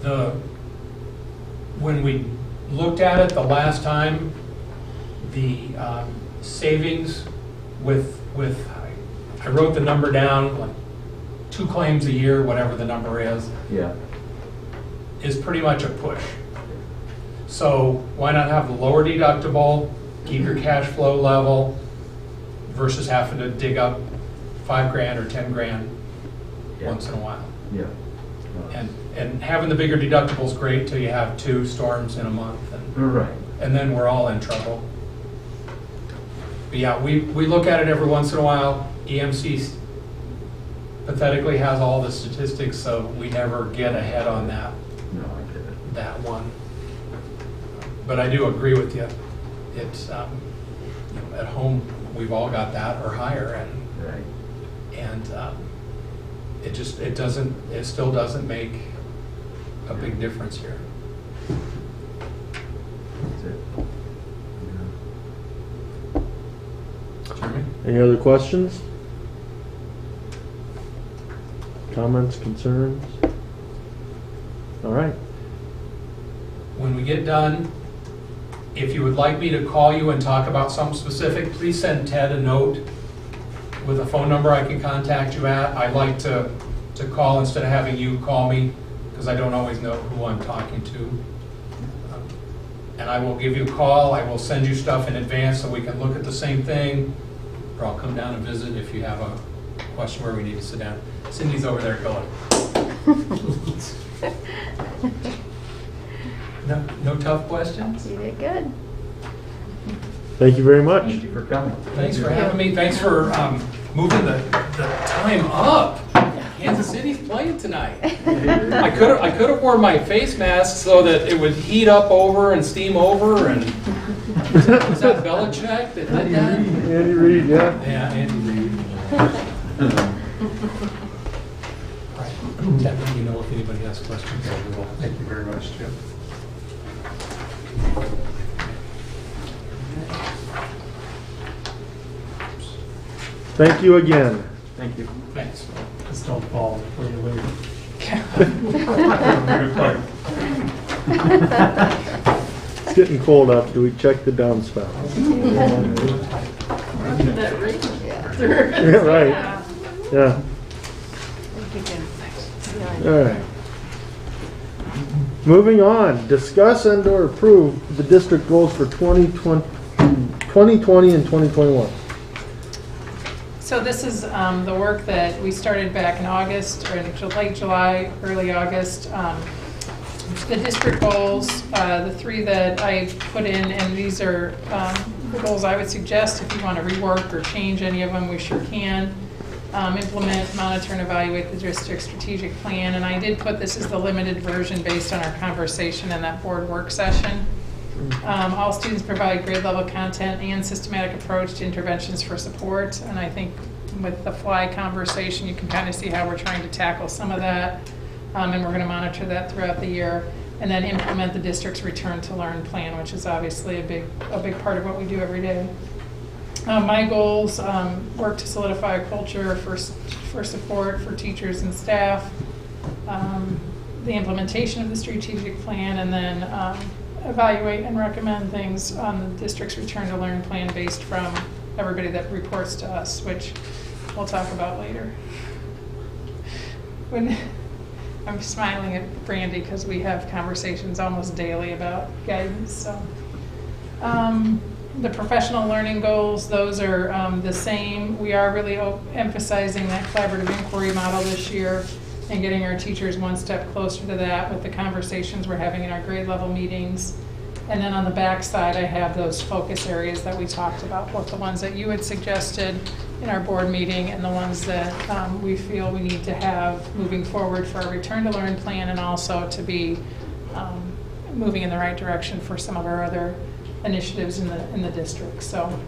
$20,000? When we looked at it the last time, the savings with I wrote the number down, like 2 claims a year, whatever the number is pretty much a push. So why not have the lower deductible, keep your cash flow level, versus having to dig up $5,000 or $10,000 once in a while. Yeah. And having the bigger deductible is great till you have 2 storms in a month, Right. and then we're all in trouble. But yeah, we look at it every once in a while. EMC pathetically has all the statistics, so we never get ahead on that. No, I get it. That one. But I do agree with you. It's at home we've all got that or higher, Right. and it still doesn't make a big difference here. That's it. Jeremy? Any other questions? Comments, concerns? All right. When we get done, if you would like me to call you and talk about something specific, please send Ted a note with a phone number I can contact you at. I like to call instead of having you call me, because I don't always know who I'm talking to. And I will give you a call. I will send you stuff in advance so we can look at the same thing, or I'll come down and visit if you have a question where we need to sit down. Cindy's over there going. No tough questions? You did good. Thank you very much. Thank you for coming. Thanks for having me. Thanks for moving the time up. Kansas City's playing tonight. I could have worn my face mask so that it would heat up over and steam over. And was that Belichick that did that? Andy Reid, yeah. Yeah, Andy Reid. Right. Let me know if anybody has questions. Thank you very much, Jim. Thank you again. Thank you. Thanks. Just don't fall before you leave. It's getting cold out. Do we check the downspout? That rain. Yeah, right. Yeah. All right. Moving on, discuss and or approve the district goals for 2020 and 2021. So this is the work that we started back in August, or in late July, early August. The district goals, the 3 that I put in, and these are the goals I would suggest if you want to rework or change any of them, we sure can. Implement, monitor, and evaluate the district strategic plan. And I did put this as the limited version based on our conversation in that board work session. All students provide grade level content and systematic approach to interventions for support. And I think with the fly conversation, you can kind of see how we're trying to tackle some of that. And we're going to monitor that throughout the year. And then implement the district's return to learn plan, which is obviously a big part of what we do every day. My goals work to solidify a culture for support for teachers and staff, the implementation of the strategic plan, and then evaluate and recommend things on the district's return to learn plan based from everybody that reports to us, which we'll talk about later. when, I'm smiling at Brandy because we have conversations almost daily about guidance, so. The professional learning goals, those are the same. We are really emphasizing that collaborative inquiry model this year and getting our teachers one step closer to that with the conversations we're having in our grade level meetings. And then on the back side, I have those focus areas that we talked about, both the ones that you had suggested in our board meeting and the ones that we feel we need to have moving forward for our return to learn plan, and also to be moving in the right direction for some of our other initiatives in the district. So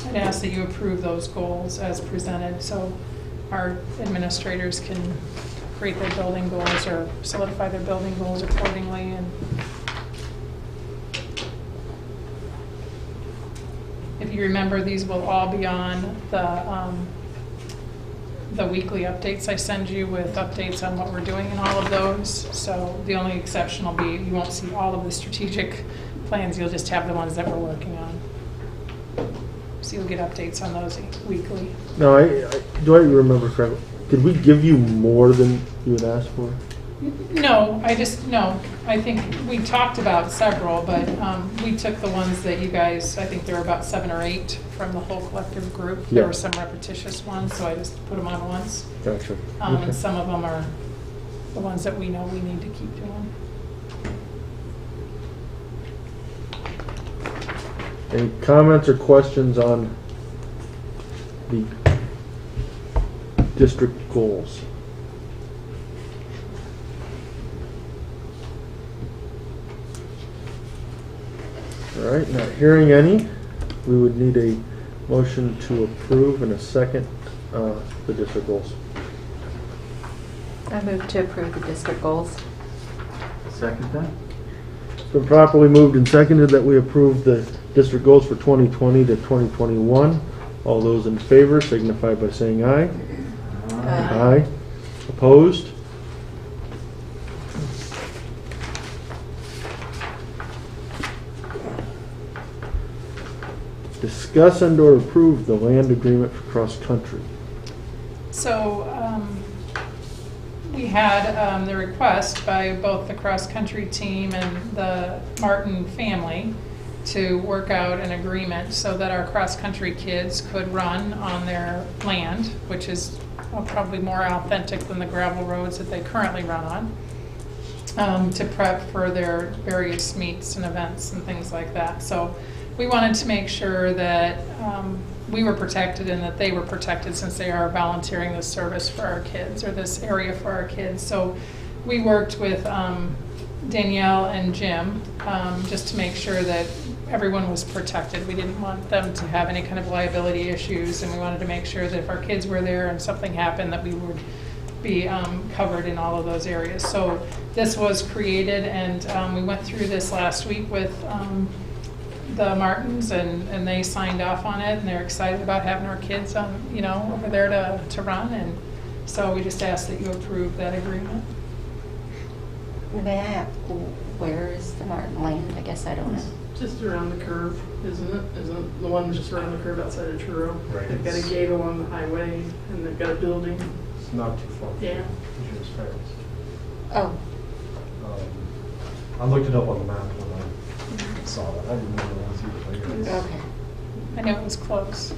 I'd ask that you approve those goals as presented so our administrators can create their building goals or solidify their building goals accordingly. And if you remember, these will all be on the weekly updates I send you with updates on what we're doing in all of those. So the only exception will be you won't see all of the strategic plans, you'll just have the ones that we're working on. So you'll get updates on those weekly. No, do I remember correctly? Did we give you more than you had asked for? No, I think we talked about several, but we took the ones that you guys, I think there were about 7 or 8 from the whole collective group. There were some repetitious ones, so I just put them on once. Gotcha. And some of them are the ones that we know we need to keep doing. Any comments or questions on the district goals? All right, not hearing any, we would need a motion to approve and a second the district goals. I move to approve the district goals. Second that? It's been properly moved and seconded that we approve the district goals for 2020 to 2021. All those in favor signify by saying aye. Aye. Opposed? Discuss and or approve the land agreement for cross-country. So we had the request by both the cross-country team and the Martin family to work out an agreement so that our cross-country kids could run on their land, which is probably more authentic than the gravel roads that they currently run on, to prep for their various meets and events and things like that. So we wanted to make sure that we were protected and that they were protected, since they are volunteering this service for our kids, or this area for our kids. So we worked with Danielle and Jim just to make sure that everyone was protected. We didn't want them to have any kind of liability issues, and we wanted to make sure that if our kids were there and something happened, that we would be covered in all of those areas. So this was created, and we went through this last week with the Martins, and they signed off on it, and they're excited about having our kids over there to run. And so we just ask that you approve that agreement. May I ask, where is the Martin land? I guess I don't know. Just around the curve, isn't it? Isn't the one just around the curve outside of Truro? Right. They've got a gate along the highway, and they've got a building. It's not too far. Yeah. It's fast. Oh, I looked it up on the map when I saw that. I didn't know it was either. okay. I know it was close.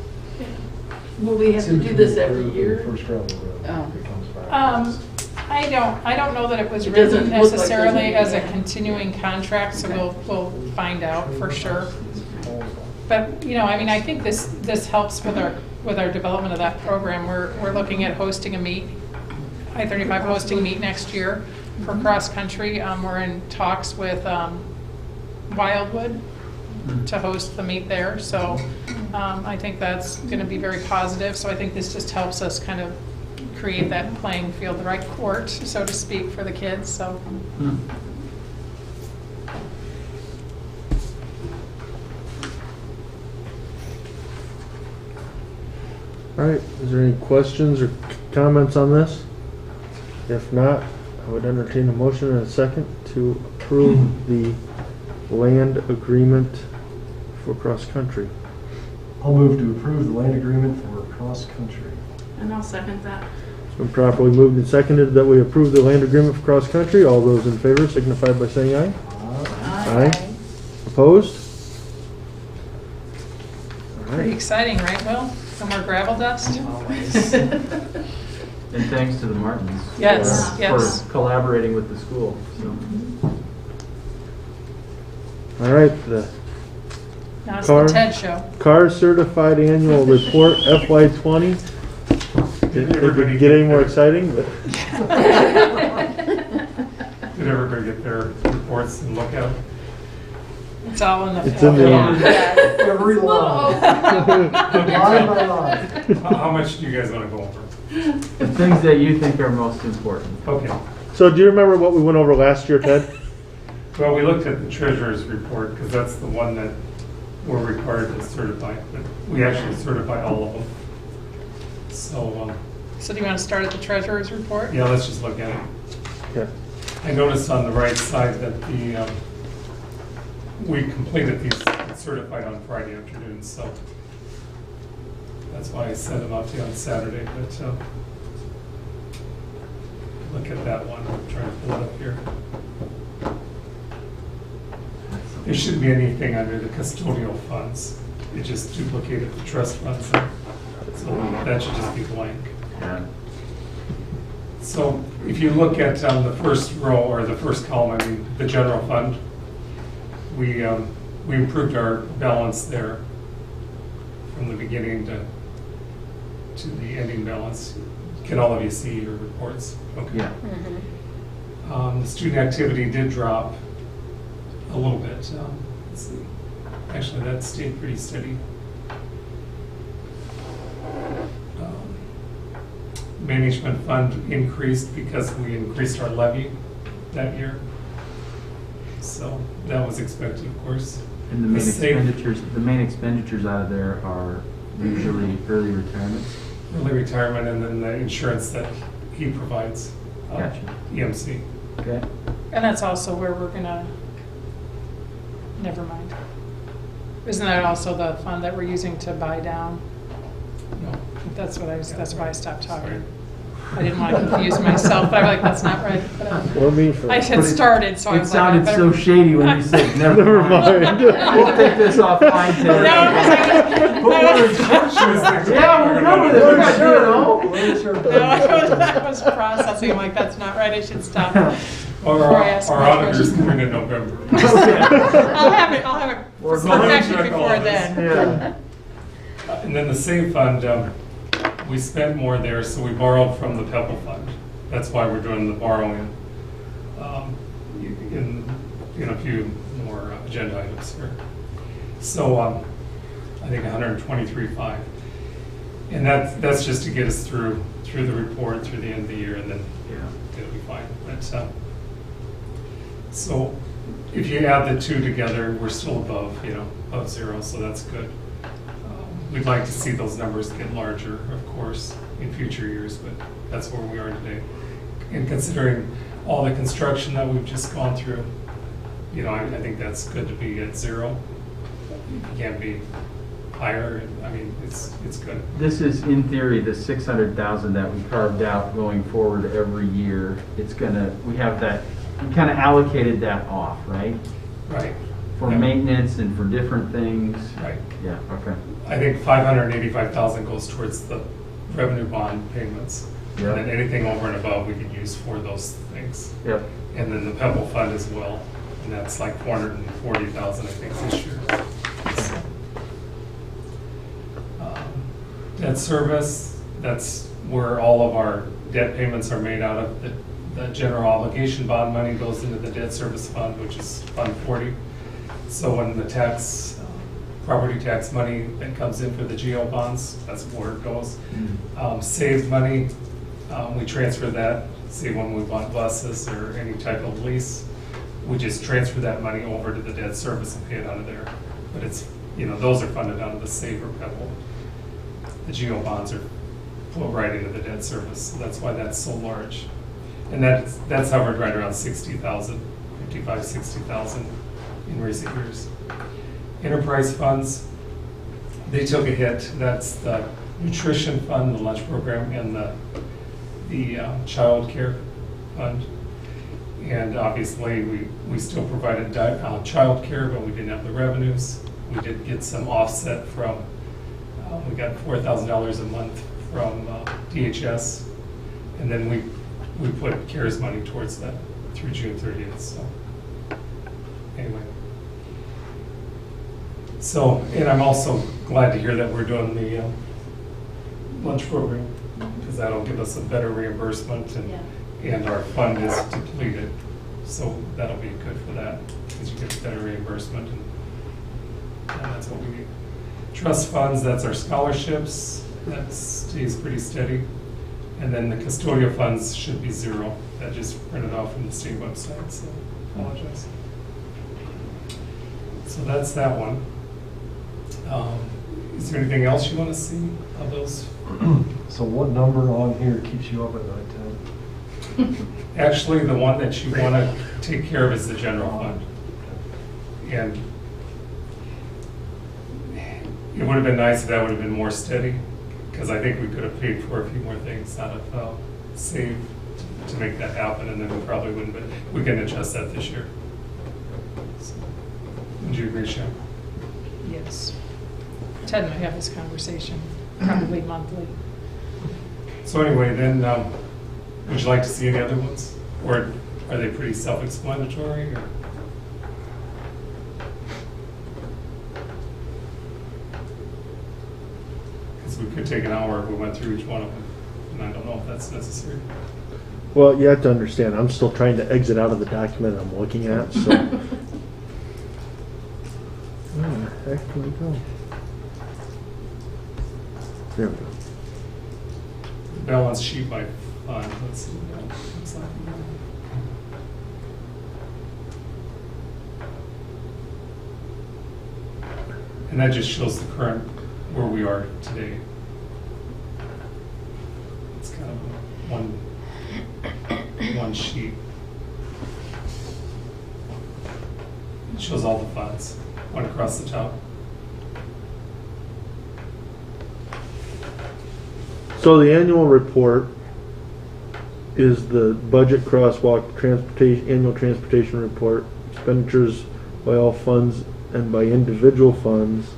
Will we have to do this every year? First gravel road. Oh. It comes back. I don't know that it was It written doesn't look like necessarily there's as a any- continuing contract, so we'll find out for sure. But, I think this helps with our development of that program. We're looking at hosting a meet, I-35 hosting a meet next year for cross-country. We're in talks with Wildwood to host the meet there. So I think that's going to be very positive. So I think this just helps us kind of create that playing field, the right court, so to speak, for the kids. So. All right, is there any questions or comments on this? If not, I would entertain a motion and a second to approve the land agreement for cross-country. I'll move to approve the land agreement for cross-country. And I'll second that. It's been properly moved and seconded that we approve the land agreement for cross-country. All those in favor signify by saying aye. Aye. Opposed? All Pretty right. exciting, right, Will? No more gravel dust? And thanks to the Martins. Yes, for- yes. For collaborating with the school, so. All right, the Now it's Car- the TED show. Car Certified Annual Report FY20. Did it get any more exciting? But Did everybody get their reports and look at it? It's all in the. It's in the- Every line. Line by line. How much do you guys want to go over? The things that you think are most important. Okay. So do you remember what we went over last year, Ted? Well, we looked at the treasurer's report because that's the one that we're required to certify, but we actually certify all of them. So, So do you want to start at the treasurer's report? yeah, let's just look at it. Okay. I noticed on the right side that we completed these certified on Friday afternoon, so that's why I sent them out to you on Saturday, but look at that one, I'm trying to pull it up here. There shouldn't be anything under the custodial funds. It just duplicated the trust funds, so that should just be blank. Yeah. So if you look at the first row or the first column, I mean, the general fund, we improved our balance there from the beginning to the ending balance. Can all of you see your reports? Okay. Yeah. The student activity did drop a little bit. Let's see. Actually, that stayed pretty steady. Management fund increased because we increased our levy that year. So that was expected, of course. And the main expenditures out of there are usually early retirement. Early retirement and then the insurance that he provides. Gotcha. EMC. Okay. And that's also where we're gonna, never mind. Isn't that also the fund that we're using to buy down? No. That's why I stopped Sorry. talking. I didn't want to confuse myself, but I'm like, that's not right. But, What do you mean for? I had started, so I It was sounded like. so shady when you said, never Never mind. mind. We'll take this offline, Ted. Yeah, we'll remember this. We're not doing it all. I was processing, I'm like, that's not right, I should stop. Or Before I ask our my auditors question. come in November. I'll have it Or perfected check all before of this. then. Yeah. And then the same fund, we spent more there, so we borrowed from the Pebble Fund. That's why we're doing the borrowing in a few more agenda items here. So I think 123.5. And that's just to get us through the report, through the end of the year, and then it'll be fine. But, so if you add the two together, we're still above zero, so that's good. We'd like to see those numbers get larger, of course, in future years, but that's where we are today. And considering all the construction that we've just gone through, I think that's good to be at zero. It can't be higher. I mean, it's good. This is, in theory, the 600,000 that we carved out going forward every year. We have that, we kind of allocated that off, right? Right. For Yeah. maintenance and for different things. Right. Yeah, okay. I think 585,000 goes towards the revenue bond payments. Yep. And then anything over and above we could use for those things. Yep. And then the Pebble Fund as well, and that's like 440,000, I think, this year. Debt service, that's where all of our debt payments are made out of. The general obligation bond money goes into the debt service fund, which is Fund 40. So when the property tax money that comes in for the GO bonds, that's where it goes. Saved money, we transfer that, say when we bought buses or any type of lease, we just transfer that money over to the debt service and pay it out of there. But it's, those are funded out of the Save or Pebble. The GO bonds are put right into the debt service, so that's why that's so large. And that's hovered right around 60,000, 55, 60,000 in recent years. Enterprise funds, they took a hit. That's the nutrition fund, the lunch program, and the the child care fund. And obviously, we still provided child care, but we didn't have the revenues. We did get some offset from, we got $4,000 a month from DHS. And then we put CARES money towards that through June 30th, so anyway. So, and I'm also glad to hear that we're doing the lunch program, because that'll give us a better reimbursement, and our fund is depleted, so that'll be good for that, because you get better reimbursement, and that's what we need. Trust funds, that's our scholarships, that stays pretty steady. And then the custodial funds should be zero. That just printed off from the state website, so apologize. So that's that one. Is there anything else you want to see of those? So what number on here keeps you up at night, Ted? Actually, the one that you want to take care of is the general fund. And it would have been nice if that would have been more steady, because I think we could have paid for a few more things out of save to make that happen, and then we probably wouldn't, but we can adjust that this year. So, would you agree, Shem? Yes. Ted and I have this conversation probably monthly. So anyway, then, would you like to see any other ones? Or are they pretty self-explanatory? Or? Because we could take an hour if we went through each one of them, and I don't know if that's necessary. Well, you have to understand, I'm still trying to exit out of the document I'm looking at, so. Where the heck did we go? There we go. Balance sheet by fund. Let's see what that looks like. And that just shows the current, where we are today. It's kind of one sheet. It shows all the funds, one across the top. So the annual report is the budget crosswalk, transportation, annual transportation report, expenditures by all funds and by individual funds,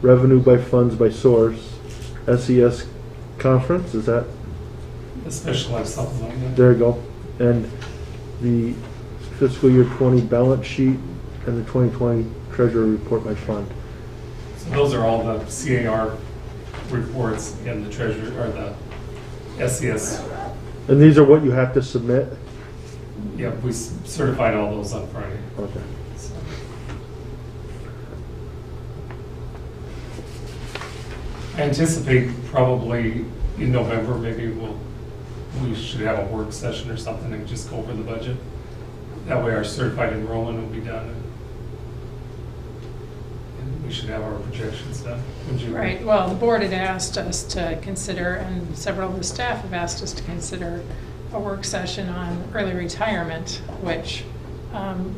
revenue by funds by source, SES conference, is that? The specialized supplement. Yeah. There you go. And the fiscal year 20 balance sheet and the 2020 treasurer report by fund. So those are all the CAR reports in the treasury, or the SES. And these are what you have to submit? Yeah, we certified all those on Friday. Okay. So. I anticipate probably in November, maybe we should have a work session or something and just go over the budget. That way our certified enrollment will be done. And we should have our projections done. Would you agree? Right, well, the board had asked us to consider, and several of the staff have asked us to consider a work session on early retirement, which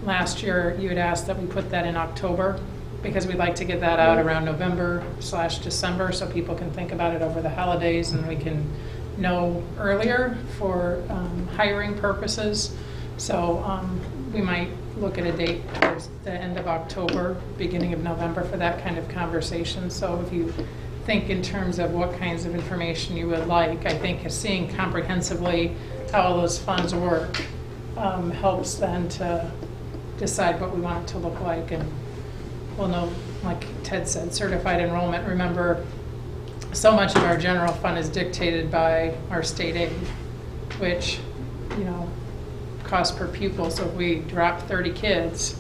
last year you had asked that we put that in October, because we'd like to get that out around November/December, so people can think about it over the holidays and we can know earlier for hiring purposes. So we might look at a date towards the end of October, beginning of November for that kind of conversation. So if you think in terms of what kinds of information you would like, I think seeing comprehensively how all those funds work helps then to decide what we want it to look like. And we'll know, like Ted said, certified enrollment. Remember, so much of our general fund is dictated by our state aid, which, you know, cost per pupil. So if we drop 30 kids,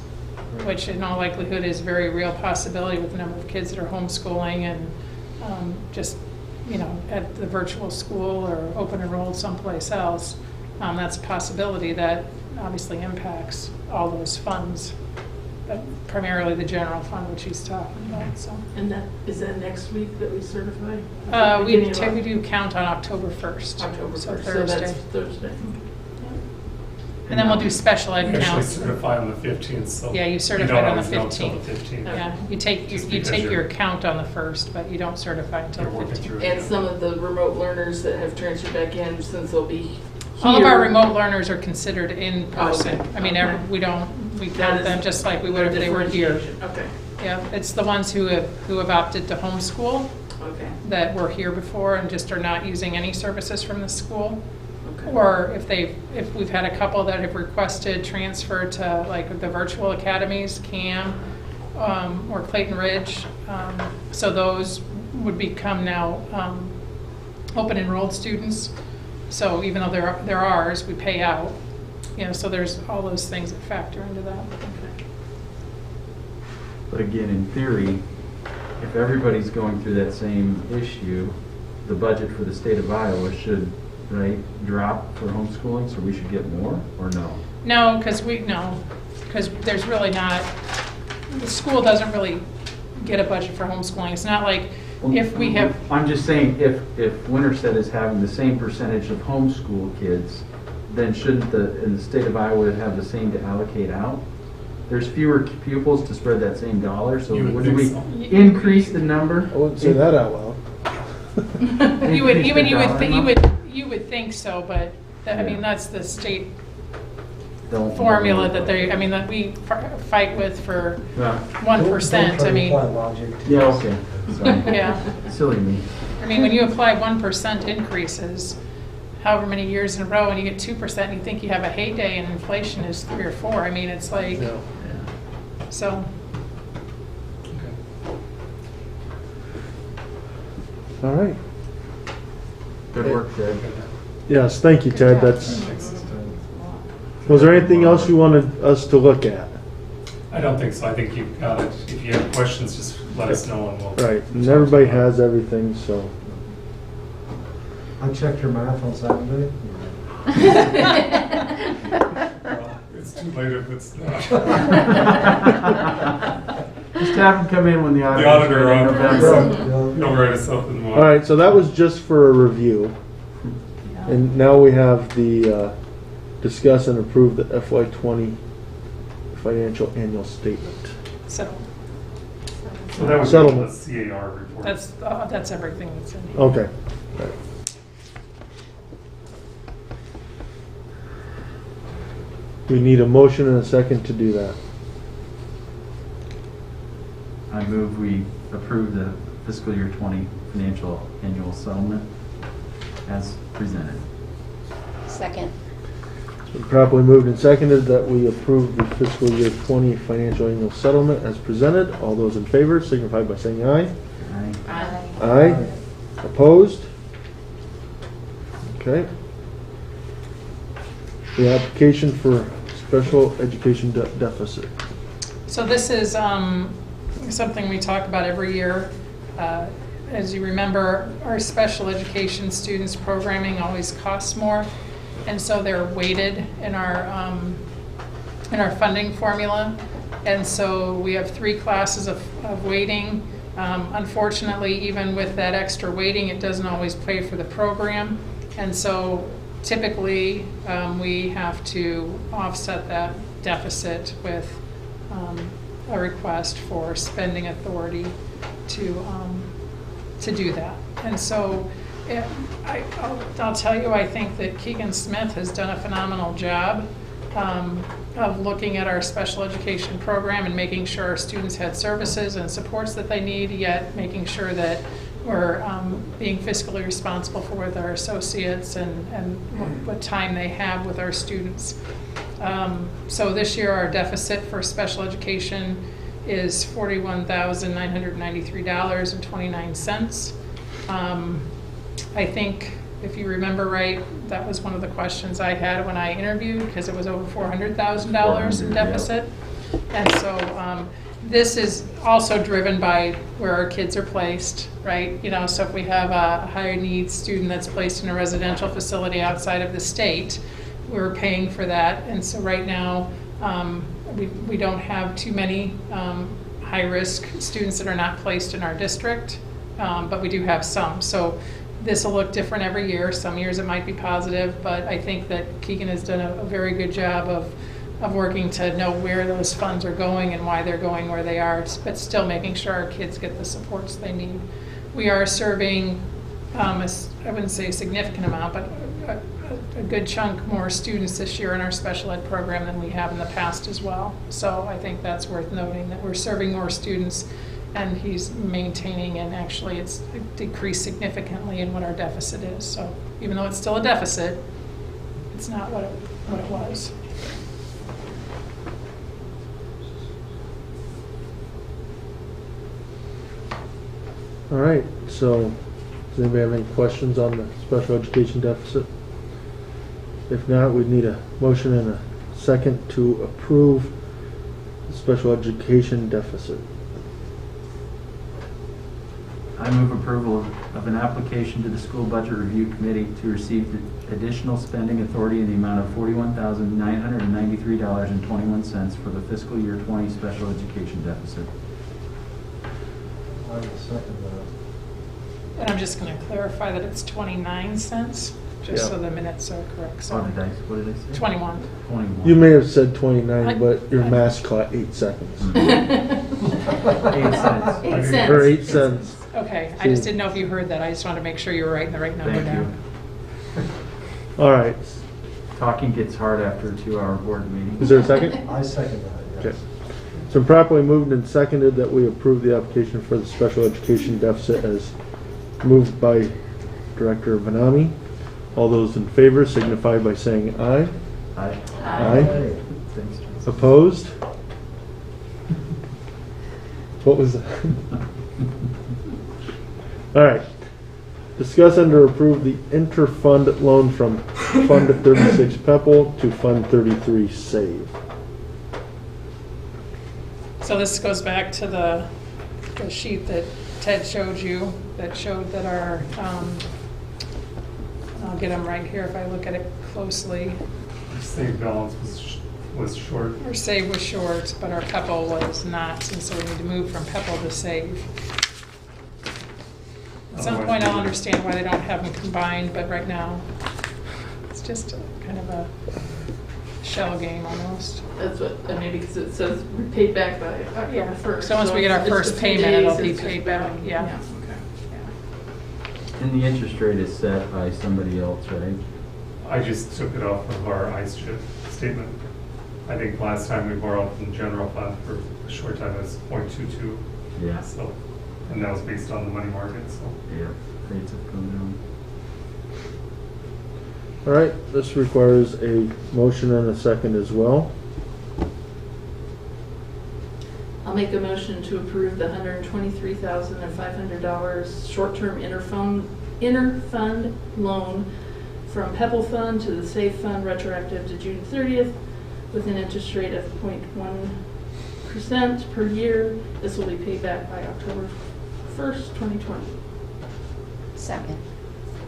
which in all likelihood is a very real possibility with the number of kids that are homeschooling and just, you know, at the virtual school or open enrolled someplace else, that's a possibility that obviously impacts all those funds, but primarily the general fund, which he's talking about. So. And is that next week that we certify? We do count on October 1st. October 1st, so so Thursday. that's Thursday. And then we'll do special We ed actually counts. certify on the 15th, so. Yeah, you don't certify on the always know till 15th. the 15th. Yeah, you take, Just you because take you're- your count on the 1st, but you don't certify until You're the working 15th. through it. And some of the remote learners that have transferred back in, since they'll be All of our here, remote learners are considered in person. okay. I mean, Okay. we That count is them just like we would if they were here. differentiation. Okay, Yeah, it's the ones who have opted to homeschool okay, that were here before and just are not using any services from the school. okay. Or if we've had a couple that have requested transfer to like the virtual academies, CAM, or Clayton Ridge. So those would become now open enrolled students. So even though they're ours, we pay out. You know, so there's all those things that factor into that. But again, in theory, if everybody's going through that same issue, the budget for the state of Iowa should, right, drop for homeschooling, so we should get more, or no? No, because there's really not, the school doesn't really get a budget for homeschooling. It's not like if we have, I'm just saying, if Winterset is having the same percentage of homeschool kids, then shouldn't in the state of Iowa have the same to allocate out? There's fewer pupils to spread that same dollar, so You would wouldn't we think so. increase the number? I wouldn't say that out loud. you would, Increase the dollar amount? you would think so, but, I mean, that's the state Don't- formula that that we fight with for Yeah. 1%, I mean, Don't try to apply logic to Yeah, this. okay, sorry. yeah. Silly me. I mean, when you apply 1% increases, however many years in a row, and you get 2%, and you think you have a heyday and inflation is 3 or 4, I mean, it's like, Yeah. so. All right. Good work, Ted. Yes, thank you, Ted. Was there anything else you wanted us to look at? I don't think so. I think you've got it. If you have questions, just let us know and we'll. Right, and everybody has everything, so. I checked your math on Saturday. Well, it's too late if it's not. Just have him come in when the The auditor. auditor, Yeah. he'll write us something more. All right, so that was just for a review. And now we have the discuss and approve the FY20 financial annual statement. So So that was Settlement. the CAR report. that's everything that's in here. Okay. All right. We need a motion and a second to do that. I move we approve the fiscal year 20 financial annual settlement as presented. Second. It's been properly moved and seconded that we approve the fiscal year 20 financial annual settlement as presented. All those in favor signify by saying aye. Aye. Aye. Opposed? Okay. The application for special education deficit. So this is something we talk about every year. As you remember, our special education students programming always costs more, and so they're weighted in our funding formula. And so we have 3 classes of weighting. Unfortunately, even with that extra weighting, it doesn't always pay for the program. And so typically, we have to offset that deficit with a request for spending authority to do that. And so I'll tell you, I think that Keegan Smith has done a phenomenal job of looking at our special education program and making sure our students had services and supports that they need, yet making sure that we're being fiscally responsible for with our associates and what time they have with our students. So this year our deficit for special education is $41,993.29. I think, if you remember right, that was one of the questions I had when I interviewed, because it was over $400,000 in deficit. And so this is also driven by where our kids are placed, right? You know, so if we have a higher needs student that's placed in a residential facility outside of the state, we're paying for that. And so right now, we don't have too many high-risk students that are not placed in our district, but we do have some. So this will look different every year. Some years it might be positive, but I think that Keegan has done a very good job of working to know where those funds are going and why they're going where they are, but still making sure our kids get the supports they need. We are serving, I wouldn't say a significant amount, but a good chunk more students this year in our special ed program than we have in the past as well. So I think that's worth noting, that we're serving more students and he's maintaining, and actually it's decreased significantly in what our deficit is. So even though it's still a deficit, it's not what it was. All right, so does anybody have any questions on the special education deficit? If not, we'd need a motion and a second to approve the special education deficit. I move approval of an application to the School Budget Review Committee to receive the additional spending authority in the amount of $41,993.21 for the fiscal year 20 special education deficit. I will second that. And I'm just going to clarify that it's 29 cents, just so the minutes are correct. So What did I say? 21. 21. You may have said 29, but your math caught 8 seconds. 8 cents. 8 cents. Or 8 cents. Okay, I just didn't know if you heard that. I just wanted to make sure you were writing the right number Thank down. you. All right, Talking gets hard after a 2-hour board meeting. is there a second? I second that, yes. Okay. It's been properly moved and seconded that we approve the application for the special education deficit as moved by Director Vanami. All those in favor signify by saying aye. Aye. Aye. Thanks, Jason. Opposed? What was that? All right. Discuss and to approve the inter-fund loan from Fund 36 Pepple to Fund 33 Save. So this goes back to the sheet that Ted showed you that showed that our, I'll get them right here if I look at it closely. Save balance was short. Our save was short, but our Pepple was not, and so we need to move from Pepple to save. At some point I'll understand why they don't have them combined, but right now it's just kind of a shell game almost. That's what, I mean, because it says we paid back by October 1st. So once we get our it's first the 3 payment, it'll days, be it's paid just back, wrong. yeah. And the interest rate is set by somebody else, right? I just took it off of our ice chip statement. I think last time we borrowed from the general fund for a short time as 0.22. Yeah. So, and that was based on the money market, so. Yeah, rates have come down. All right, this requires a motion and a second as well. I'll make a motion to approve the $123,500 short-term inter-fund loan from Pebble Fund to the Safe Fund retroactive to June 30th with an interest rate of 0.1% per year. This will be paid back by October 1st, 2020. Second.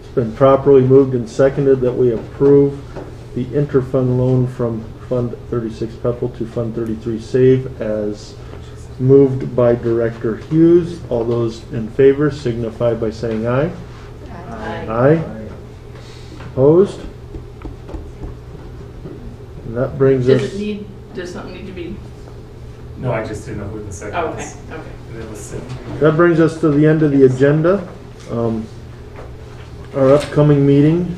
It's been properly moved and seconded that we approve the inter-fund loan from Fund 36 Pepple to Fund 33 Save as moved by Director Hughes. All those in favor signify by saying aye. Aye. Aye. Opposed? And that brings us... Does something need to be? No, I just didn't know who the second Oh, was. okay. And it was sitting. That brings us to the end of the agenda. Our upcoming meeting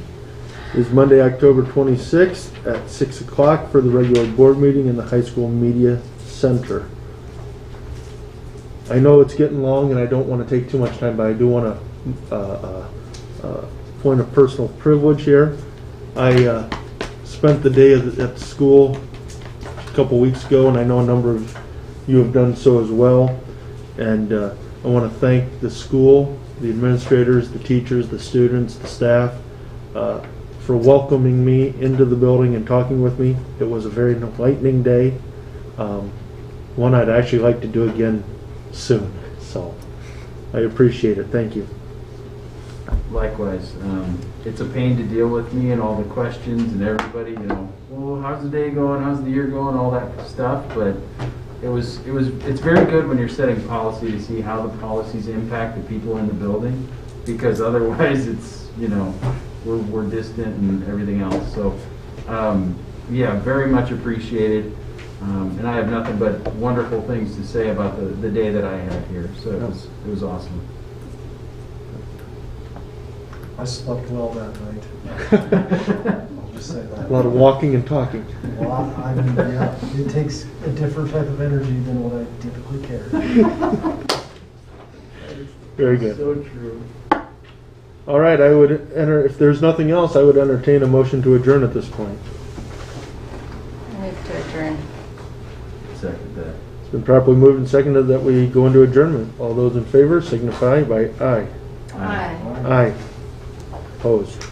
is Monday, October 26th at 6 o'clock for the regular board meeting in the High School Media Center. I know it's getting long and I don't want to take too much time, but I do want to point of personal privilege here. I spent the day at school a couple weeks ago, and I know a number of you have done so as well. And I want to thank the school, the administrators, the teachers, the students, the staff for welcoming me into the building and talking with me. It was a very enlightening day. One I'd actually like to do again soon. So I appreciate it. Thank you. Likewise, it's a pain to deal with me and all the questions and everybody, you know, well, how's the day going, how's the year going, all that stuff, but it's very good when you're setting policy to see how the policies impact the people in the building, because otherwise it's, you know, we're distant and everything else. So, yeah, very much appreciated. And I have nothing but wonderful things to say about the day that I had here. So it was awesome. I slept well that night. I'll just say that. A lot of walking and talking. Well, I mean, yeah, it takes a different type of energy than what I typically carry. Very good. So true. All right, I would enter, if there's nothing else, I would entertain a motion to adjourn at this point. Move to adjourn. Second that. It's been properly moved and seconded that we go into adjournment. All those in favor signify by aye. Aye. Aye. Opposed.